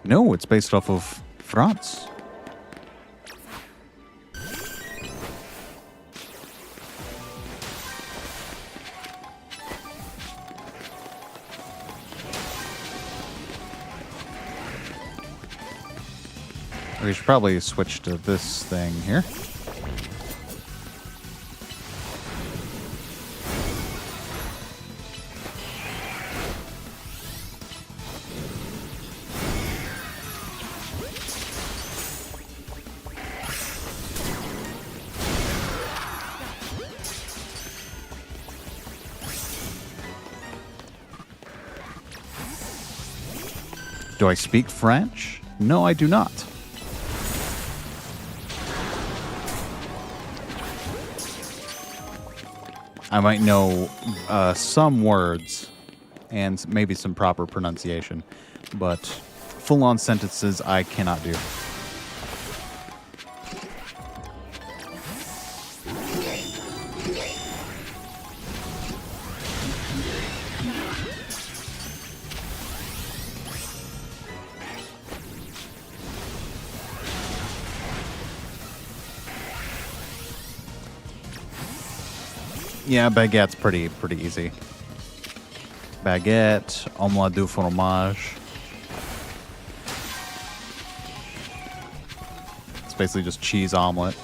S1: No, it's based off of France. We should probably switch to this thing here. Do I speak French? No, I do not. I might know some words and maybe some proper pronunciation, but full-on sentences I cannot do. Yeah, baguette's pretty easy. Baguette, omelette du fromage. It's basically just cheese omelet.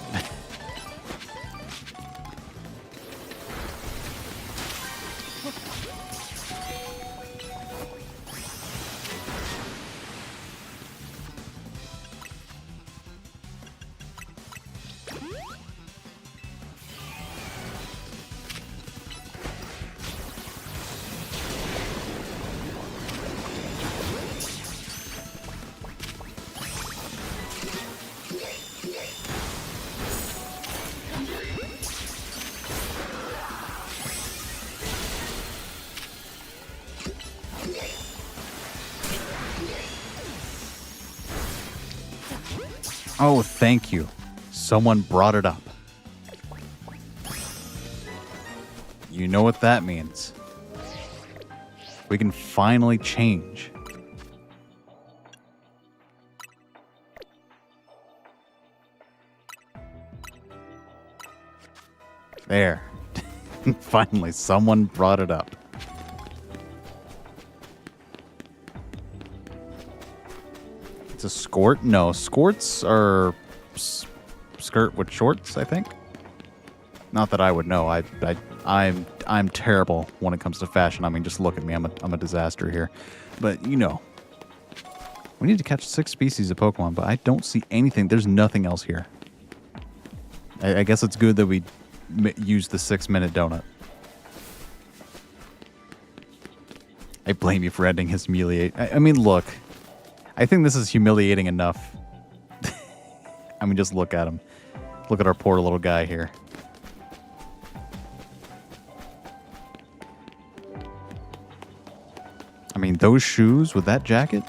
S1: Oh, thank you. Someone brought it up. You know what that means. We can finally change. There. Finally, someone brought it up. It's a skort? No, skorts are skirt with shorts, I think. Not that I would know. I'm terrible when it comes to fashion. I mean, just look at me. I'm a disaster here. But you know, we need to catch 6 species of Pokemon, but I don't see anything. There's nothing else here. I guess it's good that we use the 6-minute donut. I blame you for ending his humiliate. I mean, look. I think this is humiliating enough. I mean, just look at him. Look at our poor little guy here. I mean, those shoes with that jacket?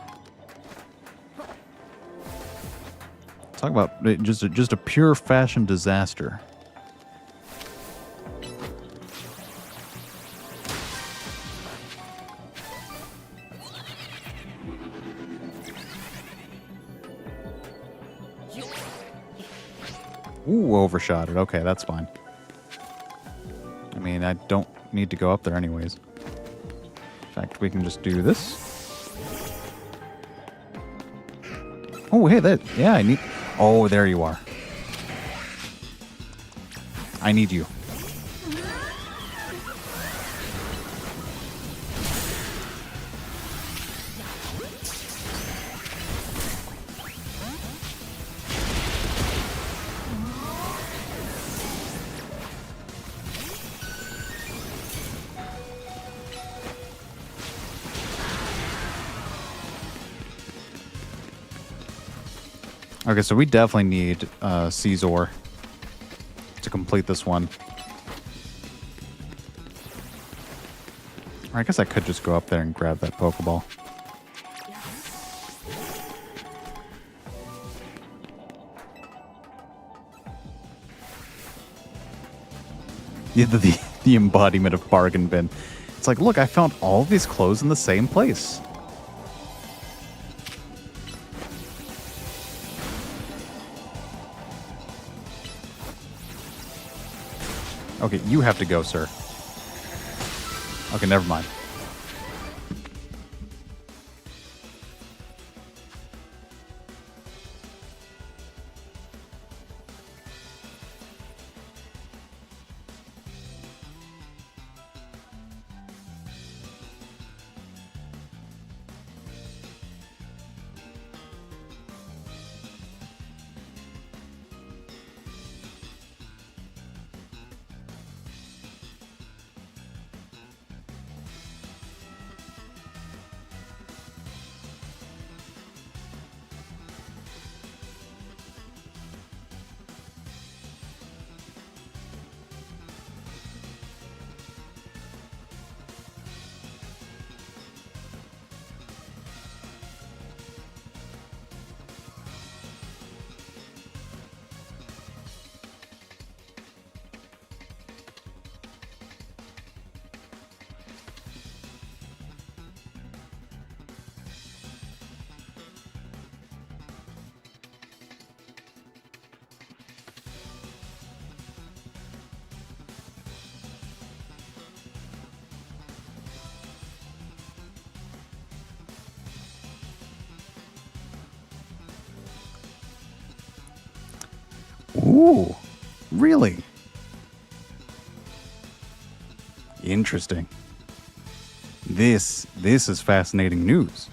S1: Talk about just a pure fashion disaster. Ooh, overshot it. Okay, that's fine. I mean, I don't need to go up there anyways. In fact, we can just do this. Oh, hey, that... Yeah, I need... Oh, there you are. I need you. Okay, so we definitely need Caesar to complete this one. Or I guess I could just go up there and grab that Pokeball. Yeah, the embodiment of bargain bin. It's like, look, I found all of these clothes in the same place. Okay, you have to go, sir. Okay, never mind. Ooh, really? Interesting. This is fascinating news.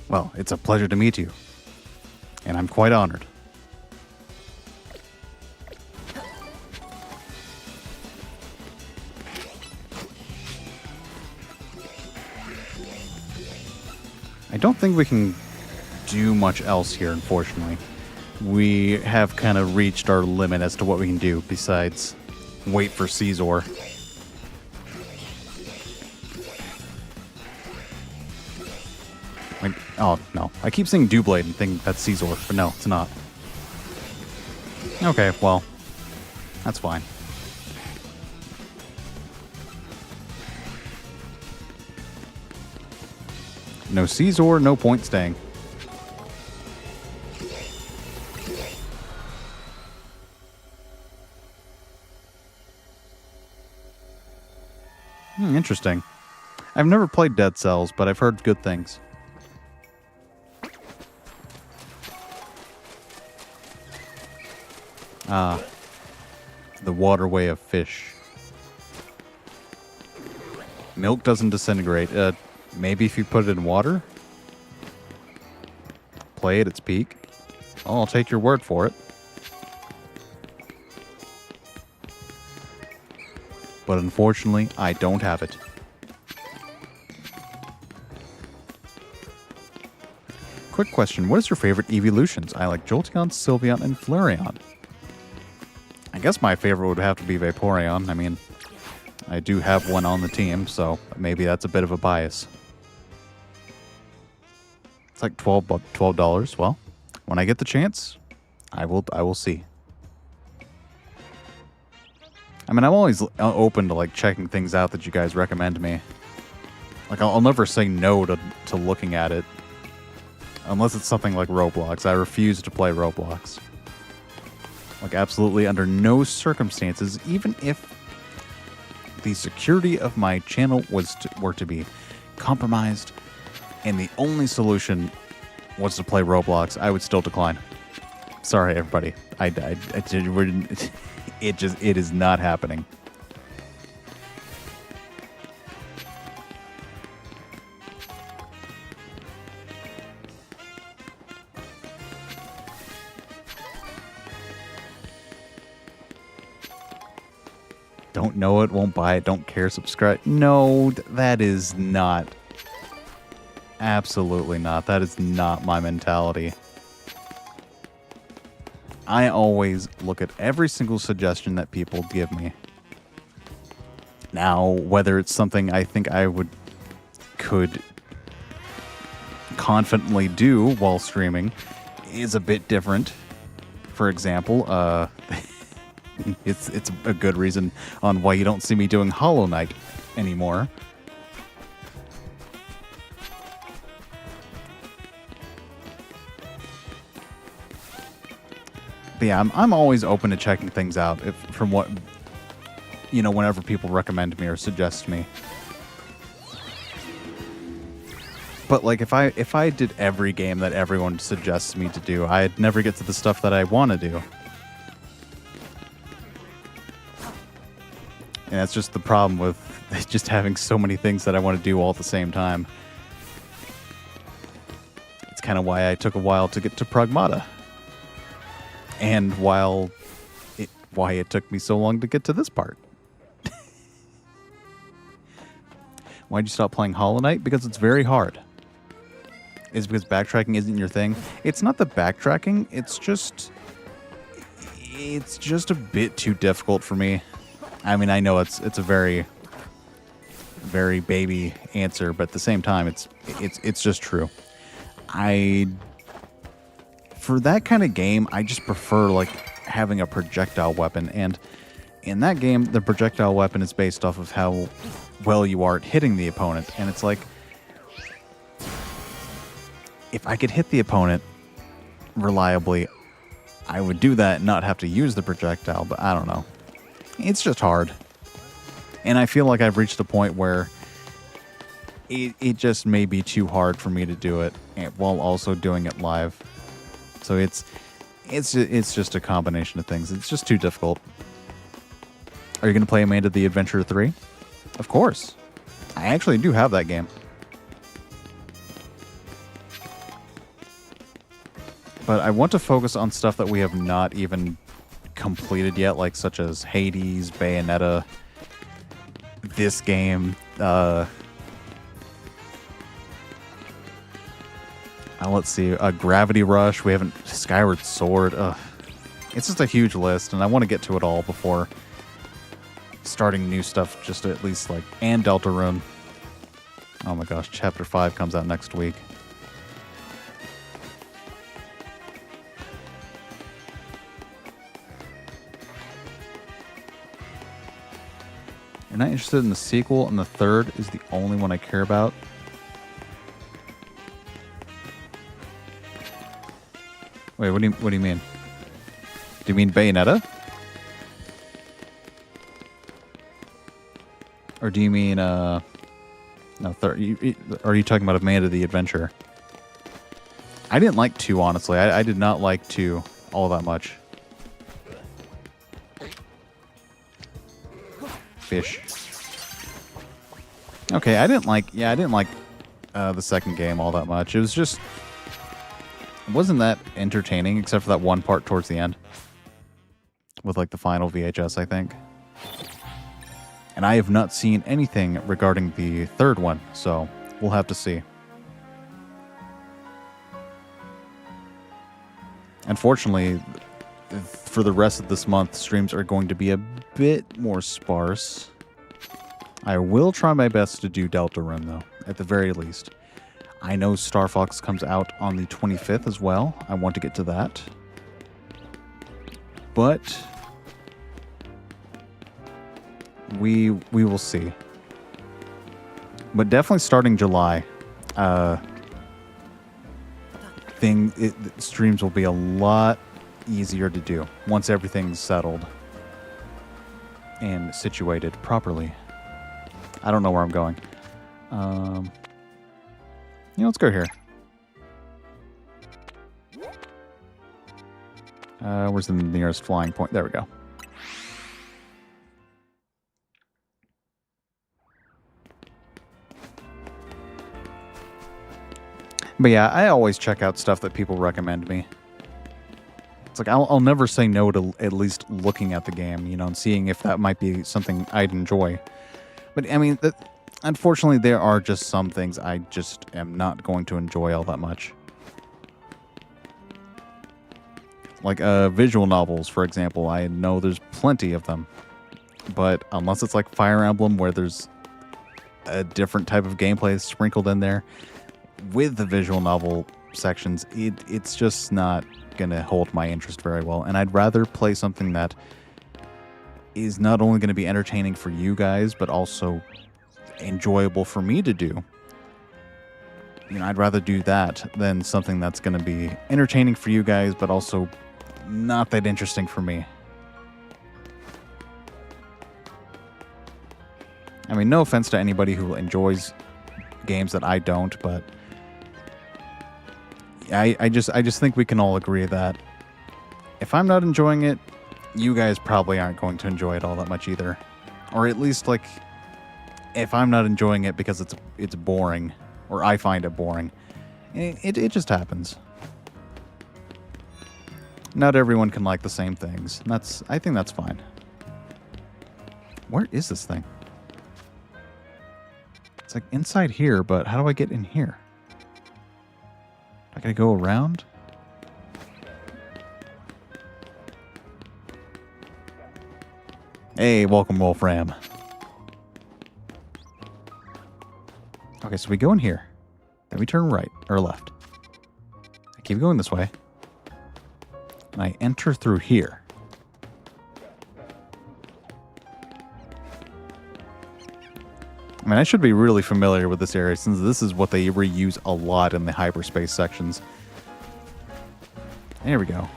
S1: Well, it's a pleasure to meet you, and I'm quite honored. I don't think we can do much else here, unfortunately. We have kind of reached our limit as to what we can do besides wait for Caesar. Like, oh, no. I keep saying Doublade and think that's Caesar, but no, it's not. Okay, well, that's fine. No Caesar, no point staying. Interesting. I've never played Dead Cells, but I've heard good things. Ah. The waterway of fish. Milk doesn't disintegrate. Maybe if you put it in water? Play at its peak? Oh, I'll take your word for it. But unfortunately, I don't have it. Quick question, what is your favorite evolutions? I like Jolteon, Sylveon, and Flareon. I guess my favorite would have to be Vaporeon. I mean, I do have one on the team, so maybe that's a bit of a bias. It's like $12. Well, when I get the chance, I will see. I mean, I'm always open to like checking things out that you guys recommend to me. Like, I'll never say no to looking at it. Unless it's something like Roblox. I refuse to play Roblox. Like, absolutely under no circumstances, even if the security of my channel were to be compromised and the only solution was to play Roblox, I would still decline. Sorry, everybody. It is not happening. Don't know it, won't buy it, don't care, subscribe. No, that is not. Absolutely not. That is not my mentality. I always look at every single suggestion that people give me. Now, whether it's something I think I could confidently do while streaming is a bit different. For example, it's a good reason on why you don't see me doing Hollow Knight anymore. But yeah, I'm always open to checking things out from what, whenever people recommend me or suggest me. But like if I did every game that everyone suggests me to do, I'd never get to the stuff that I want to do. And that's just the problem with just having so many things that I want to do all at the same time. It's kind of why I took a while to get to Pragmata. And why it took me so long to get to this part. Why'd you stop playing Hollow Knight? Because it's very hard. Is it because backtracking isn't your thing? It's not the backtracking, it's just a bit too difficult for me. I mean, I know it's a very, very baby answer, but at the same time, it's just true. For that kind of game, I just prefer like having a projectile weapon, and in that game, the projectile weapon is based off of how well you are at hitting the opponent, and it's like, if I could hit the opponent reliably, I would do that and not have to use the projectile, but I don't know. It's just hard. And I feel like I've reached a point where it just may be too hard for me to do it while also doing it live. So It's just a combination of things. It's just too difficult. Are you going to play Amanda the Adventurer 3? Of course. I actually do have that game. But I want to focus on stuff that we have not even completed yet, like such as Hades, Bayonetta, this game. Let's see, Gravity Rush. We haven't Skyward Sword. It's just a huge list, and I want to get to it all before starting new stuff. Just at least like and Deltarune. Oh my gosh, Chapter 5 comes out next week. You're not interested in the sequel, and the third is the only one I care about. Wait, what do you mean? Do you mean Bayonetta? Or do you mean no, are you talking about Amanda the Adventurer? I didn't like 2, honestly. I did not like 2 all that much. Fish. Okay, I didn't like the second game all that much. It was just, it wasn't that entertaining except for that one part towards the end with like the final VHS, I think. And I have not seen anything regarding the third one, so we'll have to see. Unfortunately, for the rest of this month, streams are going to be a bit more sparse. I will try my best to do Deltarune, though, at the very least. I know Star Fox comes out on the 25th as well. I want to get to that. But we will see. But definitely starting July, streams will be a lot easier to do once everything's settled and situated properly. I don't know where I'm going. Let's go here. Where's the nearest flying point? There we go. But yeah, I always check out stuff that people recommend me. It's like, I'll never say no to at least looking at the game, and seeing if that might be something I'd enjoy. But, I mean, unfortunately, there are just some things I just am not going to enjoy all that much. Like, visual novels, for example. I know there's plenty of them. But unless it's like Fire Emblem, where there's a different type of gameplay sprinkled in there, with the visual novel sections, it's just not going to hold my interest very well. And I'd rather play something that is not only going to be entertaining for you guys, but also enjoyable for me to do. I'd rather do that than something that's going to be entertaining for you guys, but also not that interesting for me. I mean, no offense to anybody who enjoys games that I don't, but I just think we can all agree that if I'm not enjoying it, you guys probably aren't going to enjoy it all that much either. Or at least, like, if I'm not enjoying it because it's boring, or I find it boring, it just happens. Not everyone can like the same things. And I think that's fine. Where is this thing? It's like inside here, but how do I get in here? I gotta go around? Hey, welcome, Wolfram. Okay, so we go in here. Then we turn right, or left. I keep going this way. And I enter through here. I mean, I should be really familiar with this area since this is what they reuse a lot in the hyperspace sections. There we go.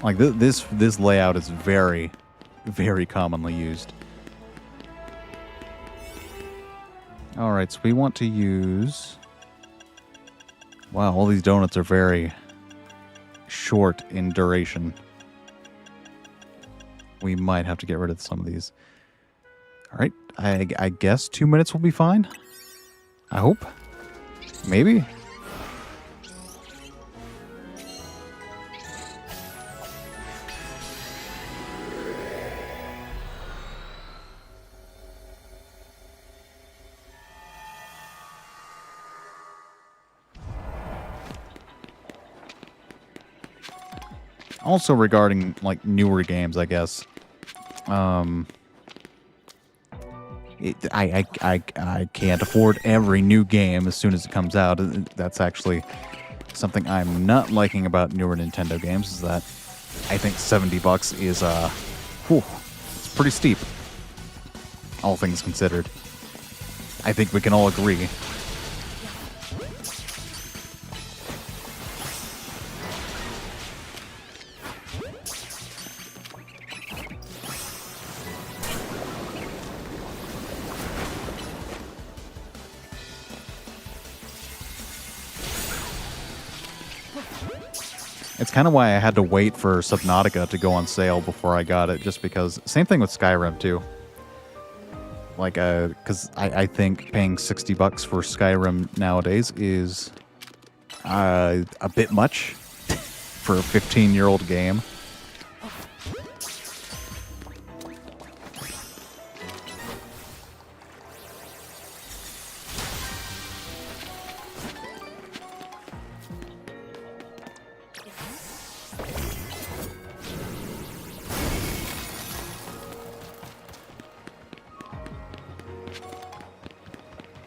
S1: Like, this layout is very, very commonly used. Alright, so we want to use... Wow, all these donuts are very, short in duration. We might have to get rid of some of these. All right, I guess 2 minutes will be fine. I hope. Maybe. Also regarding, like, newer games, I guess. I can't afford every new game as soon as it comes out. That's actually something I'm not liking about newer Nintendo games, is that I think $70 is, it's pretty steep. All things considered. I think we can all agree. It's kind of why I had to wait for Subnautica to go on sale before I got it, just because... Same thing with Skyrim, too. Like, because I think paying $60 for Skyrim nowadays is a bit much for a 15-year-old game.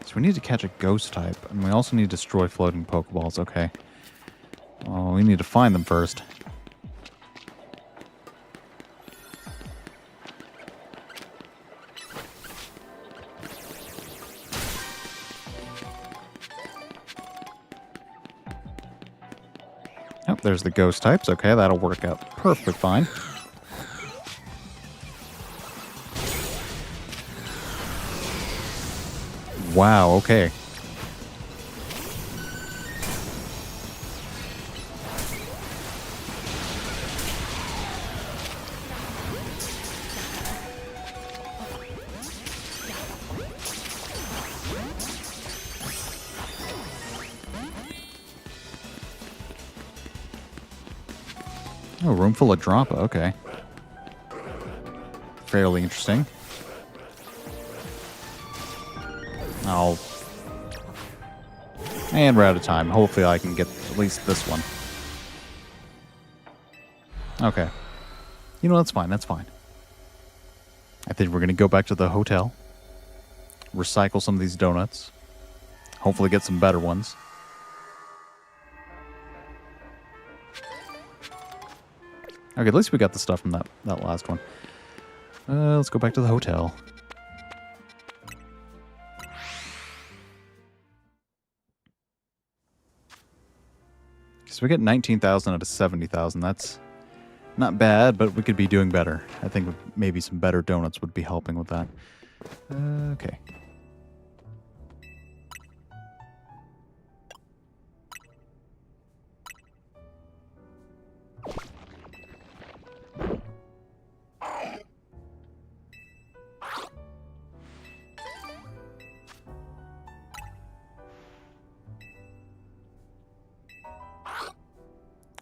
S1: So we need to catch a ghost type, and we also need to destroy floating Pokeballs. Okay. Oh, we need to find them first. Oh, there's the ghost types. Okay, that'll work out perfectly fine. Wow, okay. Oh, room full of Droppa, okay. Fairly interesting. And we're out of time. Hopefully I can get at least this one. Okay. You know, that's fine. That's fine. I think we're going to go back to the hotel. Recycle some of these donuts. Hopefully get some better ones. Okay, at least we got the stuff from that last one. Let's go back to the hotel. So we get 19,000 out of 70,000. That's not bad, but we could be doing better. I think maybe some better donuts would be helping with that. Okay.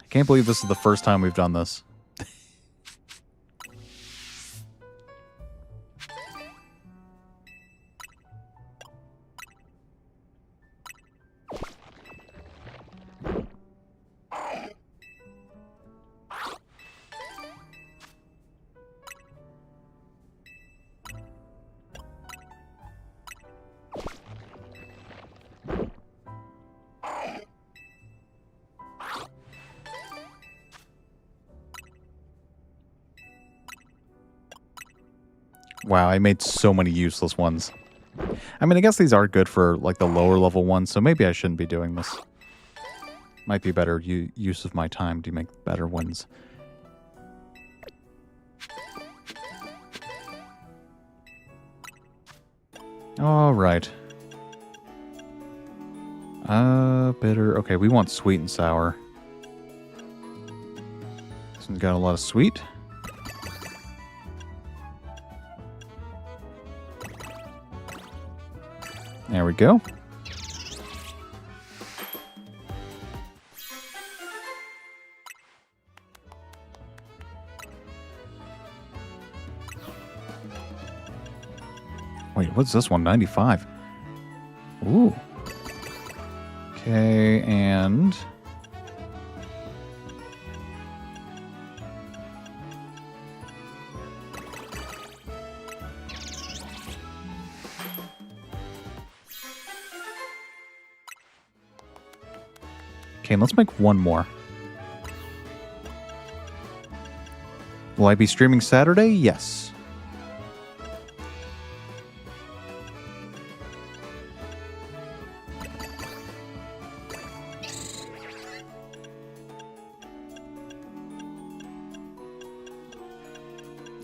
S1: I can't believe this is the first time we've done this. Wow, I made so many useless ones. I mean, I guess these are good for, like, the lower level ones, so maybe I shouldn't be doing this. Might be better use of my time to make better ones. Alright. Bitter. Okay, we want sweet and sour. Got a lot of sweet. There we go. Wait, what's this one? 95. Ooh. Okay, and... Okay, let's make one more. Will I be streaming Saturday? Yes.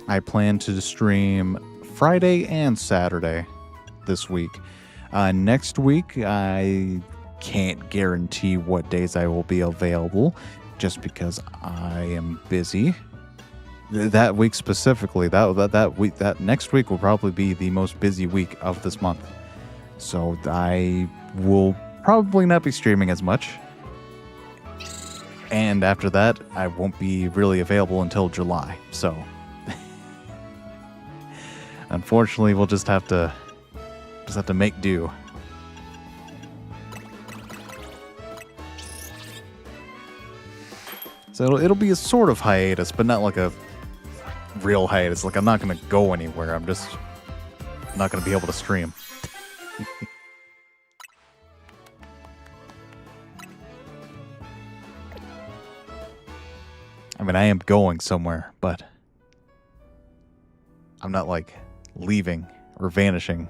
S1: I plan to stream Friday and Saturday this week. Next week, I can't guarantee what days I will be available just because I am busy. That week specifically, that next week will probably be the most busy week of this month. So I will probably not be streaming as much. And after that, I won't be really available until July. So unfortunately, we'll just have to make do. So it'll be a sort of hiatus, but not like a real hiatus. Like, I'm not going to go anywhere. I'm just not going to be able to stream. I mean, I am going somewhere, but I'm not, like, leaving or vanishing.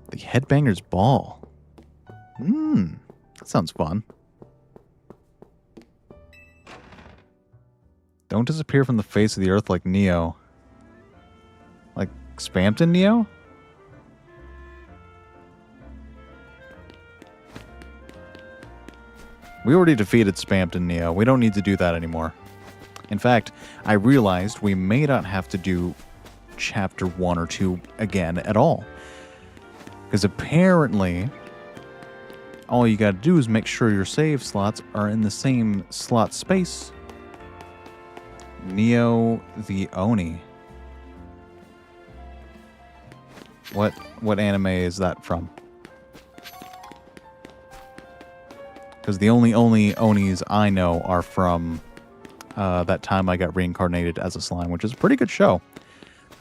S1: The Headbanger's Ball. That sounds fun. Don't disappear from the face of the earth like Neo. Like Spampton Neo? We already defeated Spampton Neo. We don't need to do that anymore. In fact, I realized we may not have to do Chapter 1 or 2 again at all. Because apparently, all you gotta do is make sure your save slots are in the same slot space. Neo the Oni. What anime is that from? Because the only Onis I know are from that time I got reincarnated as a slime, which is a pretty good show.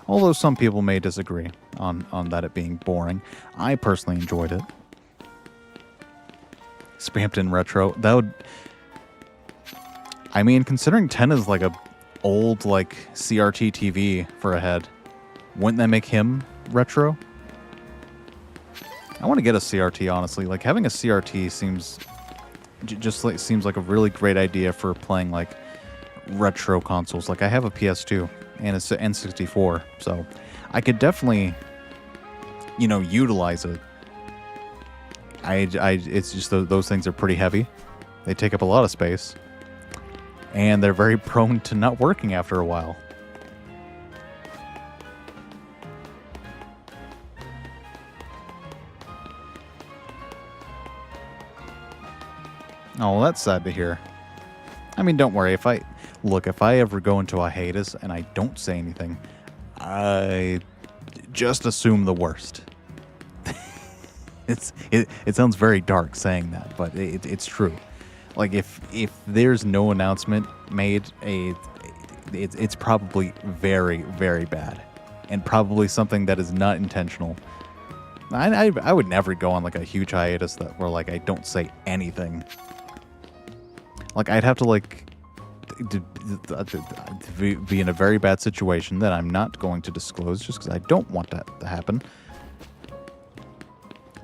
S1: Although some people may disagree on that it being boring. I personally enjoyed it. Spampton Retro. That would... I mean, considering 10 is like a old, like, CRT TV for a head, wouldn't that make him retro? I want to get a CRT, honestly. Like, having a CRT seems... seems like a really great idea for playing, like, retro consoles. Like, I have a PS2 and an N64, so I could definitely, you know, utilize it. It's just those things are pretty heavy. They take up a lot of space. And they're very prone to not working after a while. Oh, well, that's sad to hear. I mean, don't worry. If I ever go into a hiatus and I don't say anything, I just assume the worst. It sounds very dark saying that, but it's true. Like, if there's no announcement made, it's probably very, very bad. And probably something that is not intentional. I would never go on, like, a huge hiatus where, like, I don't say anything. Like, I'd have to, like, be in a very bad situation that I'm not going to disclose just because I don't want that to happen.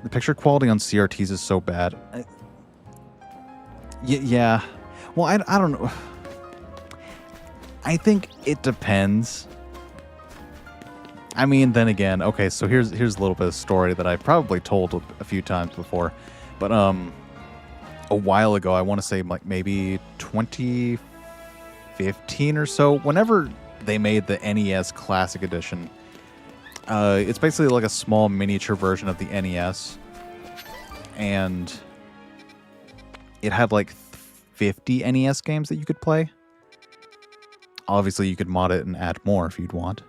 S1: The picture quality on CRTs is so bad. Yeah. Well, I don't know. I think it depends. I mean, then again, okay, so here's a little bit of story that I've probably told a few times before. But, a while ago. I want to say like maybe 2015 or so. Whenever they made the NES Classic Edition, it's basically like a small miniature version of the NES, and it had like 50 NES games that you could play. Obviously, you could mod it and add more if you'd want.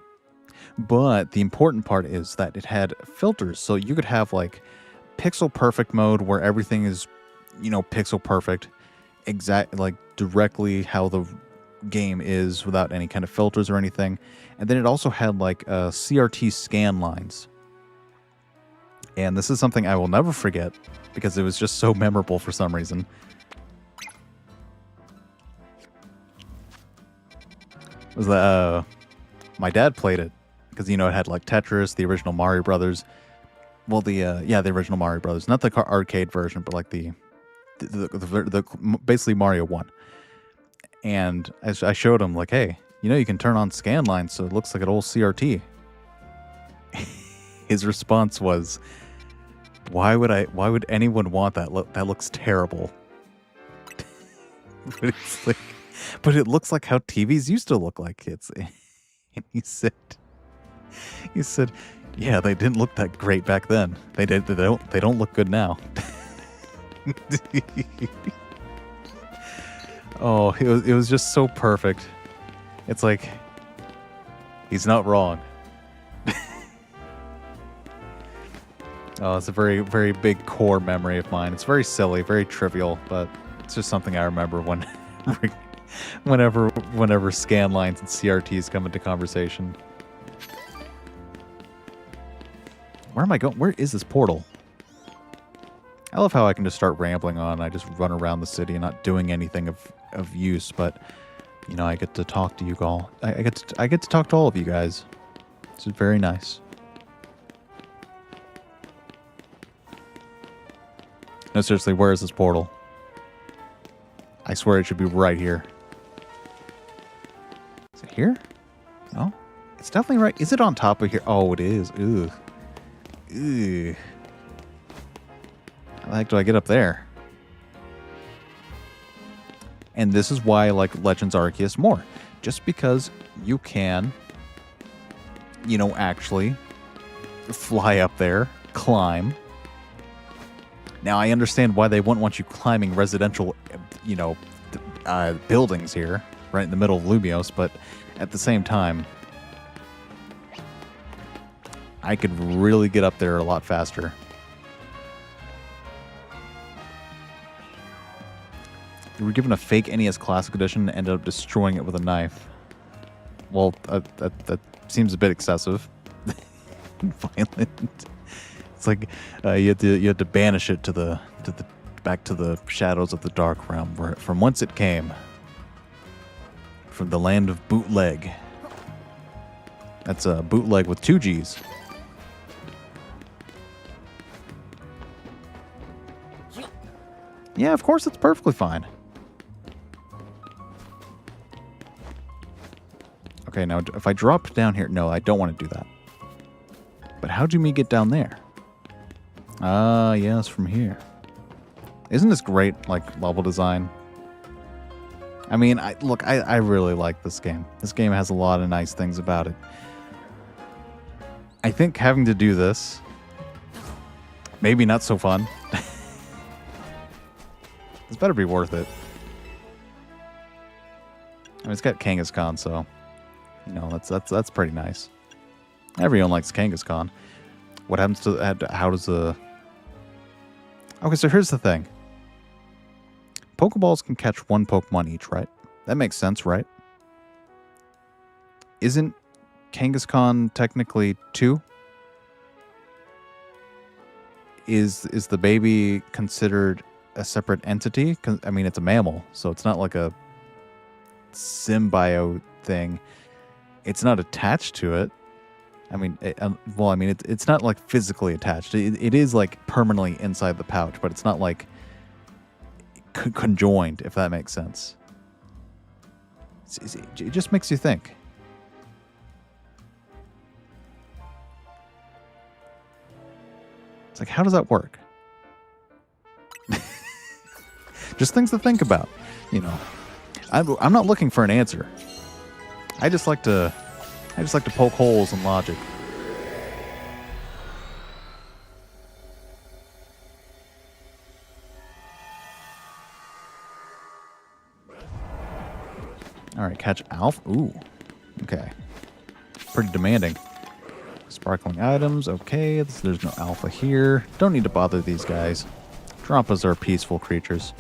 S1: But the important part is that it had filters, so you could have like pixel perfect mode where everything is, pixel perfect, like directly how the game is without any kind of filters or anything. And then it also had like CRT scan lines. And this is something I will never forget because it was just so memorable for some reason. It was that my dad played it because, it had like Tetris, the original Mario Brothers. Well, the original Mario Brothers, not the arcade version, but like the basically Mario 1. And I showed him like, hey, you can turn on scan lines so it looks like an old CRT. His response was, why would anyone want that? That looks terrible. But it looks like how TVs used to look like kids. And he said, yeah, they didn't look that great back then. They don't look good now. Oh, it was just so perfect. It's like, he's not wrong. Oh, it's a very, very big core memory of mine. It's very silly, very trivial, but it's just something I remember whenever scan lines and CRTs come into conversation. Where am I going? Where is this portal? I love how I can just start rambling on. I just run around the city and not doing anything of use, but I get to talk to you all. I get to talk to all of you guys. This is very nice. No, seriously, where is this portal? I swear it should be right here. Is it here? No? It's definitely right. Is it on top of here? Oh, it is. Ugh. Ugh. How the heck do I get up there? And this is why I like Legends Arceus more. Just because you can, actually fly up there, climb. Now, I understand why they wouldn't want you climbing residential, buildings here, right in the middle of Lumios, but at the same time, I could really get up there a lot faster. You were given a fake NES Classic Edition and ended up destroying it with a knife. Well, that seems a bit excessive. Violent. It's like you had to banish it back to the shadows of the dark realm, from whence it came. From the land of bootleg. That's a bootleg with 2 G's. Yeah, of course it's perfectly fine. Okay, now if I drop down here... No, I don't want to do that. But how'd you get down there? Ah, yes, from here. Isn't this great, level design? I mean, I really like this game. This game has a lot of nice things about it. I think having to do this, maybe not so fun. This better be worth it. I mean, it's got Kangaskhan, so that's pretty nice. Everyone likes Kangaskhan. What happens to how does the... Okay, so here's the thing. Pokeballs can catch 1 Pokemon each, right? That makes sense, right? Isn't Kangaskhan technically 2? Is the baby considered a separate entity? I mean, it's a mammal, so it's not like a symbiote thing. It's not attached to it. I mean, it's not physically attached. It is permanently inside the pouch, but it's not conjoined, if that makes sense. It just makes you think. It's how does that work? Just things to think about. You know, I'm not looking for an answer. I just like to poke holes in logic. All right, catch Alf. Ooh, okay. Pretty demanding. Sparkling items. Okay, there's no alpha here. Don't need to bother these guys. Drampas are peaceful creatures.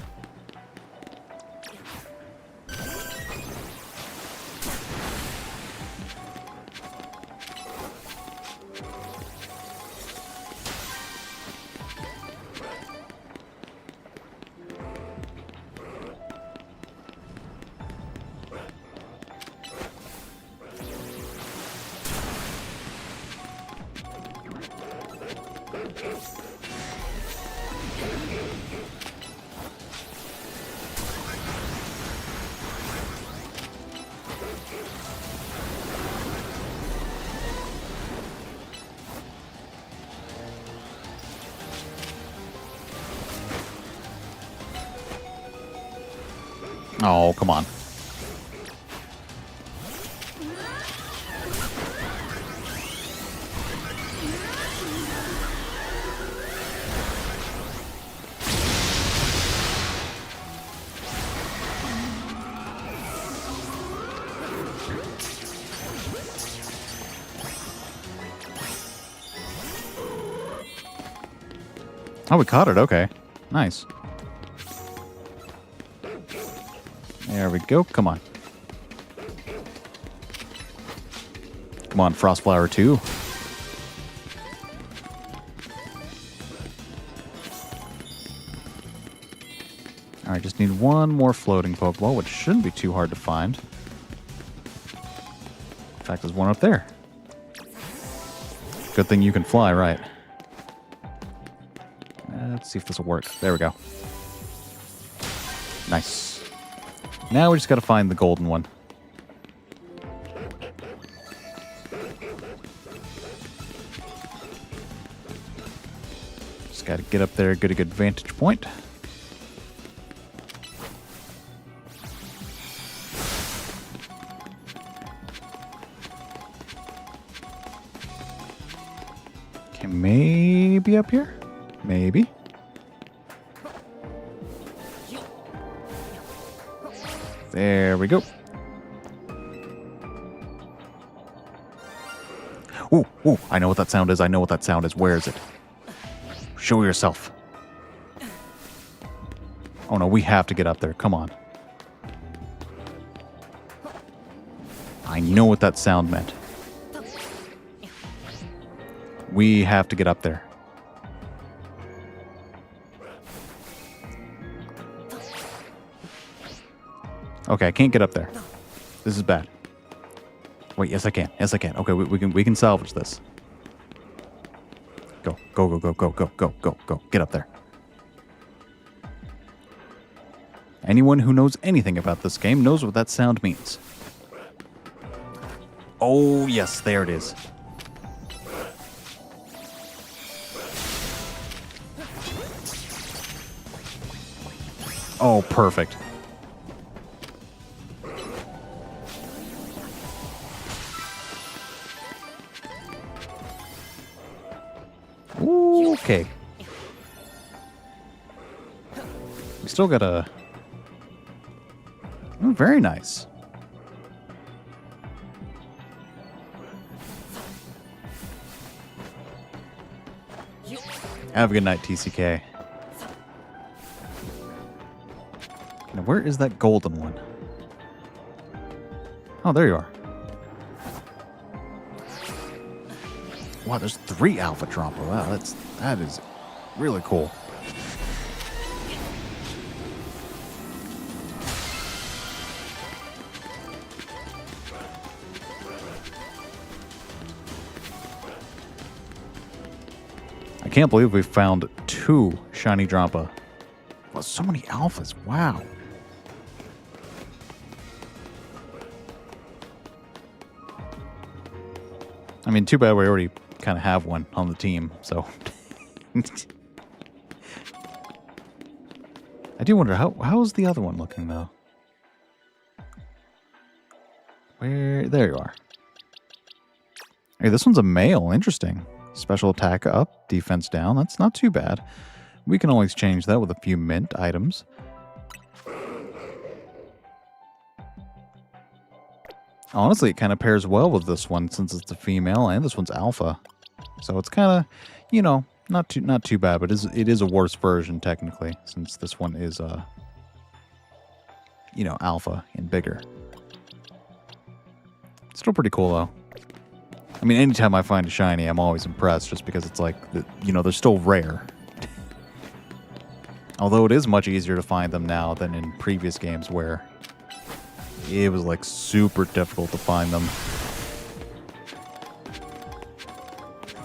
S1: Oh, come on. Oh, we caught it. Okay. Nice. There we go. Come on. Come on, Frostflower 2. Alright, just need one more floating Pokeball, which shouldn't be too hard to find. In fact, there's one up there. Good thing you can fly, right? Let's see if this will work. There we go. Nice. Now we just gotta find the golden one. Just gotta get up there, get a good vantage point. Okay, maybe up here? Maybe. There we go. Ooh, ooh, I know what that sound is. I know what that sound is. Where is it? Show yourself. Oh no, we have to get up there. Come on. I know what that sound meant. We have to get up there. Okay, I can't get up there. This is bad. Wait, yes I can. Yes I can. Okay, we can salvage this. Go, go, go, go, go, go, go, go, go. Get up there. Anyone who knows anything about this game knows what that sound means. Oh, yes, there it is. Oh, perfect. Ooh, okay. We still got a... Oh, very nice. Have a good night, TCK. Now, where is that golden one? Oh, there you are. Wow, there's 3 Alpha Trompa. Wow, that is really cool. I can't believe we found 2 shiny Drampa. Well, so many alphas. Wow. I mean, too bad we already kind of have one on the team, so. I do wonder, how is the other one looking, though? There you are. Hey, this one's a male. Interesting. Special attack up, defense down. That's not too bad. We can always change that with a few mint items. Honestly, it kind of pairs well with this one since it's a female and this one's alpha. So it's kind of, you know, not too bad, but it is a worse version technically since this one is you know, alpha and bigger. Still pretty cool though. I mean, anytime I find a shiny, I'm always impressed just because it's like, you know, they're still rare. Although it is much easier to find them now than in previous games where it was like super difficult to find them.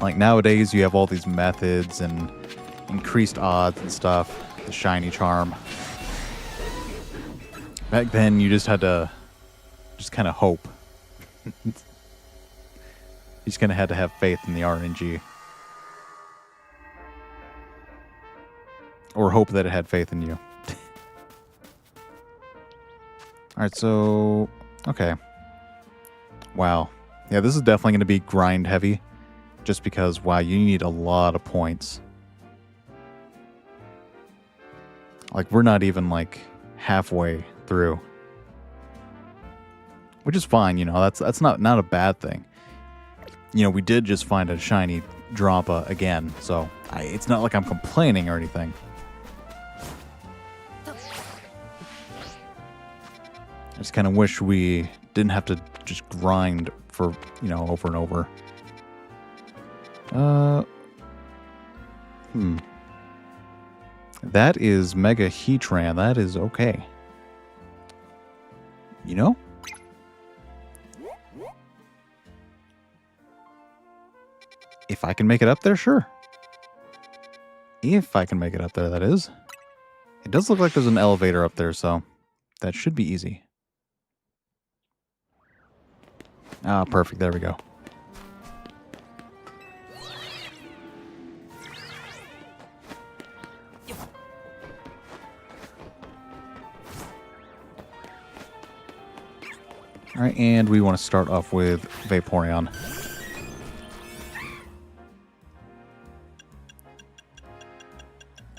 S1: Like nowadays you have all these methods and increased odds and stuff. The shiny charm. Back then you just had to just kind of hope. You just kind of had to have faith in the RNG. Or hope that it had faith in you. Alright, so... Okay. Wow. Yeah, this is definitely going to be grind heavy. Just because, wow, you need a lot of points. Like, we're not even, like, halfway through. Which is fine, you know, that's not a bad thing. You know, we did just find a shiny Drampa again, so it's not like I'm complaining or anything. I just kind of wish we didn't have to just grind for, you know, over and over. That is Mega Heatran. That is okay. You know? If I can make it up there, sure. If I can make it up there, that is. It does look like there's an elevator up there, so that should be easy. Ah, perfect. There we go. Alright, and we want to start off with Vaporeon.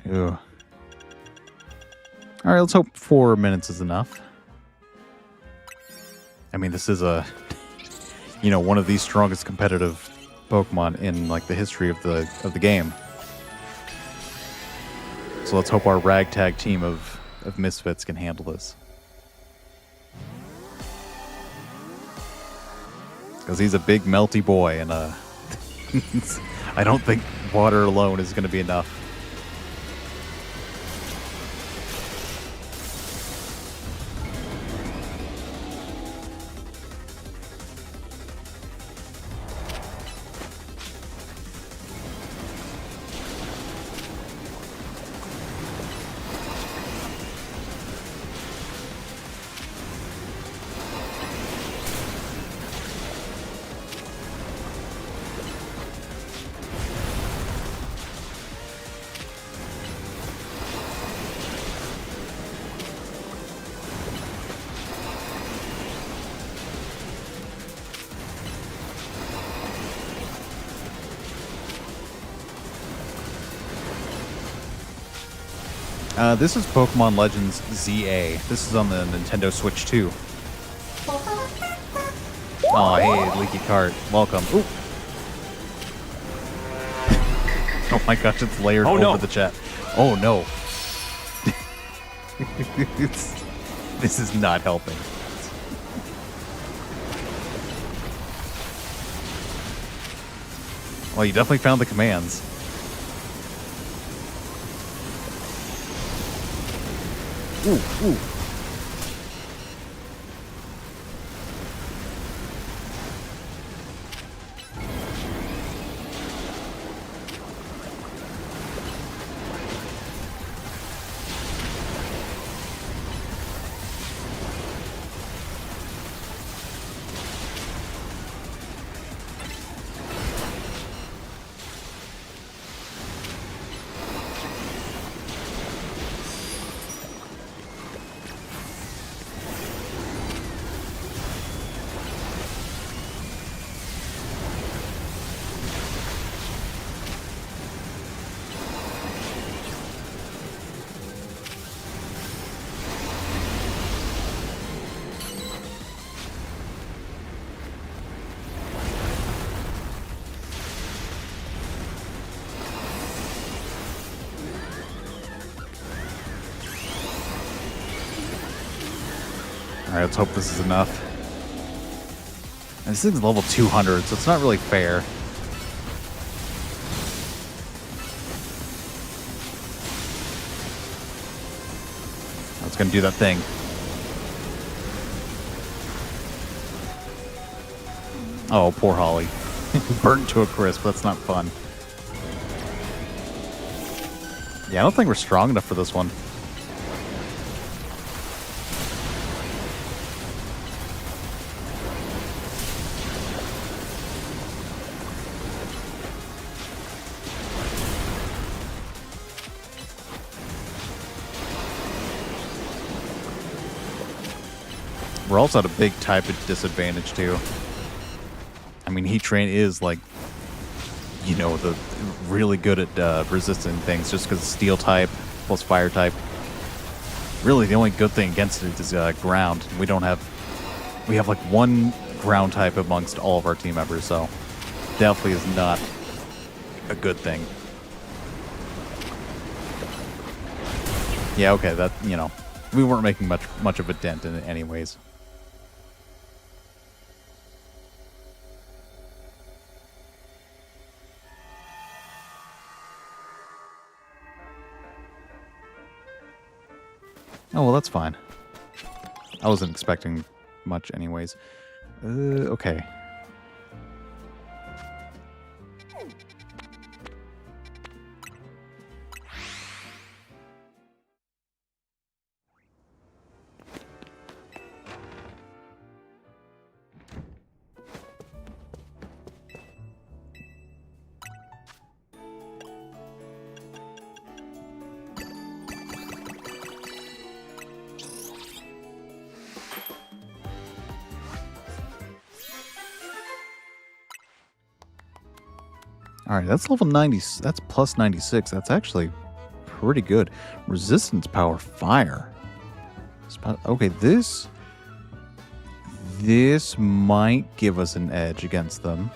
S1: Ew. Alright, let's hope 4 minutes is enough. I mean, this is a... you know, one of the strongest competitive Pokemon in, like, the history of the game. So let's hope our ragtag team of misfits can handle this. Because he's a big melty boy, and I don't think water alone is going to be enough. This is Pokemon Legends ZA. This is on the Nintendo Switch 2. Oh, hey, Leaky Cart. Welcome. Ooh. Oh my gosh, it's layered over the chat. Oh no. This is not helping. Well, you definitely found the commands. Ooh, ooh. Alright, let's hope this is enough. And this thing's level 200, so it's not really fair. It's gonna do that thing. Oh, poor Holly. Burnt to a crisp. That's not fun. Yeah, I don't think we're strong enough for this one. We're also at a big type of disadvantage, too. I mean, Heat Train is, like, you know, the really good at resisting things just because Steel type plus Fire type. Really, the only good thing against it is ground. We don't have... We have, like, one ground type amongst all of our team members, so definitely is not a good thing. Yeah, okay, that, you know, we weren't making much of a dent in it anyways. Oh, well, that's fine. I wasn't expecting much anyways. Okay. All right, that's level 90. That's plus 96. That's actually pretty good. Resistance power fire. Okay, this might give us an edge against them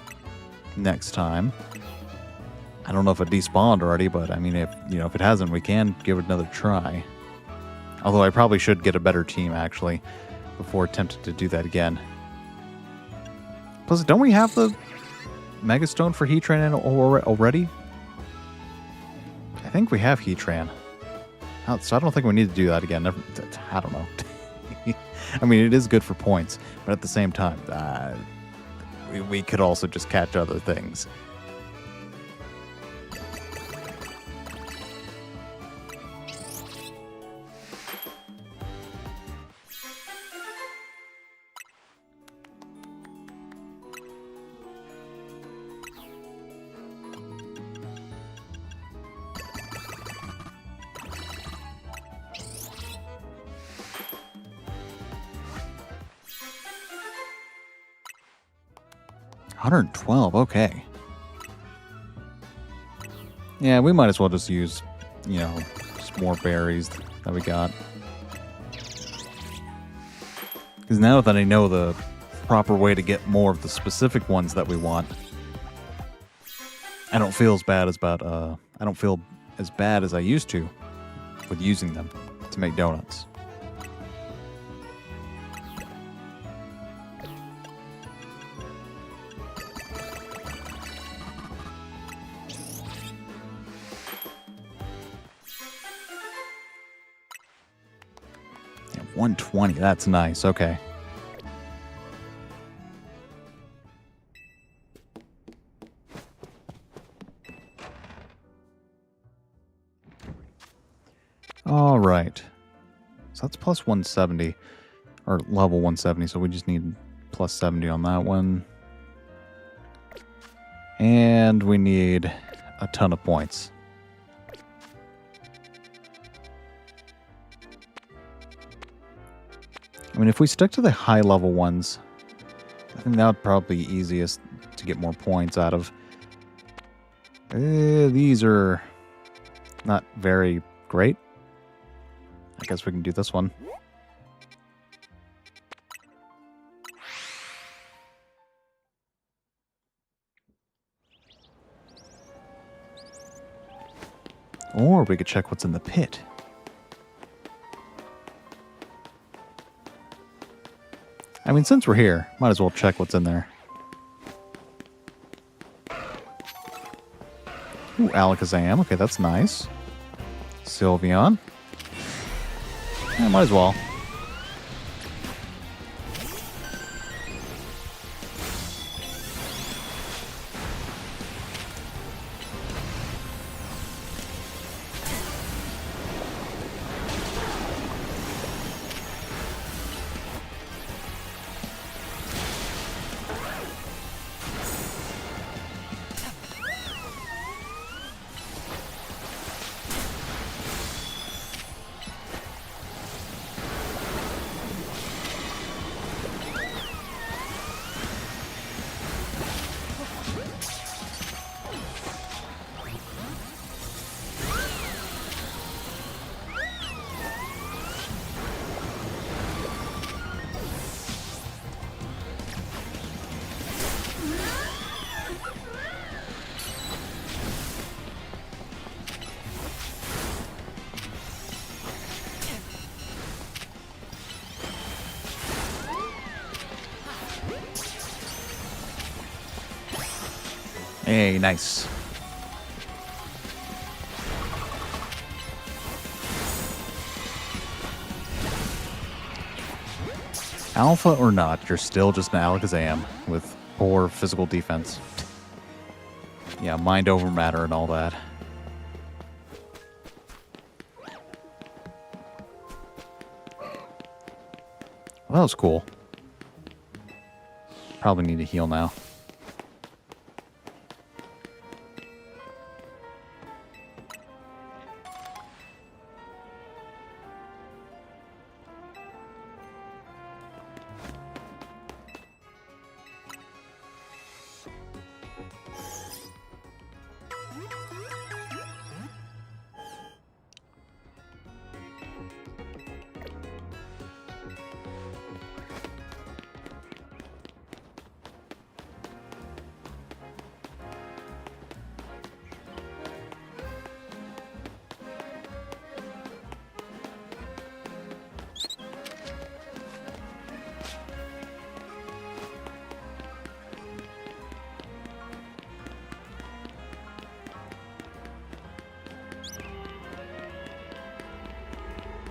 S1: next time. I don't know if it despawned already, but I mean, if it hasn't, we can give it another try. Although I probably should get a better team actually before attempting to do that again. Plus, don't we have the Megastone for Heatran already? I think we have Heatran. So I don't think we need to do that again. I don't know. I mean, it is good for points, but at the same time, we could also just catch other things. $112, okay. Yeah, we might as well just use, just more berries that we got. Because now that I know the proper way to get more of the specific ones that we want, I don't feel as bad as I used to with using them to make donuts. Yeah, 120, that's nice, okay. All right. So that's plus 170, or level 170, so we just need plus 70 on that one. And we need a ton of points. I mean, if we stick to the high level ones, I think that would probably be easiest to get more points out of. These are not very great. I guess we can do this one. Or we could check what's in the pit. I mean, since we're here, might as well check what's in there. Ooh, Alakazam. Okay, that's nice. Sylveon. Yeah, might as well. Hey, nice. Alpha or not, you're still just an Alakazam with poor physical defense. Yeah, mind over matter and all that. Well, that was cool. Probably need to heal now.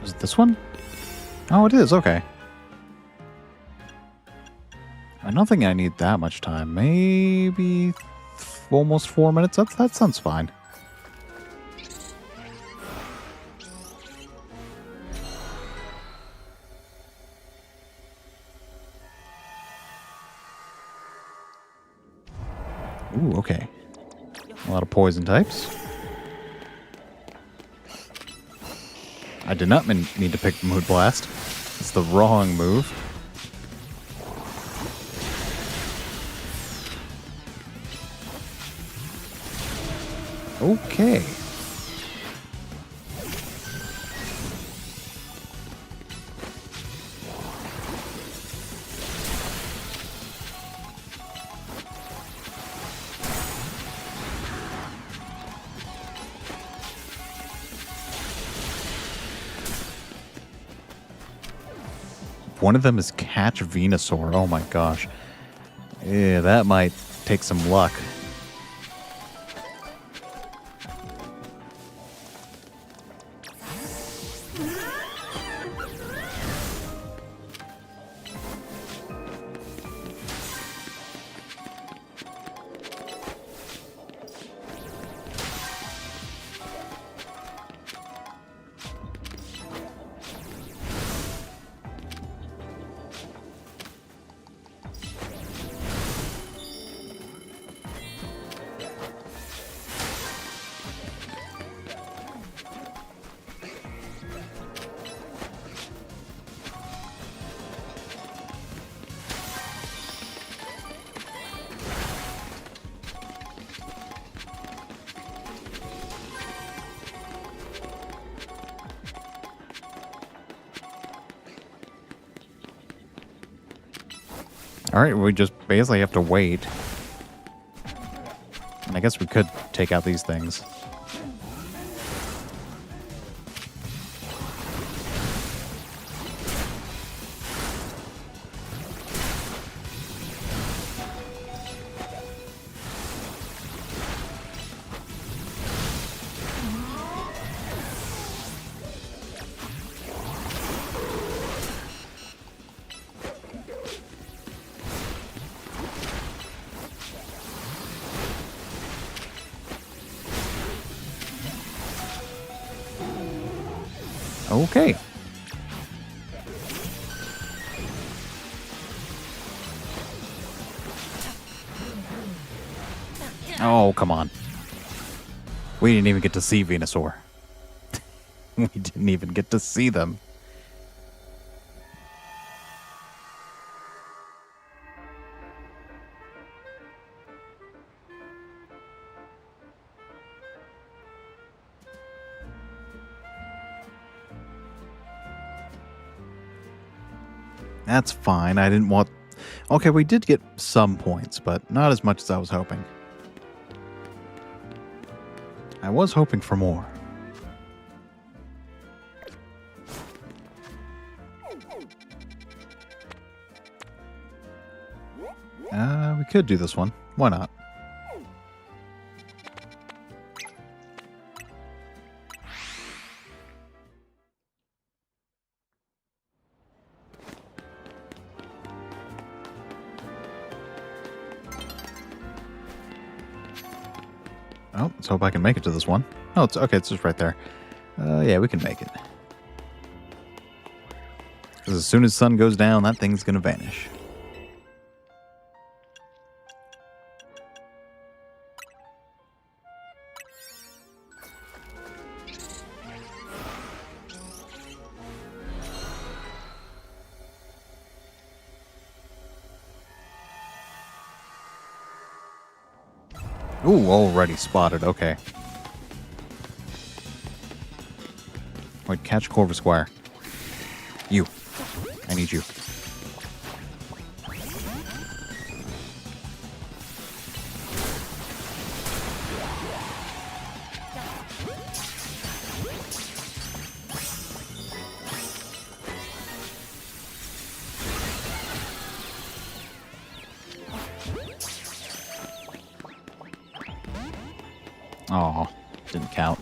S1: Is it this one? Oh, it is. Okay. I don't think I need that much time. Maybe almost 4 minutes. That sounds fine. Ooh, okay. A lot of poison types. I did not mean to pick Mood Blast. It's the wrong move. Okay. One of them is Catch Venusaur. Oh my gosh. Yeah, that might take some luck. Alright, we just basically have to wait. And I guess we could take out these things. Okay. Oh, come on. We didn't even get to see Venusaur. We didn't even get to see them. That's fine. I didn't want... Okay, we did get some points, but not as much as I was hoping. I was hoping for more. We could do this one. Why not? Oh, let's hope I can make it to this one. Oh, it's okay. It's just right there. Yeah, we can make it. Because as soon as the sun goes down, that thing's going to vanish. Ooh, already spotted. Okay. Wait, catch Corvusquire. You. I need you. Oh, didn't count.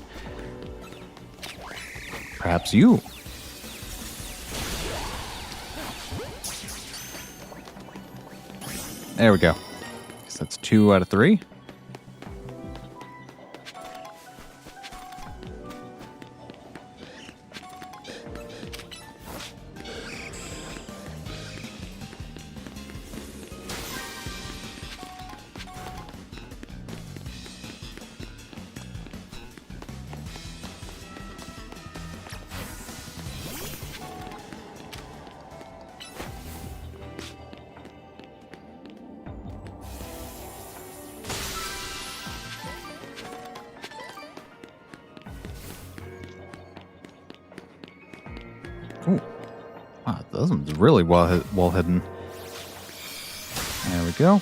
S1: Perhaps you. There we go. So that's 2 out of 3. Ooh. Wow, this one's really well hidden. There we go.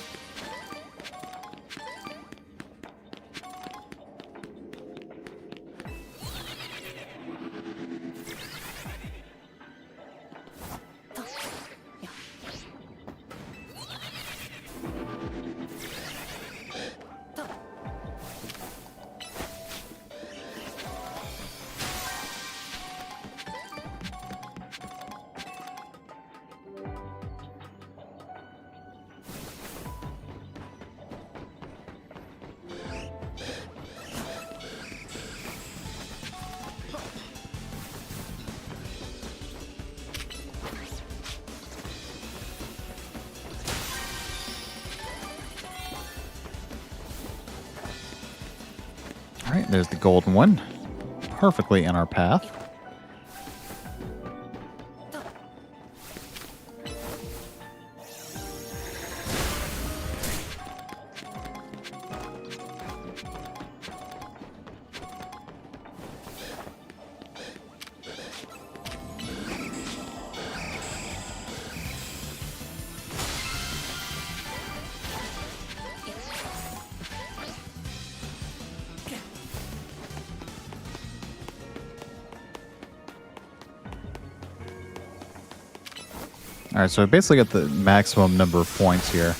S1: Alright, there's the golden one. Perfectly in our path. Alright, so I basically got the maximum number of points here.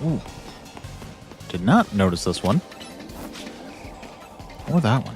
S1: Ooh. Did not notice this one. Or that one.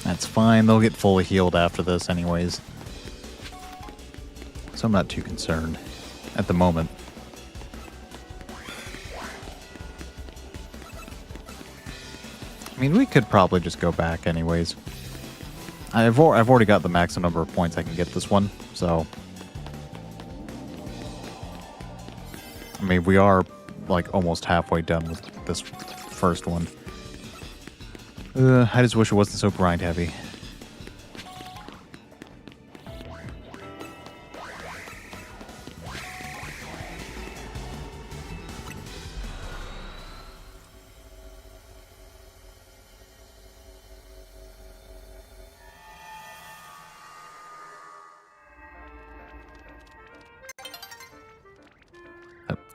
S1: That's fine, they'll get fully healed after this anyways. So I'm not too concerned at the moment. I mean, we could probably just go back anyways. I've already got the maximum number of points I can get this one, so... I mean, we are, like, almost halfway done with this first one. I just wish it wasn't so grind heavy.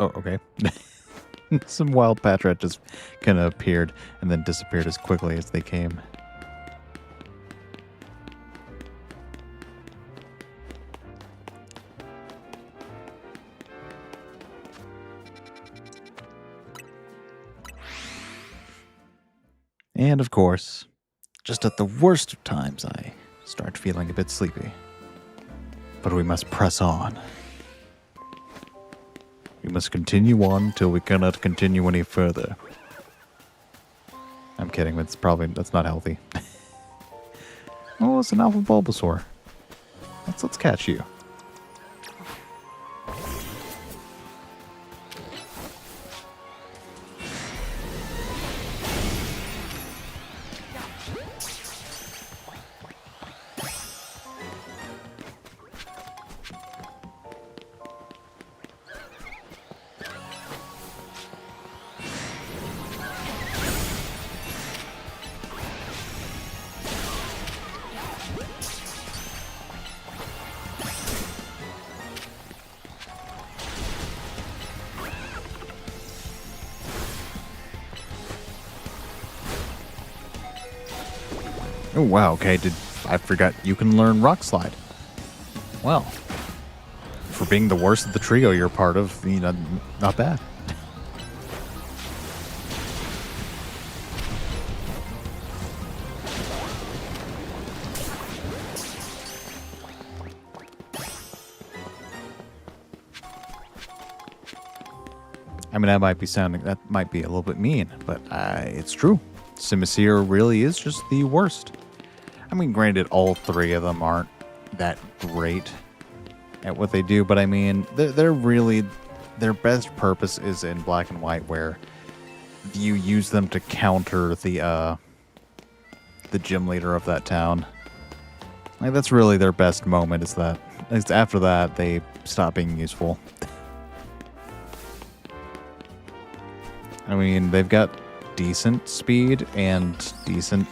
S1: Oh, okay. Some wild Patrat just kind of appeared and then disappeared as quickly as they came. And of course, just at the worst of times, I start feeling a bit sleepy. But we must press on. We must continue on till we cannot continue any further. I'm kidding, that's not healthy. Oh, it's an Alpha Bulbasaur. Let's catch you. Oh, wow, okay, I forgot you can learn Rock Slide. Well, for being the worst of the trio you're part of, you know, not bad. I mean, that might be a little bit mean, but it's true. Simisear really is just the worst. I mean, granted, all three of them aren't that great at what they do, but I mean, they're really, their best purpose is in Black and White, where you use them to counter the gym leader of that town. Like, that's really their best moment, is that. After that, they stop being useful. I mean, they've got decent speed and decent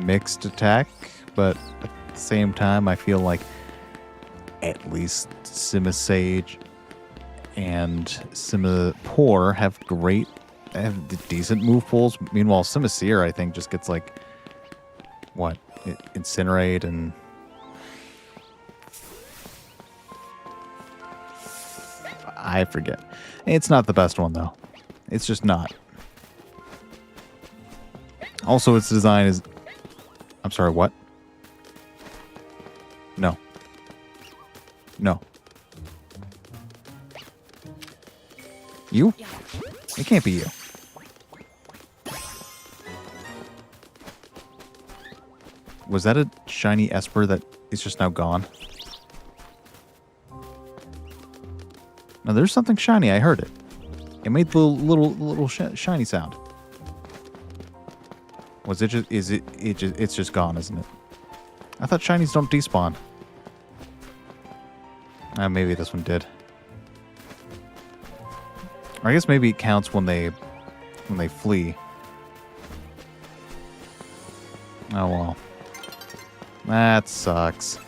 S1: mixed attack, but at the same time, I feel like at least Simisage and Simipour have decent move pools. Meanwhile, Simisear, I think, just gets like, what, Incinerate and... I forget. It's not the best one, though. It's just not. Also, its design is... I'm sorry, what? No. No. You? It can't be you. Was that a shiny Esper that is just now gone? No, there's something shiny. I heard it. It made the little shiny sound. Was it just... It's just gone, isn't it? I thought shinies don't despawn. Maybe this one did. Or I guess maybe it counts when they flee. Oh well. That sucks.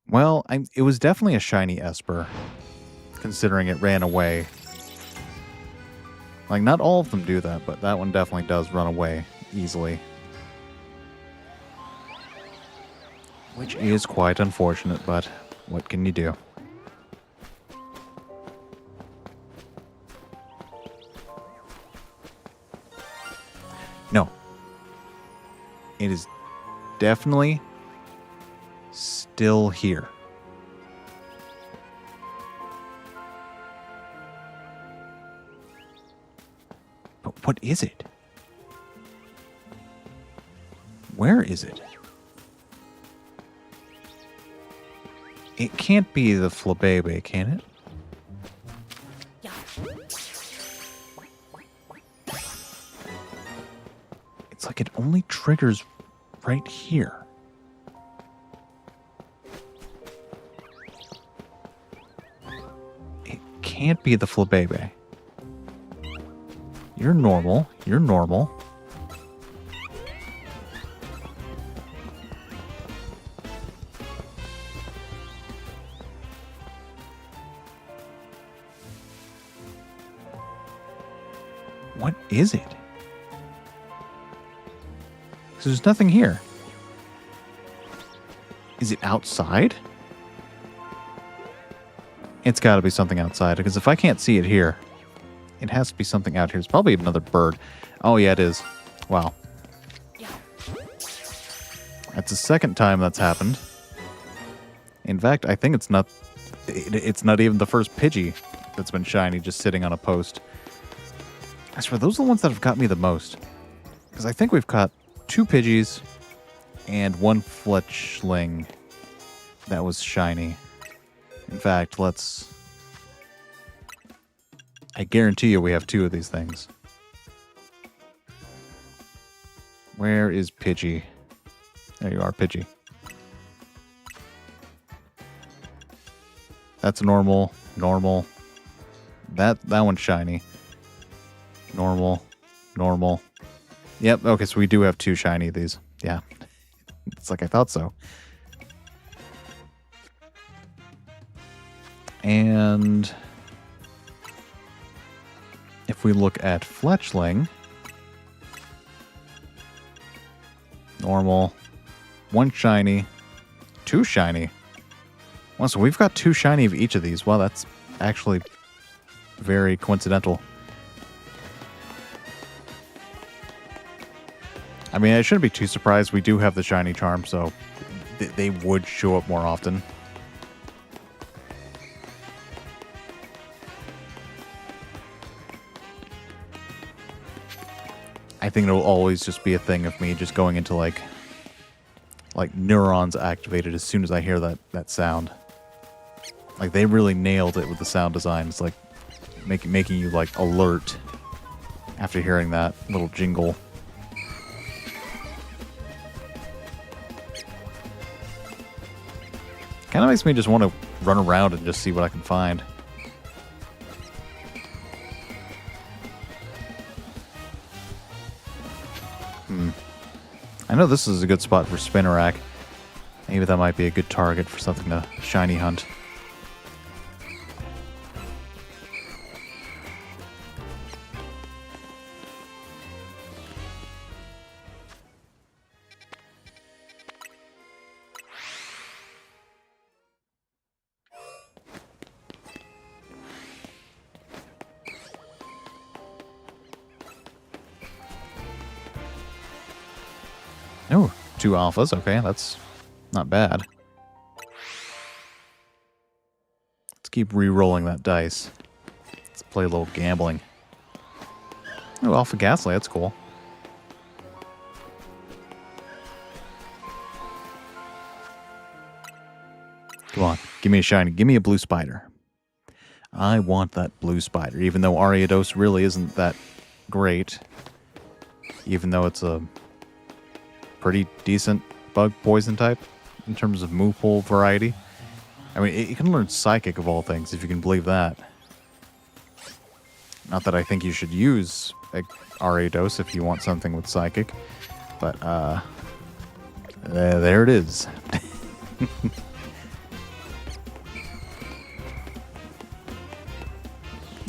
S1: Well, it was definitely a shiny Esper, considering it ran away. Like, not all of them do that, but that one definitely does run away easily. Which is quite unfortunate, but what can you do? No. It is definitely still here. But what is it? Where is it? It can't be the Flabébé, can it? It's like it only triggers right here. It can't be the Flabébé. You're normal. You're normal. What is it? Because there's nothing here. Is it outside? It's got to be something outside, because if I can't see it here, it has to be something out here. It's probably another bird. Oh, yeah, it is. Wow. That's the second time that's happened. In fact, I think it's not even the first Pidgey that's been shiny just sitting on a post. I swear, those are the ones that have got me the most. Because I think we've caught 2 Pidgeys and 1 Fletchling that was shiny. In fact, I guarantee you we have 2 of these things. Where is Pidgey? There you are, Pidgey. That's normal. Normal. That one's shiny. Normal. Normal. Yep, okay, so we do have 2 shiny of these. Yeah. It's like I thought so. And if we look at Fletchling, normal, 1 shiny, 2 shiny. Well, so we've got 2 shiny of each of these. Wow, that's actually very coincidental. I mean, I shouldn't be too surprised. We do have the shiny charm, so they would show up more often. I think it'll always just be a thing of me just going into like neurons activated as soon as I hear that sound. Like, they really nailed it with the sound design. It's like making you like alert after hearing that little jingle. Kind of makes me just want to run around and just see what I can find. I know this is a good spot for Spinnerack. Maybe that might be a good target for something to shiny hunt. Oh, 2 alphas. Okay, that's not bad. Let's keep re-rolling that dice. Let's play a little gambling. Oh, Alpha Ghastly. That's cool. Come on. Give me a shiny. Give me a blue spider. I want that blue spider, even though Ariados really isn't that great. Even though it's a pretty decent bug poison type in terms of move pool variety. I mean, it can learn Psychic of all things, if you can believe that. Not that I think you should use Ariados if you want something with Psychic, but there it is.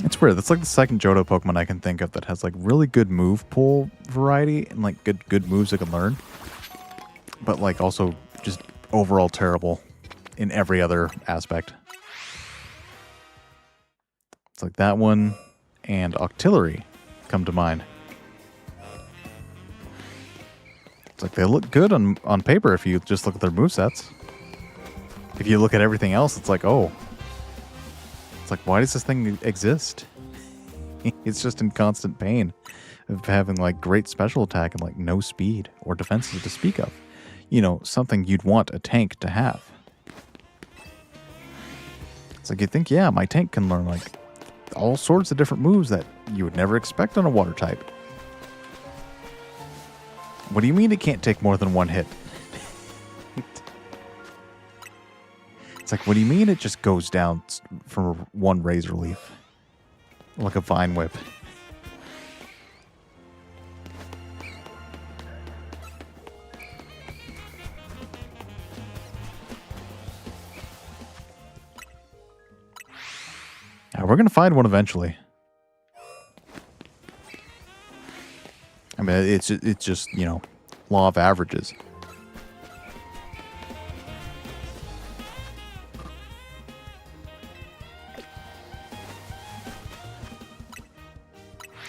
S1: It's weird. That's like the second Johto Pokemon I can think of that has like really good move pool variety and like good moves it can learn. But like also just overall terrible in every other aspect. It's like that one and Octillery come to mind. It's like they look good on paper if you just look at their movesets. If you look at everything else, it's like, oh. It's like, why does this thing exist? It's just in constant pain of having like great special attack and like no speed or defenses to speak of. You know, something you'd want a tank to have. It's like, you'd think, yeah, my tank can learn like all sorts of different moves that you would never expect on a water type. What do you mean it can't take more than one hit? It's like, what do you mean it just goes down for one Razor Leaf? Like a Vine Whip. Now, we're going to find one eventually. I mean, it's just, you know, law of averages.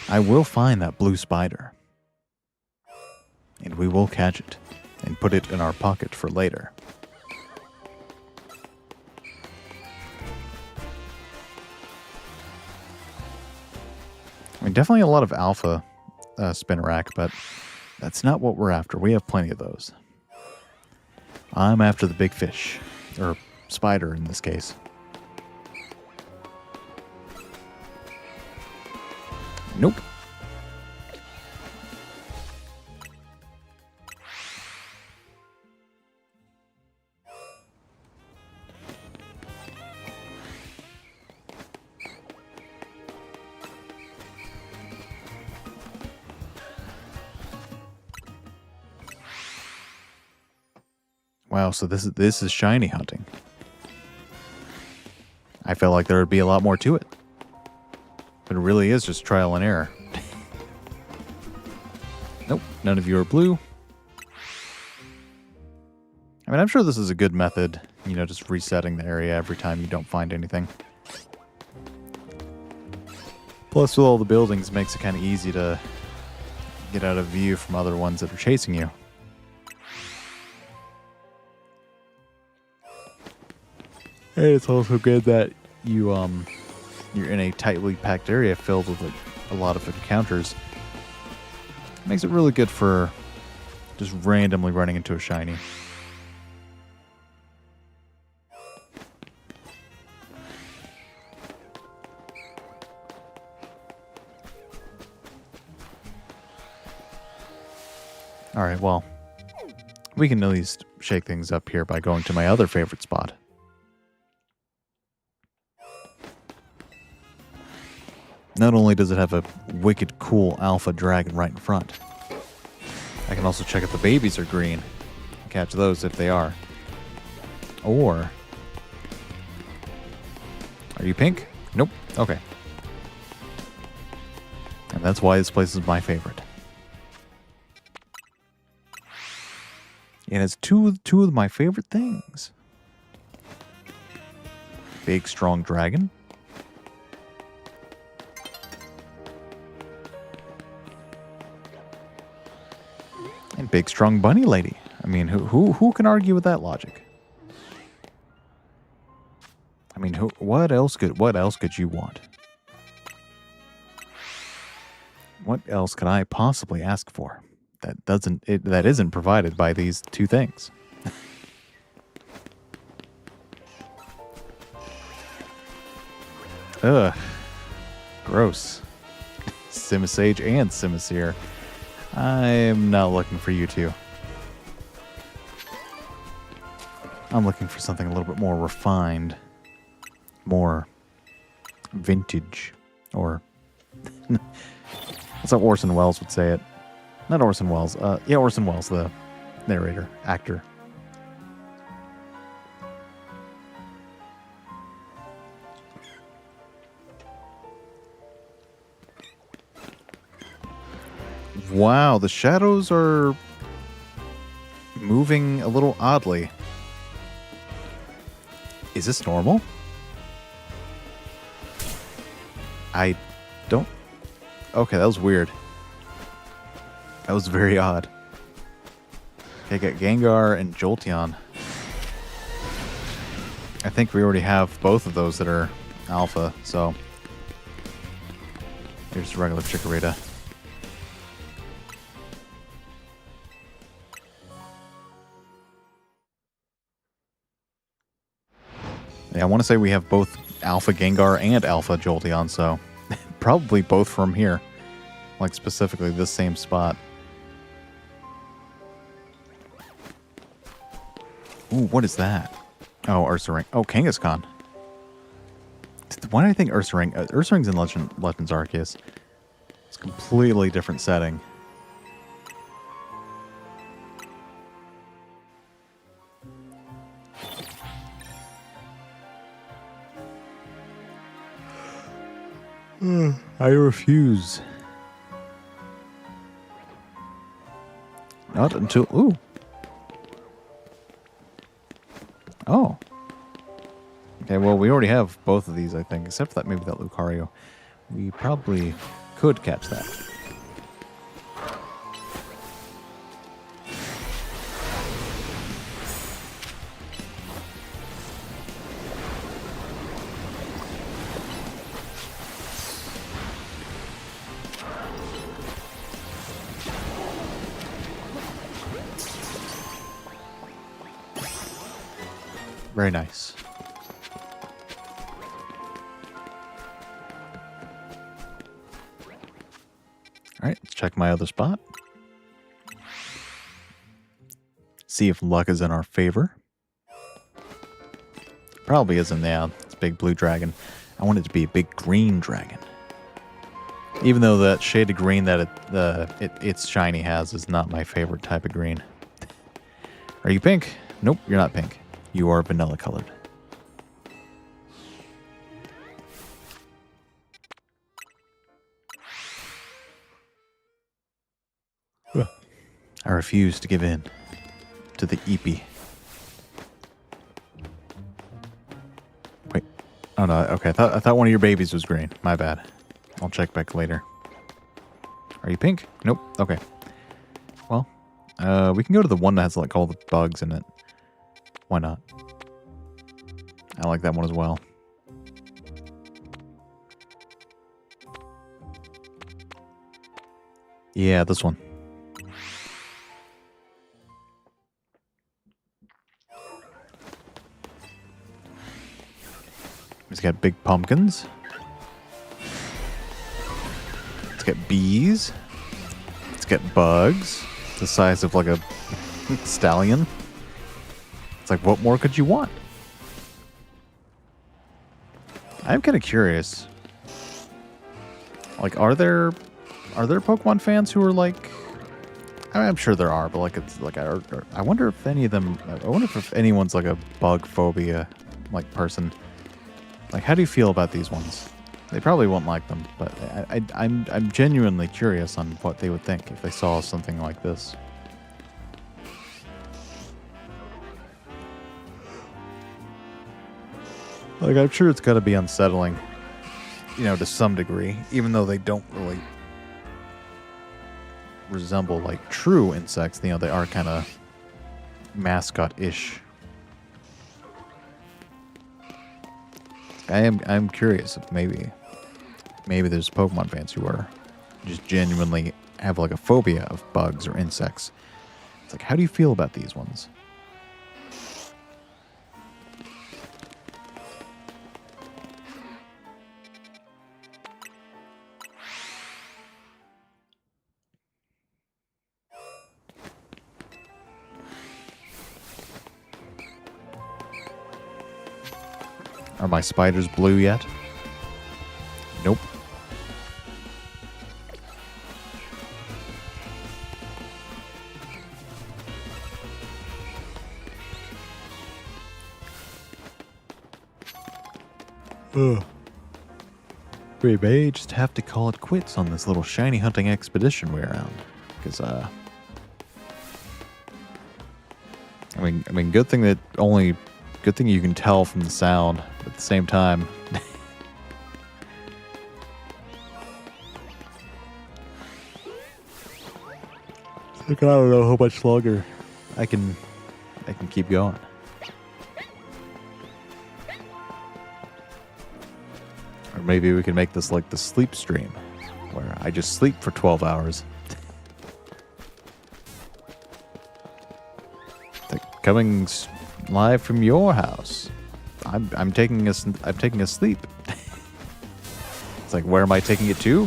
S1: I will find that blue spider. And we will catch it and put it in our pocket for later. I mean, definitely a lot of alpha Spinarak, but that's not what we're after. We have plenty of those. I'm after the big fish. Or spider in this case. Nope. Wow, so this is shiny hunting. I felt like there would be a lot more to it. But it really is just trial and error. Nope, none of you are blue. I mean, I'm sure this is a good method, you know, just resetting the area every time you don't find anything. Plus, with all the buildings, it makes it kind of easy to get out of view from other ones that are chasing you. And it's also good that you're in a tightly packed area filled with a lot of encounters. It makes it really good for just randomly running into a shiny. Alright, well, we can at least shake things up here by going to my other favorite spot. Not only does it have a wicked cool alpha dragon right in front, I can also check if the babies are green and catch those if they are. Or, are you pink? Nope. Okay. And that's why this place is my favorite. It has two of my favorite things. Big, strong dragon. And big, strong bunny lady. I mean, who can argue with that logic? I mean, what else could you want? What else could I possibly ask for that isn't provided by these two things? Ugh. Gross. Simisage and Simisear. I'm not looking for you two. I'm looking for something a little bit more refined. More vintage. Or... that's how Orson Welles would say it. Not Orson Welles. Yeah, Orson Welles, the narrator, actor. Wow, the shadows are moving a little oddly. Is this normal? I don't... Okay, that was weird. That was very odd. Okay, I got Gengar and Jolteon. I think we already have both of those that are alpha, so... here's regular Chikorita. Yeah, I want to say we have both Alpha Gengar and Alpha Jolteon, so probably both from here. Like, specifically this same spot. Ooh, what is that? Oh, Ursaring. Oh, Kangaskhan. Why do I think Ursaring? Ursaring's in Legends Arceus. It's a completely different setting. I refuse. Not until... Ooh. Oh. Okay, well, we already have both of these, I think. Except for that, maybe that Lucario. We probably could catch that. Very nice. Alright, let's check my other spot. See if luck is in our favor. Probably isn't, yeah. It's a big blue dragon. I want it to be a big green dragon. Even though that shade of green that its shiny has is not my favorite type of green. Are you pink? Nope, you're not pink. You are vanilla colored. I refuse to give in to the Eepee. Wait. Oh no, okay. I thought one of your babies was green. My bad. I'll check back later. Are you pink? Nope. Okay. Well, we can go to the one that has like all the bugs in it. Why not? I like that one as well. Yeah, this one. It's got big pumpkins. It's got bees. It's got bugs. The size of like a stallion. It's like, what more could you want? I'm kind of curious. Like, are there Pokemon fans who are like... I'm sure there are, but like, it's like, I wonder if any of them... I wonder if anyone's like a bug phobia like person. Like, how do you feel about these ones? They probably won't like them, but I'm genuinely curious on what they would think if they saw something like this. Like, I'm sure it's got to be unsettling, you know, to some degree, even though they don't really resemble, like, true insects. You know, they are kind of mascot-ish. I'm curious if maybe there's Pokemon fans who are just genuinely have, like, a phobia of bugs or insects. It's like, how do you feel about these ones? Are my spiders blue yet? Nope. Ugh. We may just have to call it quits on this little shiny hunting expedition we're on. Because, I mean, good thing you can tell from the sound, but at the same time. Like, I don't know how much longer I can keep going. Or maybe we can make this like the sleep stream, where I just sleep for 12 hours. Like coming live from your house. I'm taking a sleep. It's like, where am I taking it to?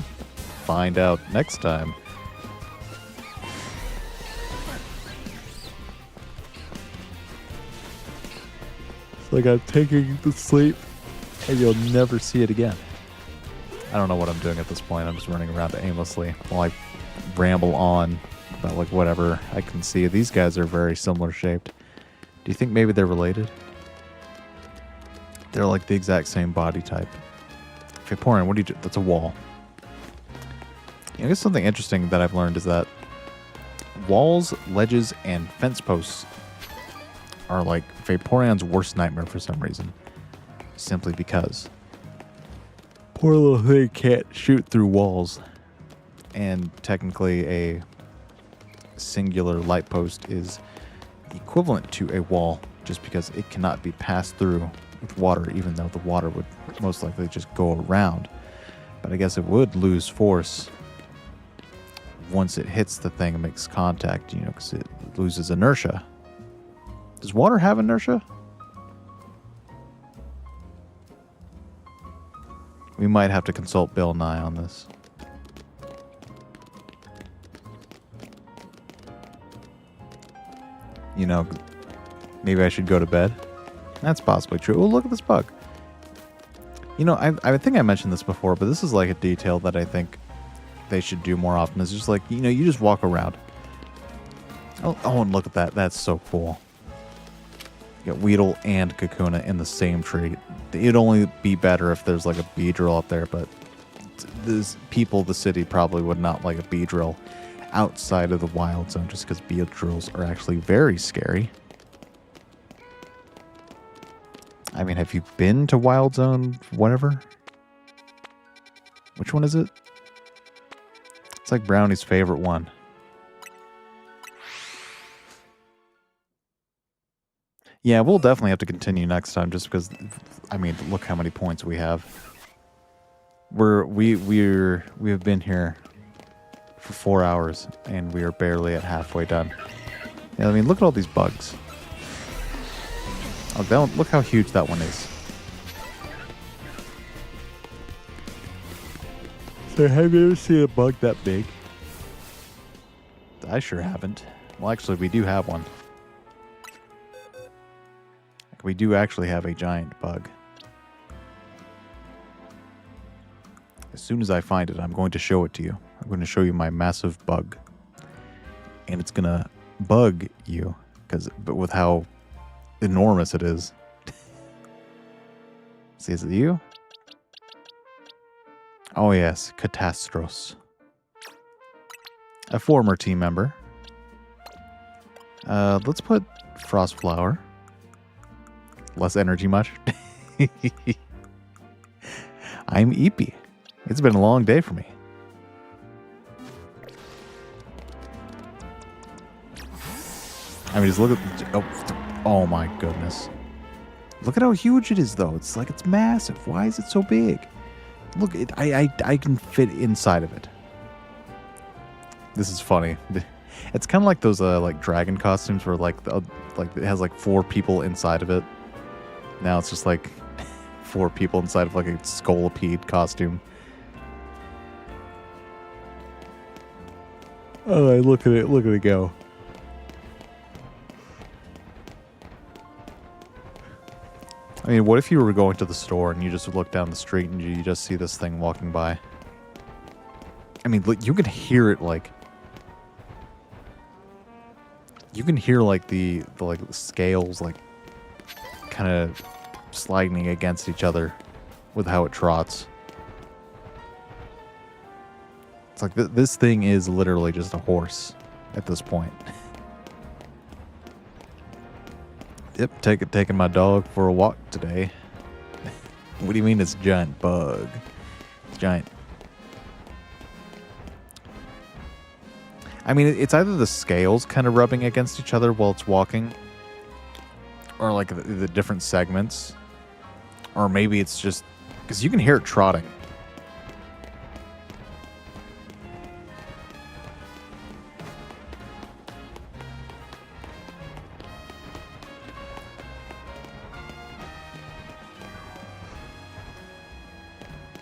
S1: Find out next time. It's like I'm taking the sleep, and you'll never see it again. I don't know what I'm doing at this point. I'm just running around aimlessly while I ramble on about like whatever I can see. These guys are very similar shaped. Do you think maybe they're related? They're like the exact same body type. Vaporeon, what do you do? That's a wall. I guess something interesting that I've learned is that walls, ledges, and fence posts are like Vaporeon's worst nightmare for some reason. Simply because poor little thing can't shoot through walls. And technically a singular light post is equivalent to a wall just because it cannot be passed through with water, even though the water would most likely just go around. But I guess it would lose force once it hits the thing and makes contact, you know, because it loses inertia. Does water have inertia? We might have to consult Bill Nye on this. You know, maybe I should go to bed. That's possibly true. Oh, look at this bug. You know, I think I mentioned this before, but this is like a detail that I think they should do more often. It's just like, you know, you just walk around. Oh, and look at that. That's so cool. You got Weedle and Kakuna in the same tree. It'd only be better if there's like a Beedrill up there, but the city probably would not like a Beedrill outside of the wild zone just because Beedrills are actually very scary. I mean, have you been to Wild Zone, whatever? Which one is it? It's like Brownie's favorite one. Yeah, we'll definitely have to continue next time just because, I mean, look how many points we have. We have been here for 4 hours and we are barely at halfway done. Yeah, I mean, look at all these bugs. Oh, look how huge that one is. So have you ever seen a bug that big? I sure haven't. Well, actually, we do have one. We do actually have a giant bug. As soon as I find it, I'm going to show it to you. I'm going to show you my massive bug. And it's going to bug you, but with how enormous it is. See, is it you? Oh yes, Catastros. A former team member. Let's put Frostflower. Less energy much. I'm Eepy. It's been a long day for me. I mean, just look at... Oh my goodness. Look at how huge it is, though. It's like, it's massive. Why is it so big? Look, I can fit inside of it. This is funny. It's kind of like those like dragon costumes where like it has like 4 people inside of it. Now it's just like 4 people inside of like a Scolipede costume. Oh, look at it! Look at it go. I mean, what if you were going to the store and you just look down the street and you just see this thing walking by? I mean, you can hear it, like... You can hear, like, the scales, like, kind of sliding against each other with how it trots. It's like, this thing is literally just a horse at this point. Yep, taking my dog for a walk today. What do you mean it's a giant bug? It's giant. I mean, it's either the scales kind of rubbing against each other while it's walking, or like the different segments, or maybe it's just because you can hear it trotting.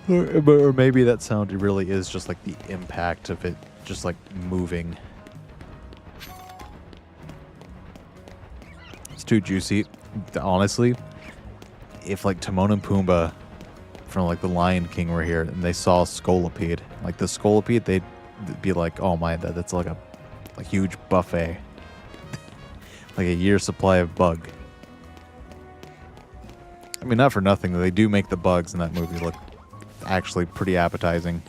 S1: Or maybe that sound really is just like the impact of it just like moving. It's too juicy. Honestly, if like Timon and Pumbaa from like the Lion King were here and they saw Scolipede, like the Scolipede, they'd be like, oh my, that's like a huge buffet. Like a year's supply of bug. I mean, not for nothing, they do make the bugs in that movie look actually pretty appetizing.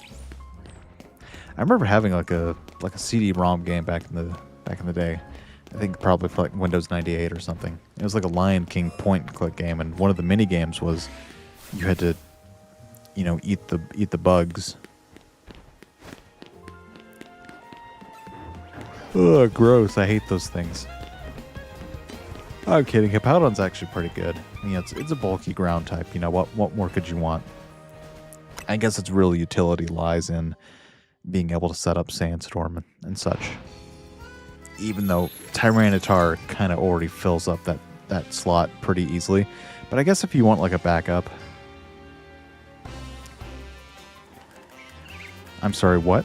S1: I remember having like a CD-ROM game back in the day. I think probably for like Windows 98 or something. It was like a Lion King point-and-click game, and one of the mini games was you had to, you know, eat the bugs. Ugh, gross! I hate those things. I'm kidding. Hippowdon's actually pretty good. You know, it's a bulky ground type. You know what more could you want? I guess its real utility lies in being able to set up Sandstorm and such. Even though Tyranitar kind of already fills up that slot pretty easily. But I guess if you want like a backup... I'm sorry, what?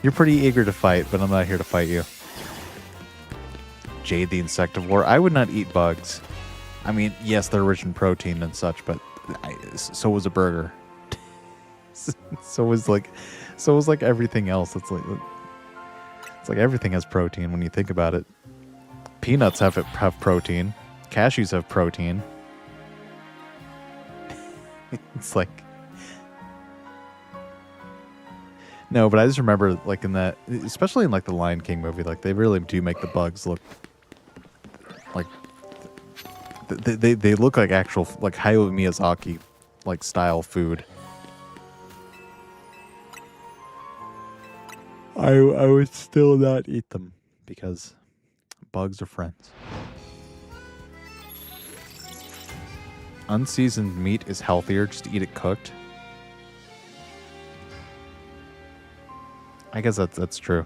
S1: You're pretty eager to fight, but I'm not here to fight you. Jade the Insectivore. I would not eat bugs. I mean, yes, they're rich in protein and such, but so was a burger. so was like everything else. It's like everything has protein when you think about it. Peanuts have protein. Cashews have protein. It's like... No, but I just remember like in that, especially in like the Lion King movie, like they really do make the bugs look like they look like actual like Hayao Miyazaki like style food. I would still not eat them because bugs are friends. Unseasoned meat is healthier. Just eat it cooked. I guess that's true.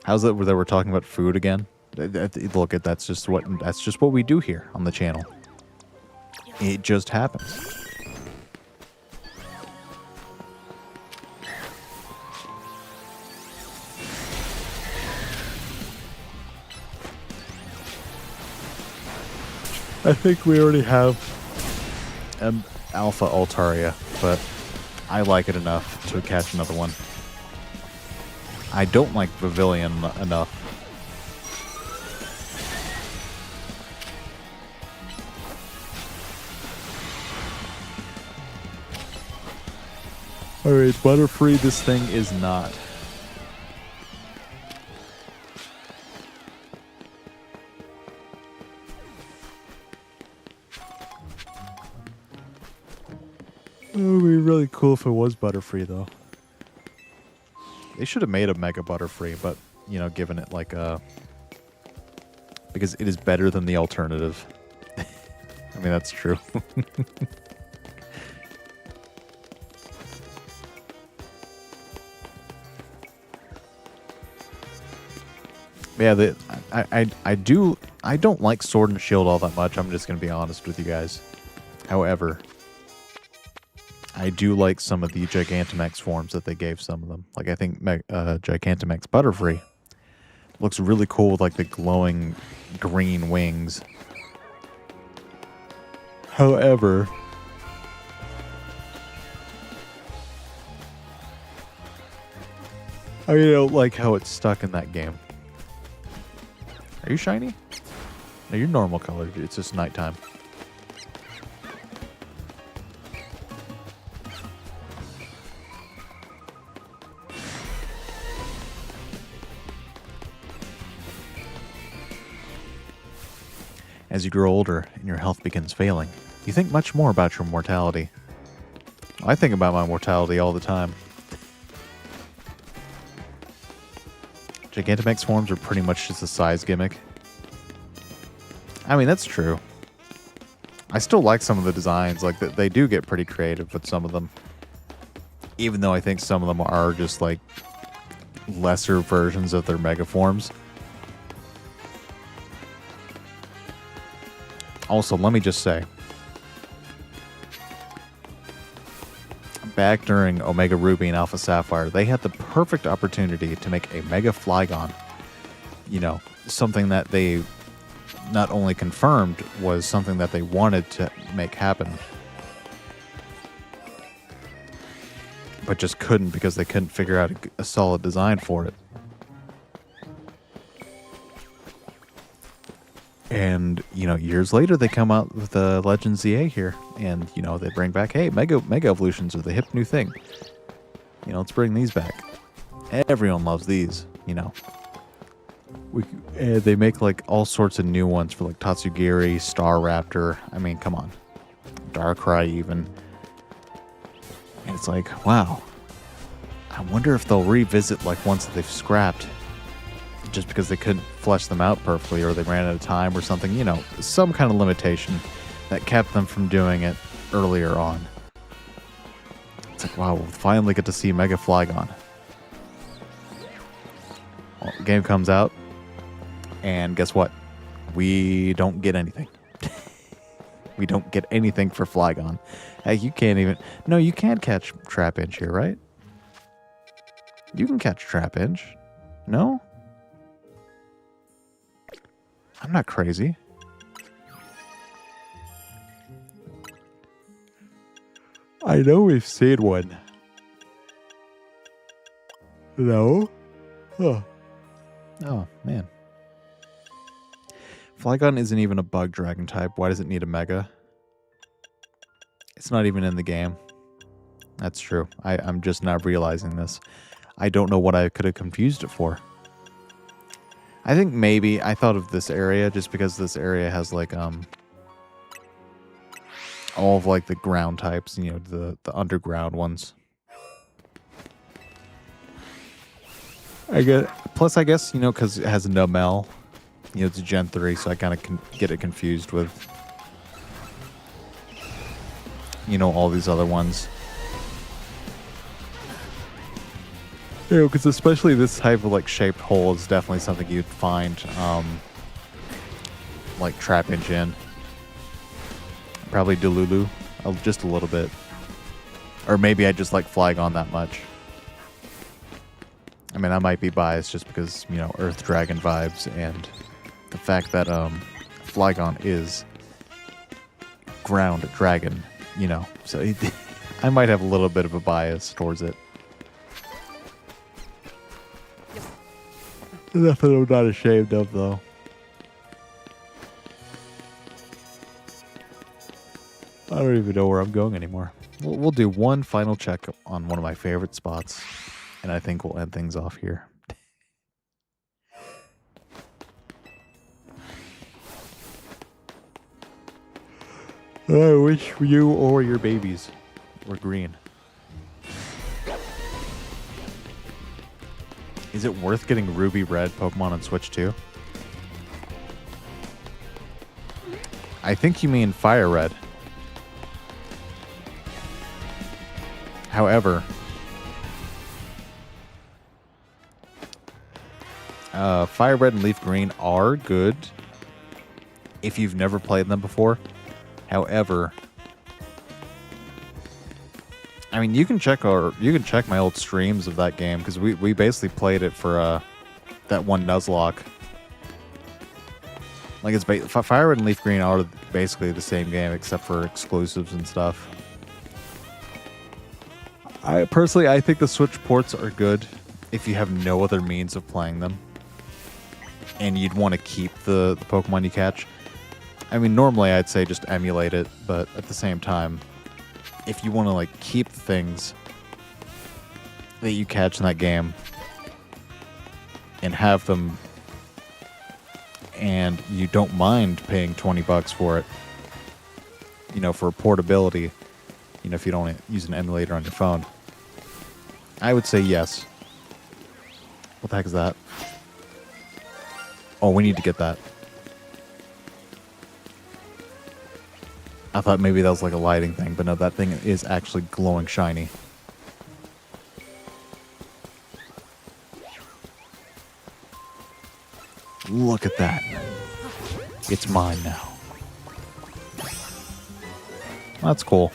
S1: How's it that we're talking about food again? Look, that's just what we do here on the channel. It just happens. I think we already have an Alpha Altaria, but I like it enough to catch another one. I don't like Pavilion enough. Alright, Butterfree, this thing is not. It would be really cool if it was Butterfree, though. They should have made a Mega Butterfree, but, you know, given it like a... Because it is better than the alternative. I mean, that's true. Yeah, I don't like Sword and Shield all that much. I'm just going to be honest with you guys. However, I do like some of the Gigantamax forms that they gave some of them. Like, I think Gigantamax Butterfree looks really cool with, like, the glowing green wings. However, I don't like how it's stuck in that game. Are you shiny? No, you're normal colored. It's just nighttime. As you grow older and your health begins failing, you think much more about your mortality. I think about my mortality all the time. Gigantamax forms are pretty much just a size gimmick. I mean, that's true. I still like some of the designs. Like, they do get pretty creative with some of them. Even though I think some of them are just, like, lesser versions of their mega forms. Also, let me just say, back during Omega Ruby and Alpha Sapphire, they had the perfect opportunity to make a Mega Flygon. You know, something that they not only confirmed was something that they wanted to make happen, but just couldn't because they couldn't figure out a solid design for it. And, you know, years later, they come out with the Legend ZA here. And, you know, they bring back, hey, Mega Evolutions are the hip new thing. You know, let's bring these back. Everyone loves these, you know. They make, like, all sorts of new ones for, like, Tatsugiri, Star Raptor. I mean, come on. Darkrai, even. And it's like, wow. I wonder if they'll revisit, like, ones that they've scrapped. Just because they couldn't flesh them out perfectly or they ran out of time or something, you know, some kind of limitation that kept them from doing it earlier on. It's like, wow, we'll finally get to see Mega Flygon. Well, the game comes out, and guess what? We don't get anything. We don't get anything for Flygon. Hey, you can't even... No, you can catch Trapinch here, right? You can catch Trapinch. No? I'm not crazy. I know we've seen one. No? Huh. Oh, man. Flygon isn't even a bug dragon type. Why does it need a Mega? It's not even in the game. That's true. I'm just not realizing this. I don't know what I could have confused it for. I think maybe I thought of this area just because this area has like all of like the ground types, you know, the underground ones. I guess, you know, because it has a Numel, you know, it's a Gen 3, so I kind of get it confused with, you know, all these other ones. You know, because especially this type of like shaped hole is definitely something you'd find like Trapinch in. Probably Delulu, just a little bit. Or maybe I just like Flygon that much. I mean, I might be biased just because, you know, Earth Dragon vibes and the fact that Flygon is ground dragon, you know. So I might have a little bit of a bias towards it. Nothing I'm not ashamed of, though. I don't even know where I'm going anymore. We'll do one final check on one of my favorite spots, and I think we'll end things off here. I wish you or your babies were green. Is it worth getting Ruby Red Pokemon on Switch 2? I think you mean Fire Red. However, Fire Red and Leaf Green are good if you've never played them before. However, I mean, you can check my old streams of that game because we basically played it for that one Nuzlocke. Like, it's Fire Red and Leaf Green are basically the same game except for exclusives and stuff. I think the Switch ports are good if you have no other means of playing them, and you'd want to keep the Pokemon you catch. I mean, normally I'd say just emulate it, but at the same time, if you want to like keep the things that you catch in that game and have them, and you don't mind paying $20 for it, you know, for portability, you know, if you don't use an emulator on your phone, I would say yes. What the heck is that? Oh, we need to get that. I thought maybe that was like a lighting thing, but no, that thing is actually glowing shiny. Look at that. It's mine now. That's cool.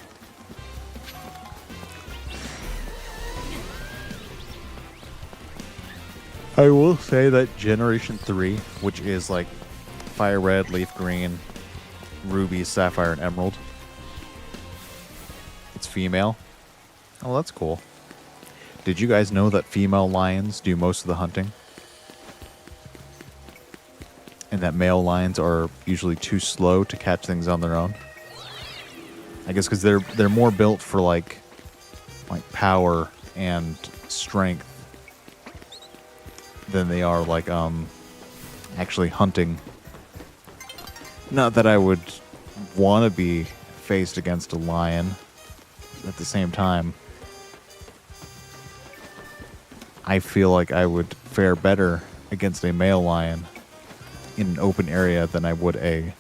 S1: I will say that Generation 3, which is like Fire Red, Leaf Green, Ruby, Sapphire, and Emerald. It's female. Oh, that's cool. Did you guys know that female lions do most of the hunting? And that male lions are usually too slow to catch things on their own? I guess because they're more built for like power and strength than they are like actually hunting. Not that I would want to be faced against a lion. At the same time, I feel like I would fare better against a male lion in an open area than I would a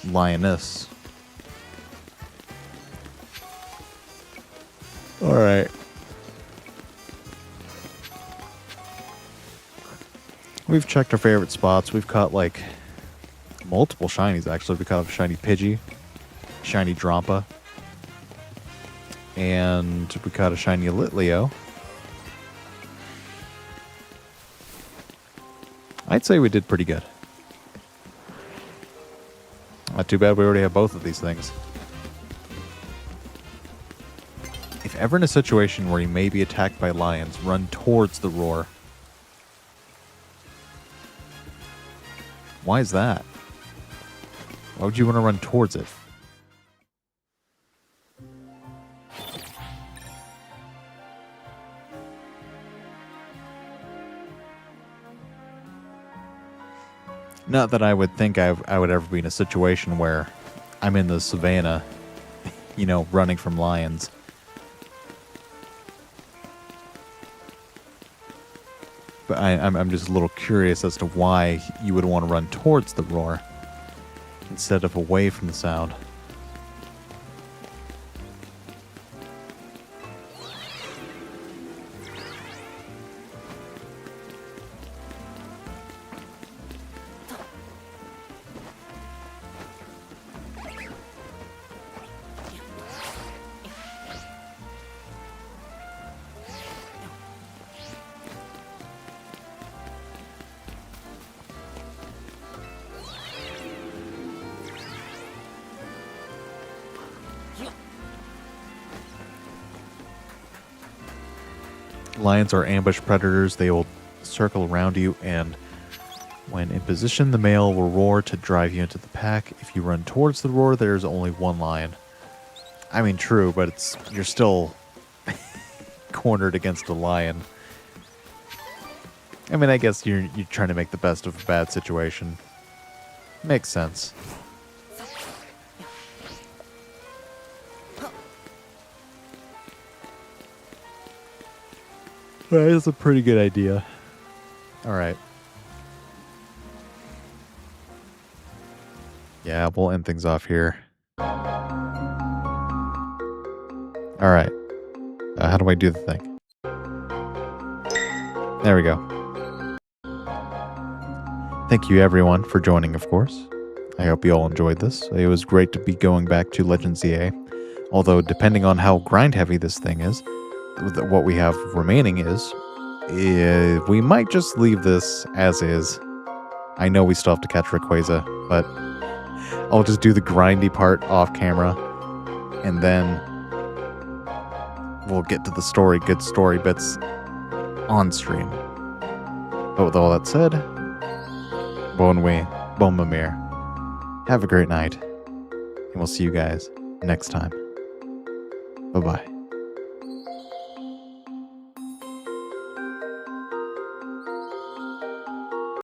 S1: lioness. All right. We've checked our favorite spots. We've caught like multiple shinies actually. We caught a shiny Pidgey, shiny Drampa, and we caught a shiny Litleo. I'd say we did pretty good. Not too bad we already have both of these things. If ever in a situation where you may be attacked by lions, run towards the roar. Why is that? Why would you want to run towards it? Not that I would think I would ever be in a situation where I'm in the savannah, you know, running from lions. But I'm just a little curious as to why you would want to run towards the roar instead of away from the sound. Lions are ambush predators. They will circle around you, and when in position, the male will roar to drive you into the pack. If you run towards the roar, there's only one lion. I mean, true, but you're still cornered against a lion. I mean, I guess you're trying to make the best of a bad situation. Makes sense. That's a pretty good idea. All right. Yeah, we'll end things off here. All right. How do I do the thing? There we go. Thank you, everyone, for joining, of course. I hope you all enjoyed this. It was great to be going back to Legends ZA. Although, depending on how grind-heavy this thing is, what we have remaining is we might just leave this as is I know we still have to catch Rayquaza, but I'll just do the grindy part off camera, and then we'll get to the good story bits on stream. But with all that said, Bon Mimir, have a great night, and we'll see you guys next time. Bye-bye.